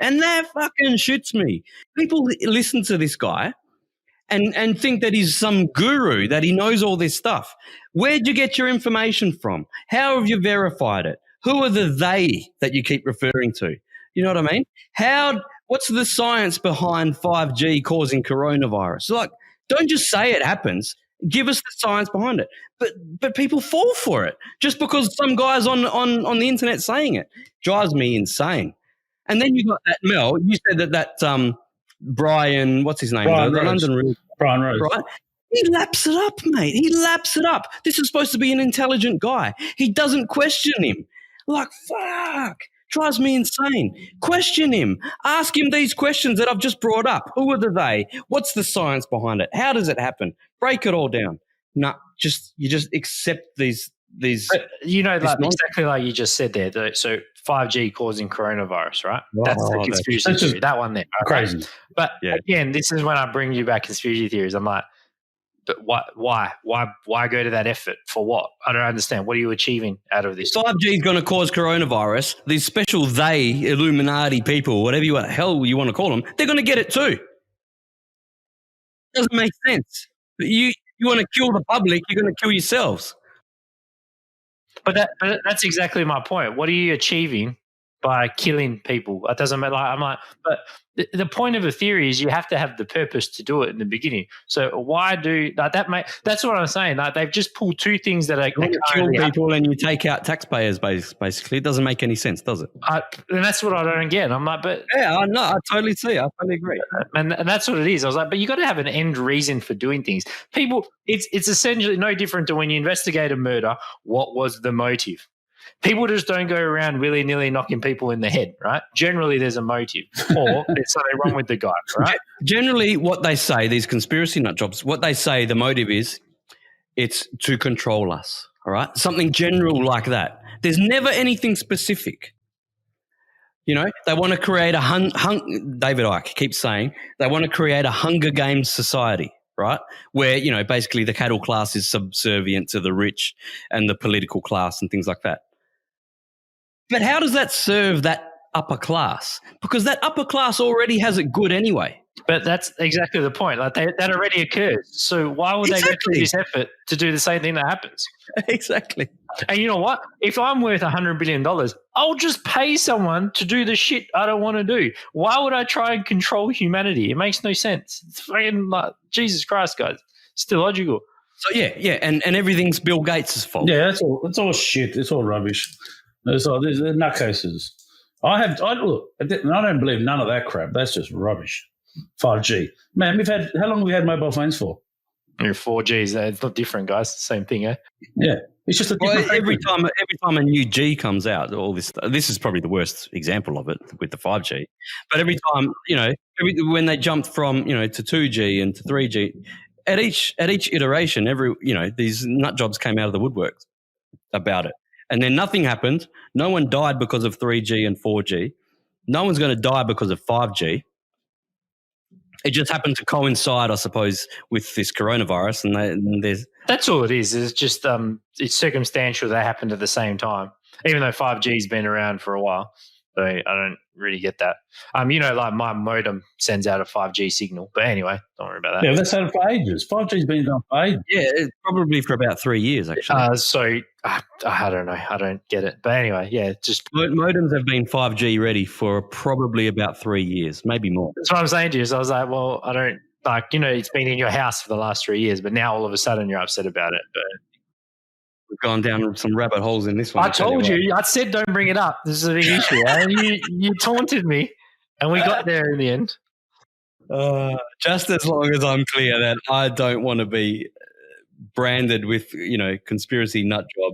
And that fucking shits me. People listen to this guy and think that he's some guru, that he knows all this stuff. Where'd you get your information from? How have you verified it? Who are the they that you keep referring to? You know what I mean? What's the science behind 5G causing coronavirus? Like, don't just say it happens. Give us the science behind it. But people fall for it just because some guy's on the internet saying it. Drives me insane. And then you got that Mel. You said that Brian, what's his name? Brian Rose. London Reel. Brian Rose. Right? He laps it up, mate. He laps it up. This is supposed to be an intelligent guy. He doesn't question him. Like, fuck. Drives me insane. Question him. Ask him these questions that I've just brought up. Who are the they? What's the science behind it? How does it happen? Break it all down. No, you just accept these. But exactly like you just said there. So 5G causing coronavirus, right? That's the conspiracy theory. That one there. Crazy. But again, this is when I bring you back conspiracy theories. I'm like, But why go to that effort for what? I don't understand. What are you achieving out of this? 5G is going to cause coronavirus. These special Illuminati people, whatever hell you want to call them, they're going to get it too. Doesn't make sense. You want to kill the public, you're going to kill yourselves. But that's exactly my point. What are you achieving by killing people? It doesn't matter. I'm like, but the point of a theory is you have to have the purpose to do it in the beginning. So why do like that? That's what I'm saying. Like they've just pulled two things that are you kill people and you take out taxpayers. Basically, it doesn't make any sense, does it? And that's what I don't get. I'm like, but yeah, I know. I totally see. I totally agree. And that's what it is. I was like, but you got to have an end reason for doing things. People, it's essentially no different to when you investigate a murder. What was the motive? People just don't go around willy-nilly knocking people in the head, right? Generally, there's a motive or there's something wrong with the guy, right? Generally, what they say, these conspiracy nut jobs, what they say the motive is, it's to control us, all right? Something general like that. There's never anything specific. You know, they want to create David Icke keeps saying, they want to create a Hunger Games society, right? Where, you know, basically the cattle class is subservient to the rich and the political class and things like that. But how does that serve that upper class? Because that upper class already has it good anyway. But that's exactly the point. Like that already occurs. So why would they go through this effort to do the same thing that happens? Exactly. And you know what? If I'm worth $100 billion, I'll just pay someone to do the shit I don't want to do. Why would I try and control humanity? It makes no sense. It's fucking like, Jesus Christ, guys. It's illogical. So yeah, and everything's Bill Gates' fault. Yeah, it's all shit. It's all rubbish. There's nutcases. I don't believe none of that crap. That's just rubbish. 5G, man. How long have we had mobile phones for? 4Gs. It's not different, guys. Same thing, eh? Yeah, it's just a different. Every time a new G comes out, all this is probably the worst example of it with the 5G. But every time, you know, when they jumped from, you know, to 2G and to 3G, at each iteration, these nut jobs came out of the woodwork about it. And then nothing happened. No one died because of 3G and 4G. No one's going to die because of 5G. It just happened to coincide, I suppose, with this coronavirus. And there's that's all it is. It's just it's circumstantial. They happened at the same time, even though 5G's been around for a while. So I don't really get that. You know, like my modem sends out a 5G signal. But anyway, don't worry about that. Yeah, that's had it for ages. 5G's been done for ages. Yeah, it's probably for about 3 years, actually. So I don't know. I don't get it. But anyway, yeah, just modems have been 5G ready for probably about 3 years, maybe more. That's what I'm saying to you. So I was like, well, I don't like, you know, it's been in your house for the last 3 years, but now all of a sudden you're upset about it. But we've gone down some rabbit holes in this one. I told you. I said don't bring it up. This is a big issue. And you taunted me, and we got there in the end. Just as long as I'm clear that I don't want to be branded with, you know, conspiracy nut job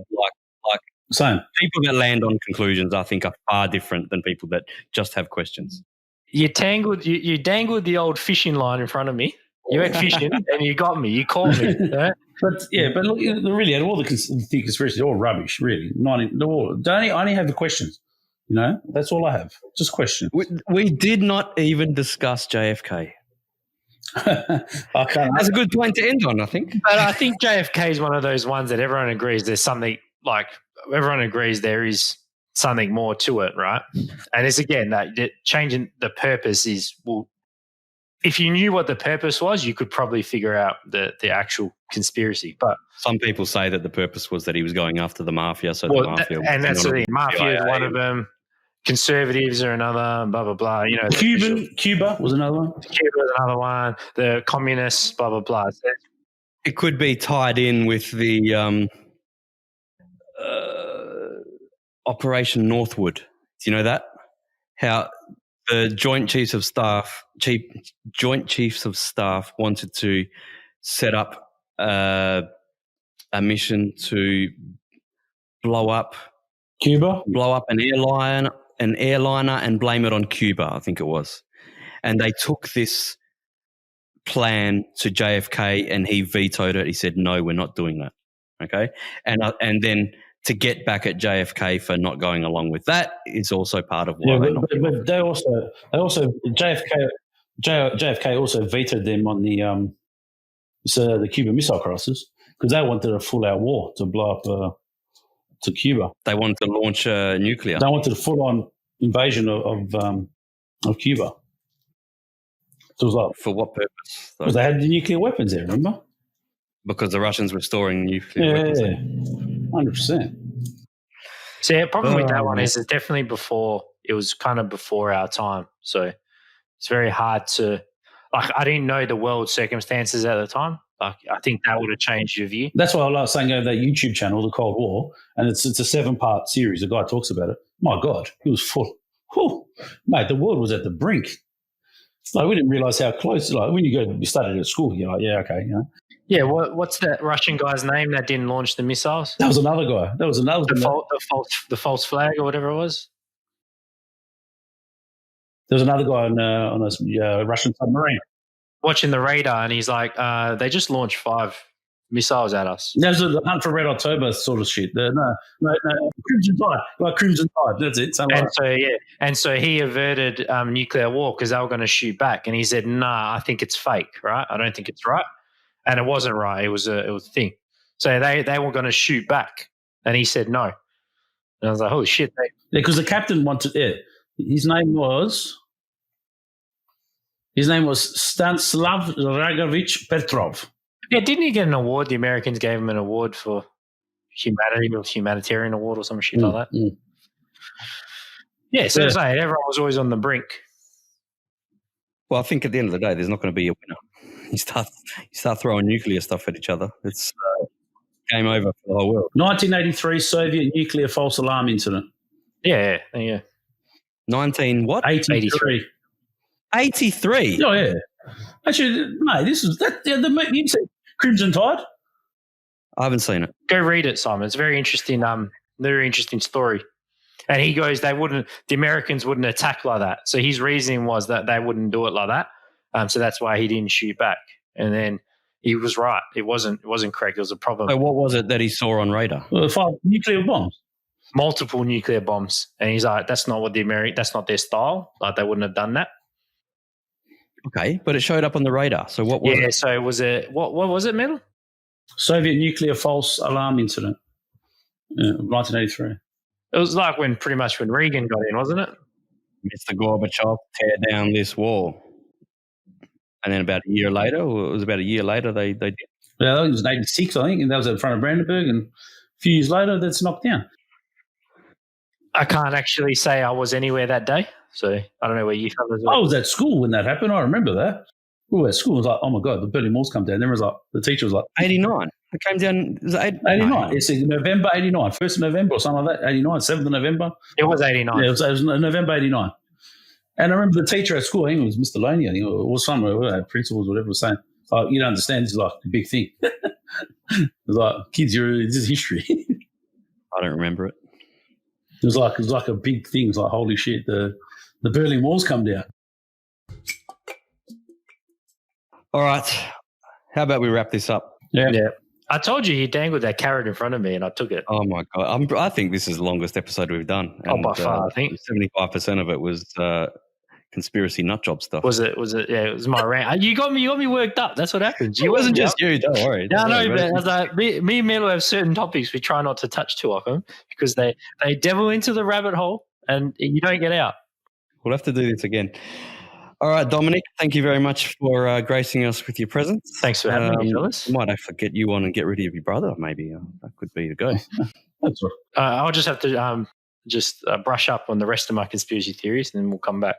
like same. People that land on conclusions, I think, are far different than people that just have questions. You dangled the old fishing line in front of me. You went fishing and you got me. You caught me. Right? But look, really, out of all the conspiracies, they're all rubbish. Really, I only have the questions. You know, that's all I have. Just questions. We did not even discuss JFK. Okay, that's a good point to end on, I think. But I think JFK is one of those ones that everyone agrees there's something like everyone agrees there is something more to it, right? And it's again that changing the purpose is if you knew what the purpose was, you could probably figure out the actual conspiracy. But some people say that the purpose was that he was going after the mafia. So the mafia, and that's the thing. Mafia is one of them. Conservatives are another. Blah blah blah. You know, Cuba was another one. Cuba was another one. The communists. Blah blah blah. So it could be tied in with the Operation Northwood. Do you know that? How the Joint Chiefs of Staff wanted to set up a mission to blow up an airliner and blame it on Cuba, I think it was. And they took this plan to JFK and he vetoed it. He said, "No, we're not doing that." Okay, and then to get back at JFK for not going along with that is also part of why but they also JFK also vetoed them on the So the Cuban Missile Crisis, because they wanted a full-out war to blow up to Cuba. They wanted to launch nuclear. They wanted a full-on invasion of Cuba. So it was like, For what purpose? because they had the nuclear weapons there, remember? Because the Russians were storing nuclear weapons. Yeah, 100%. So the problem with that one is it's definitely before, it was kind of before our time. So it's very hard to, like, I didn't know the world circumstances at the time. Like, I think that would have changed your view. That's why I like saying over that YouTube channel, The Cold War, and it's a 7-part series. The guy talks about it. My God, he was full. Whew, mate, the world was at the brink. It's like we didn't realise how close. Like when you started at school, you're like, yeah, okay, you know. Yeah, what's that Russian guy's name that didn't launch the missiles? That was another guy. That was another. The false flag or whatever it was. There was another guy on a Russian submarine. Watching the radar, and he's like, they just launched 5 missiles at us. That was the Hunt for Red October sort of shit. No, Crimson Tide, like Crimson Tide. That's it. And so he averted nuclear war because they were going to shoot back, and he said, "Nah, I think it's fake, right? I don't think it's right." And it wasn't right. It was a thing. So they were going to shoot back, and he said no. And I was like, "Holy shit!" Yeah, because the captain wanted. Yeah, his name was Stanislav Dragovich Petrov. Yeah, didn't he get an award? The Americans gave him an award for humanitarian award or some shit like that. Yeah, so everyone was always on the brink. Well, I think at the end of the day, there's not going to be a winner. You start throwing nuclear stuff at each other. It's game over for the whole world. 1983 Soviet nuclear false alarm incident. Yeah. 19 what? 83. 83? Oh, yeah. Actually, mate, this is that. Yeah, you said Crimson Tide? I haven't seen it. Go read it, Simon. It's very interesting. Very interesting story. And he goes, the Americans wouldn't attack like that. So his reasoning was that they wouldn't do it like that. So that's why he didn't shoot back. And then he was right. It wasn't correct. It was a problem. So what was it that he saw on radar? 5 nuclear bombs. Multiple nuclear bombs. And he's like, that's not that's not their style. Like they wouldn't have done that. Okay, but it showed up on the radar. So what was it? Yeah, so it was what was it, Metal? Soviet nuclear false alarm incident. 1983. It was like when Reagan got in, wasn't it? Mr. Gorbachev, tear down this wall. And then about a year later, they did. Yeah, it was 86, I think, and that was in front of Brandenburg, and a few years later, that's knocked down. I can't actually say I was anywhere that day, so I don't know where you fellas were. I was at school when that happened. I remember that. We were at school. It was like, oh, my God, the Berlin Wall's come down. Then it was like, the teacher was like... 89. It came down... Was it 89. No. It's November 89. 1st of November or something like that. 89, 7th of November. It was 89. Yeah, it was November 89. And I remember the teacher at school, I think it was Mr. Loney, I think, or somewhere, principals, whatever, was saying, oh, you don't understand, this is like a big thing. It was like, kids, this is history. I don't remember it. It was like a big thing. It was like, holy shit, the Berlin Wall's come down. All right. How about we wrap this up? Yeah. I told you he dangled that carrot in front of me and I took it. Oh, my God. I think this is the longest episode we've done. And, by far, I think. 75% of it was conspiracy nutjob stuff. Was it? Yeah, it was my rant. You got me worked up. That's what happens. It wasn't just you. Don't worry. No, but I was like, me and Milo have certain topics we try not to touch too often because they devil into the rabbit hole and you don't get out. We'll have to do this again. All right, Domenic, thank you very much for gracing us with your presence. Thanks for having me, fellas. Might have to get you on and get rid of your brother, maybe. That could be the go. That's right. I'll just have to brush up on the rest of my conspiracy theories and then we'll come back.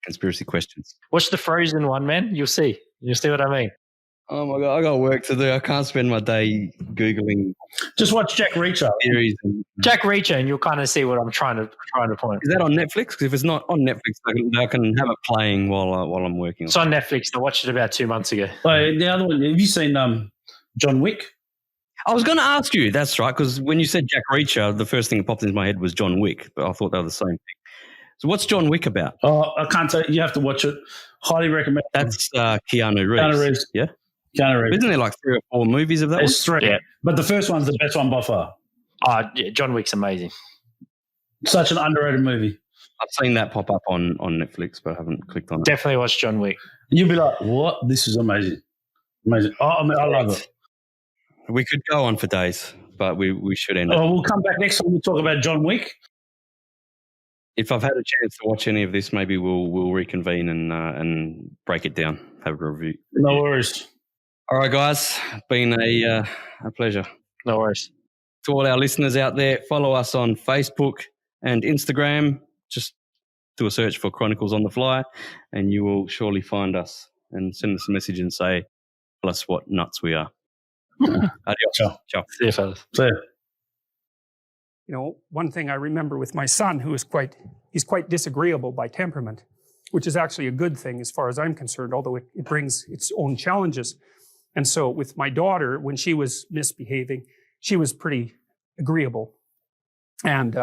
Conspiracy questions. Watch the Frozen one, man. You'll see. You'll see what I mean. Oh, my God. I got work to do. I can't spend my day Googling. Just watch Jack Reacher. Theories Jack Reacher, and you'll kind of see what I'm trying to point. Is that on Netflix? Because if it's not on Netflix, I can have it playing while I'm working. It's on Netflix. I watched it about 2 months ago. The other one, have you seen John Wick? I was going to ask you. That's right, because when you said Jack Reacher, the first thing that popped into my head was John Wick, but I thought they were the same thing. So what's John Wick about? Oh, I can't tell you. You have to watch it. Highly recommend. That's Keanu Reeves. Keanu Reeves. Yeah? Keanu Reeves. Isn't there like 3 or 4 movies of that There's 3. Yeah. But the first one's the best one by far. Yeah, John Wick's amazing. Such an underrated movie. I've seen that pop up on Netflix, but I haven't clicked on it. Definitely watch John Wick. You'll be like, what? This is amazing. Amazing. Oh, I love it. We could go on for days, but we should end it. Oh, we'll come back next time. We'll talk about John Wick. If I've had a chance to watch any of this, maybe we'll reconvene and break it down, have a review. No worries. All right, guys, been a pleasure. No worries. To all our listeners out there, follow us on Facebook and Instagram. Just do a search for Chronicles on the Fly, and you will surely find us. And send us a message and say, tell us what nuts we are. Adios. Ciao. See you, fellas. See ya. You know, one thing I remember with my son, who is he's quite disagreeable by temperament, which is actually a good thing as far as I'm concerned, although it brings its own challenges. And so with my daughter, when she was misbehaving, she was pretty agreeable. And,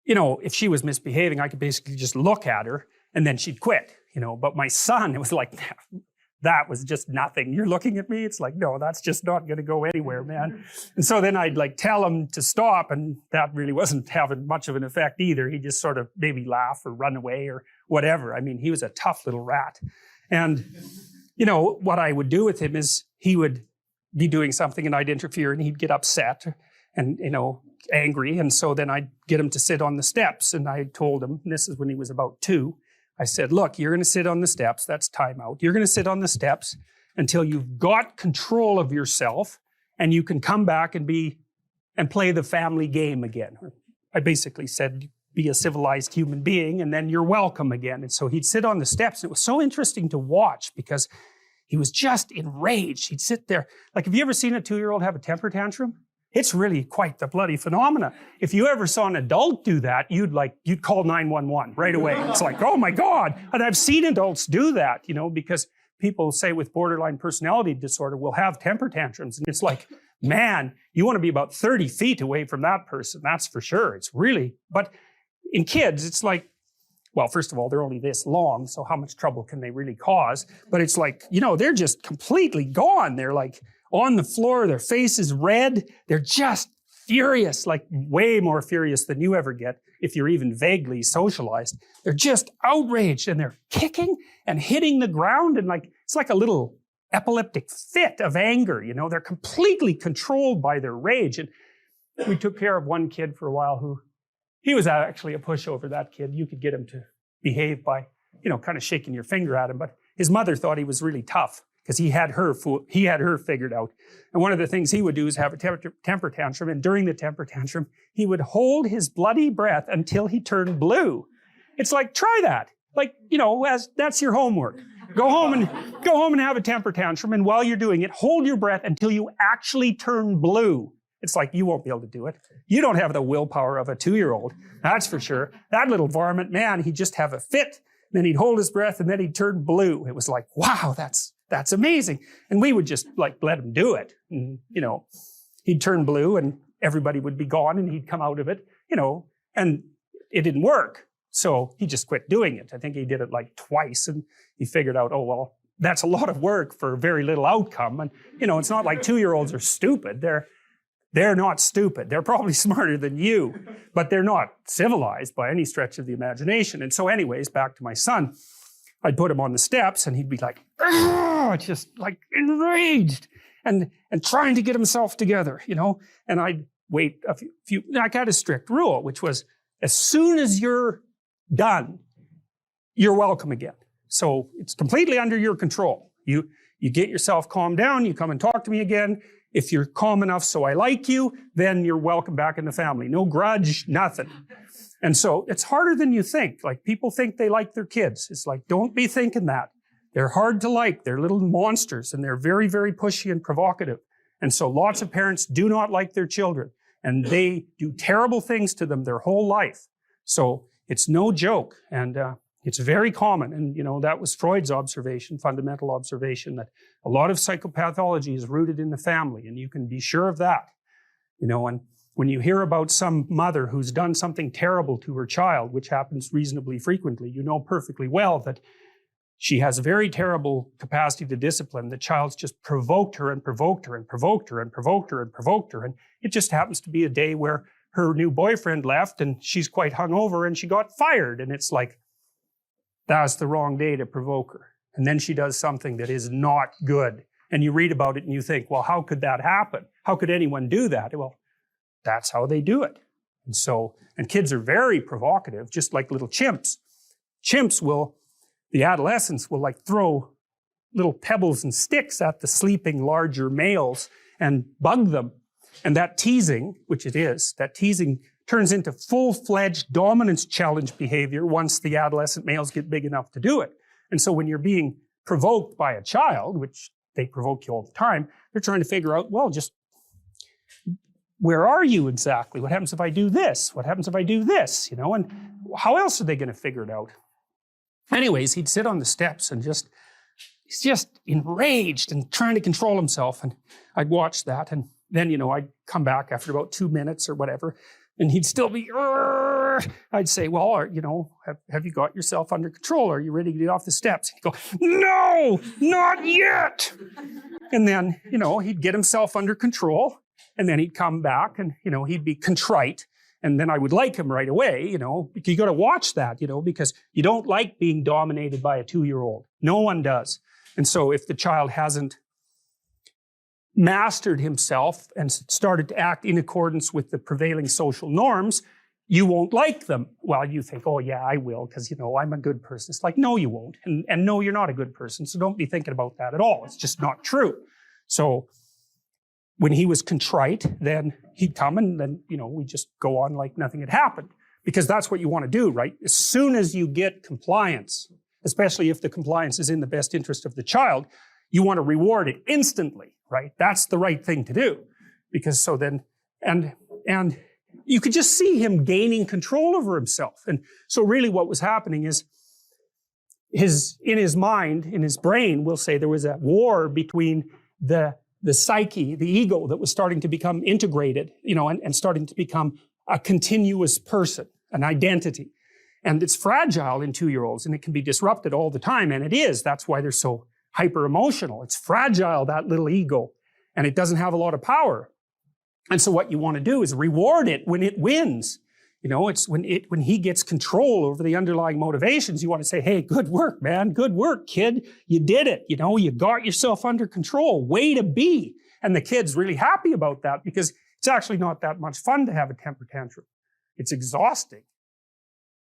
you know, if she was misbehaving, I could basically just look at her and then she'd quit, you know. But my son, it was like, that was just nothing. You're looking at me? It's like, no, that's just not going to go anywhere, man. And so then I'd like tell him to stop, and that really wasn't having much of an effect either. He'd just sort of maybe laugh or run away or whatever. I mean, he was a tough little rat. And, you know, what I would do with him is he would be doing something and I'd interfere and he'd get upset and, you know, angry. And so then I'd get him to sit on the steps. And I told him, and this is when he was about 2, I said, look, you're going to sit on the steps. That's timeout. You're going to sit on the steps until you've got control of yourself and you can come back and play the family game again. I basically said, be a civilized human being and then you're welcome again. And so he'd sit on the steps. It was so interesting to watch because he was just enraged. He'd sit there. Like, have you ever seen a 2-year-old have a temper tantrum? It's really quite the bloody phenomena. If you ever saw an adult do that, you'd call 911 right away. It's like, oh my God. And I've seen adults do that, you know, because people say with borderline personality disorder will have temper tantrums. And it's like, man, you want to be about 30 feet away from that person. That's for sure. It's really, but in kids, it's like, well, first of all, they're only this long, so how much trouble can they really cause? But it's like, you know, they're just completely gone. They're like on the floor, their face is red. They're just furious, like way more furious than you ever get if you're even vaguely socialized. They're just outraged and they're kicking and hitting the ground and like, it's like a little epileptic fit of anger, you know, they're completely controlled by their rage. And we took care of one kid for a while he was actually a pushover, that kid. You could get him to behave by, you know, kind of shaking your finger at him. But his mother thought he was really tough because he had her figured out. And one of the things he would do is have a temper tantrum. And during the temper tantrum, he would hold his bloody breath until he turned blue. It's like, try that. Like, you know, that's your homework. Go home and have a temper tantrum. And while you're doing it, hold your breath until you actually turn blue. It's like, you won't be able to do it. You don't have the willpower of a 2-year-old. That's for sure. That little varmint, man, he'd just have a fit. Then he'd hold his breath and then he'd turn blue. It was like, wow, that's amazing. And we would just like let him do it. And, you know, he'd turn blue and everybody would be gone and he'd come out of it, you know, and it didn't work. So he just quit doing it. I think he did it like twice and he figured out, oh, well, that's a lot of work for very little outcome. And, you know, it's not like 2-year-olds are stupid. They're not stupid. They're probably smarter than you, but they're not civilized by any stretch of the imagination. And so anyways, back to my son, I'd put him on the steps and he'd be like, just like enraged and trying to get himself together, you know? And I'd wait a few, I got a strict rule, which was as soon as you're done, you're welcome again. So it's completely under your control. You get yourself calmed down, you come and talk to me again. If you're calm enough so I like you, then you're welcome back in the family. No grudge, nothing. And so it's harder than you think. Like, people think they like their kids. It's like, don't be thinking that. They're hard to like. They're little monsters and they're very, very pushy and provocative. And so lots of parents do not like their children and they do terrible things to them their whole life. So it's no joke. And it's very common. And, you know, that was Freud's observation, fundamental observation, that a lot of psychopathology is rooted in the family. And you can be sure of that. You know, and when you hear about some mother who's done something terrible to her child, which happens reasonably frequently, you know perfectly well that she has a very terrible capacity to discipline. The child's just provoked her and provoked her and provoked her and provoked her and provoked her. And it just happens to be a day where her new boyfriend left and she's quite hungover and she got fired. And it's like, that's the wrong day to provoke her. and then she does something that is not good. And you read about it and you think, well, how could that happen? How could anyone do that? Well, that's how they do it. And kids are very provocative, just like little chimps. The adolescents will like throw little pebbles and sticks at the sleeping larger males and bug them. And that teasing, which it is, that teasing turns into full-fledged dominance challenge behavior once the adolescent males get big enough to do it. And so when you're being provoked by a child, which they provoke you all the time, they're trying to figure out, well, just where are you exactly? What happens if I do this? What happens if I do this? And how else are they going to figure it out? Anyways, he'd sit on the steps and he's just enraged and trying to control himself. And I'd watch that. And then, I'd come back after about 2 minutes or whatever, and he'd still be, I'd say, well, have you got yourself under control? Are you ready to get off the steps? He'd go, no, not yet. And then, he'd get himself under control, and then he'd come back and, he'd be contrite. And then I would like him right away, because you got to watch that, because you don't like being dominated by a 2-year-old. No one does. And so if the child hasn't mastered himself and started to act in accordance with the prevailing social norms, you won't like them. Well, you think, oh yeah, I will, because, I'm a good person. It's like, no, you won't. And no, you're not a good person. So don't be thinking about that at all. It's just not true. So when he was contrite, then he'd come and then, we just go on like nothing had happened, because that's what you want to do, right? As soon as you get compliance, especially if the compliance is in the best interest of the child, you want to reward it instantly, right? That's the right thing to do, because so then, and you could just see him gaining control over himself. And so really what was happening is in his mind, in his brain, we'll say there was a war between the psyche, the ego that was starting to become integrated, and starting to become a continuous person, an identity. And it's fragile in 2-year-olds, and it can be disrupted all the time, and it is. That's why they're so hyper emotional. It's fragile, that little ego, and it doesn't have a lot of power. And so what you want to do is reward it when it wins. It's when he gets control over the underlying motivations, you want to say, hey, good work, man. Good work, kid. You did it. You got yourself under control. Way to be. And the kid's really happy about that, because it's actually not that much fun to have a temper tantrum. It's exhausting.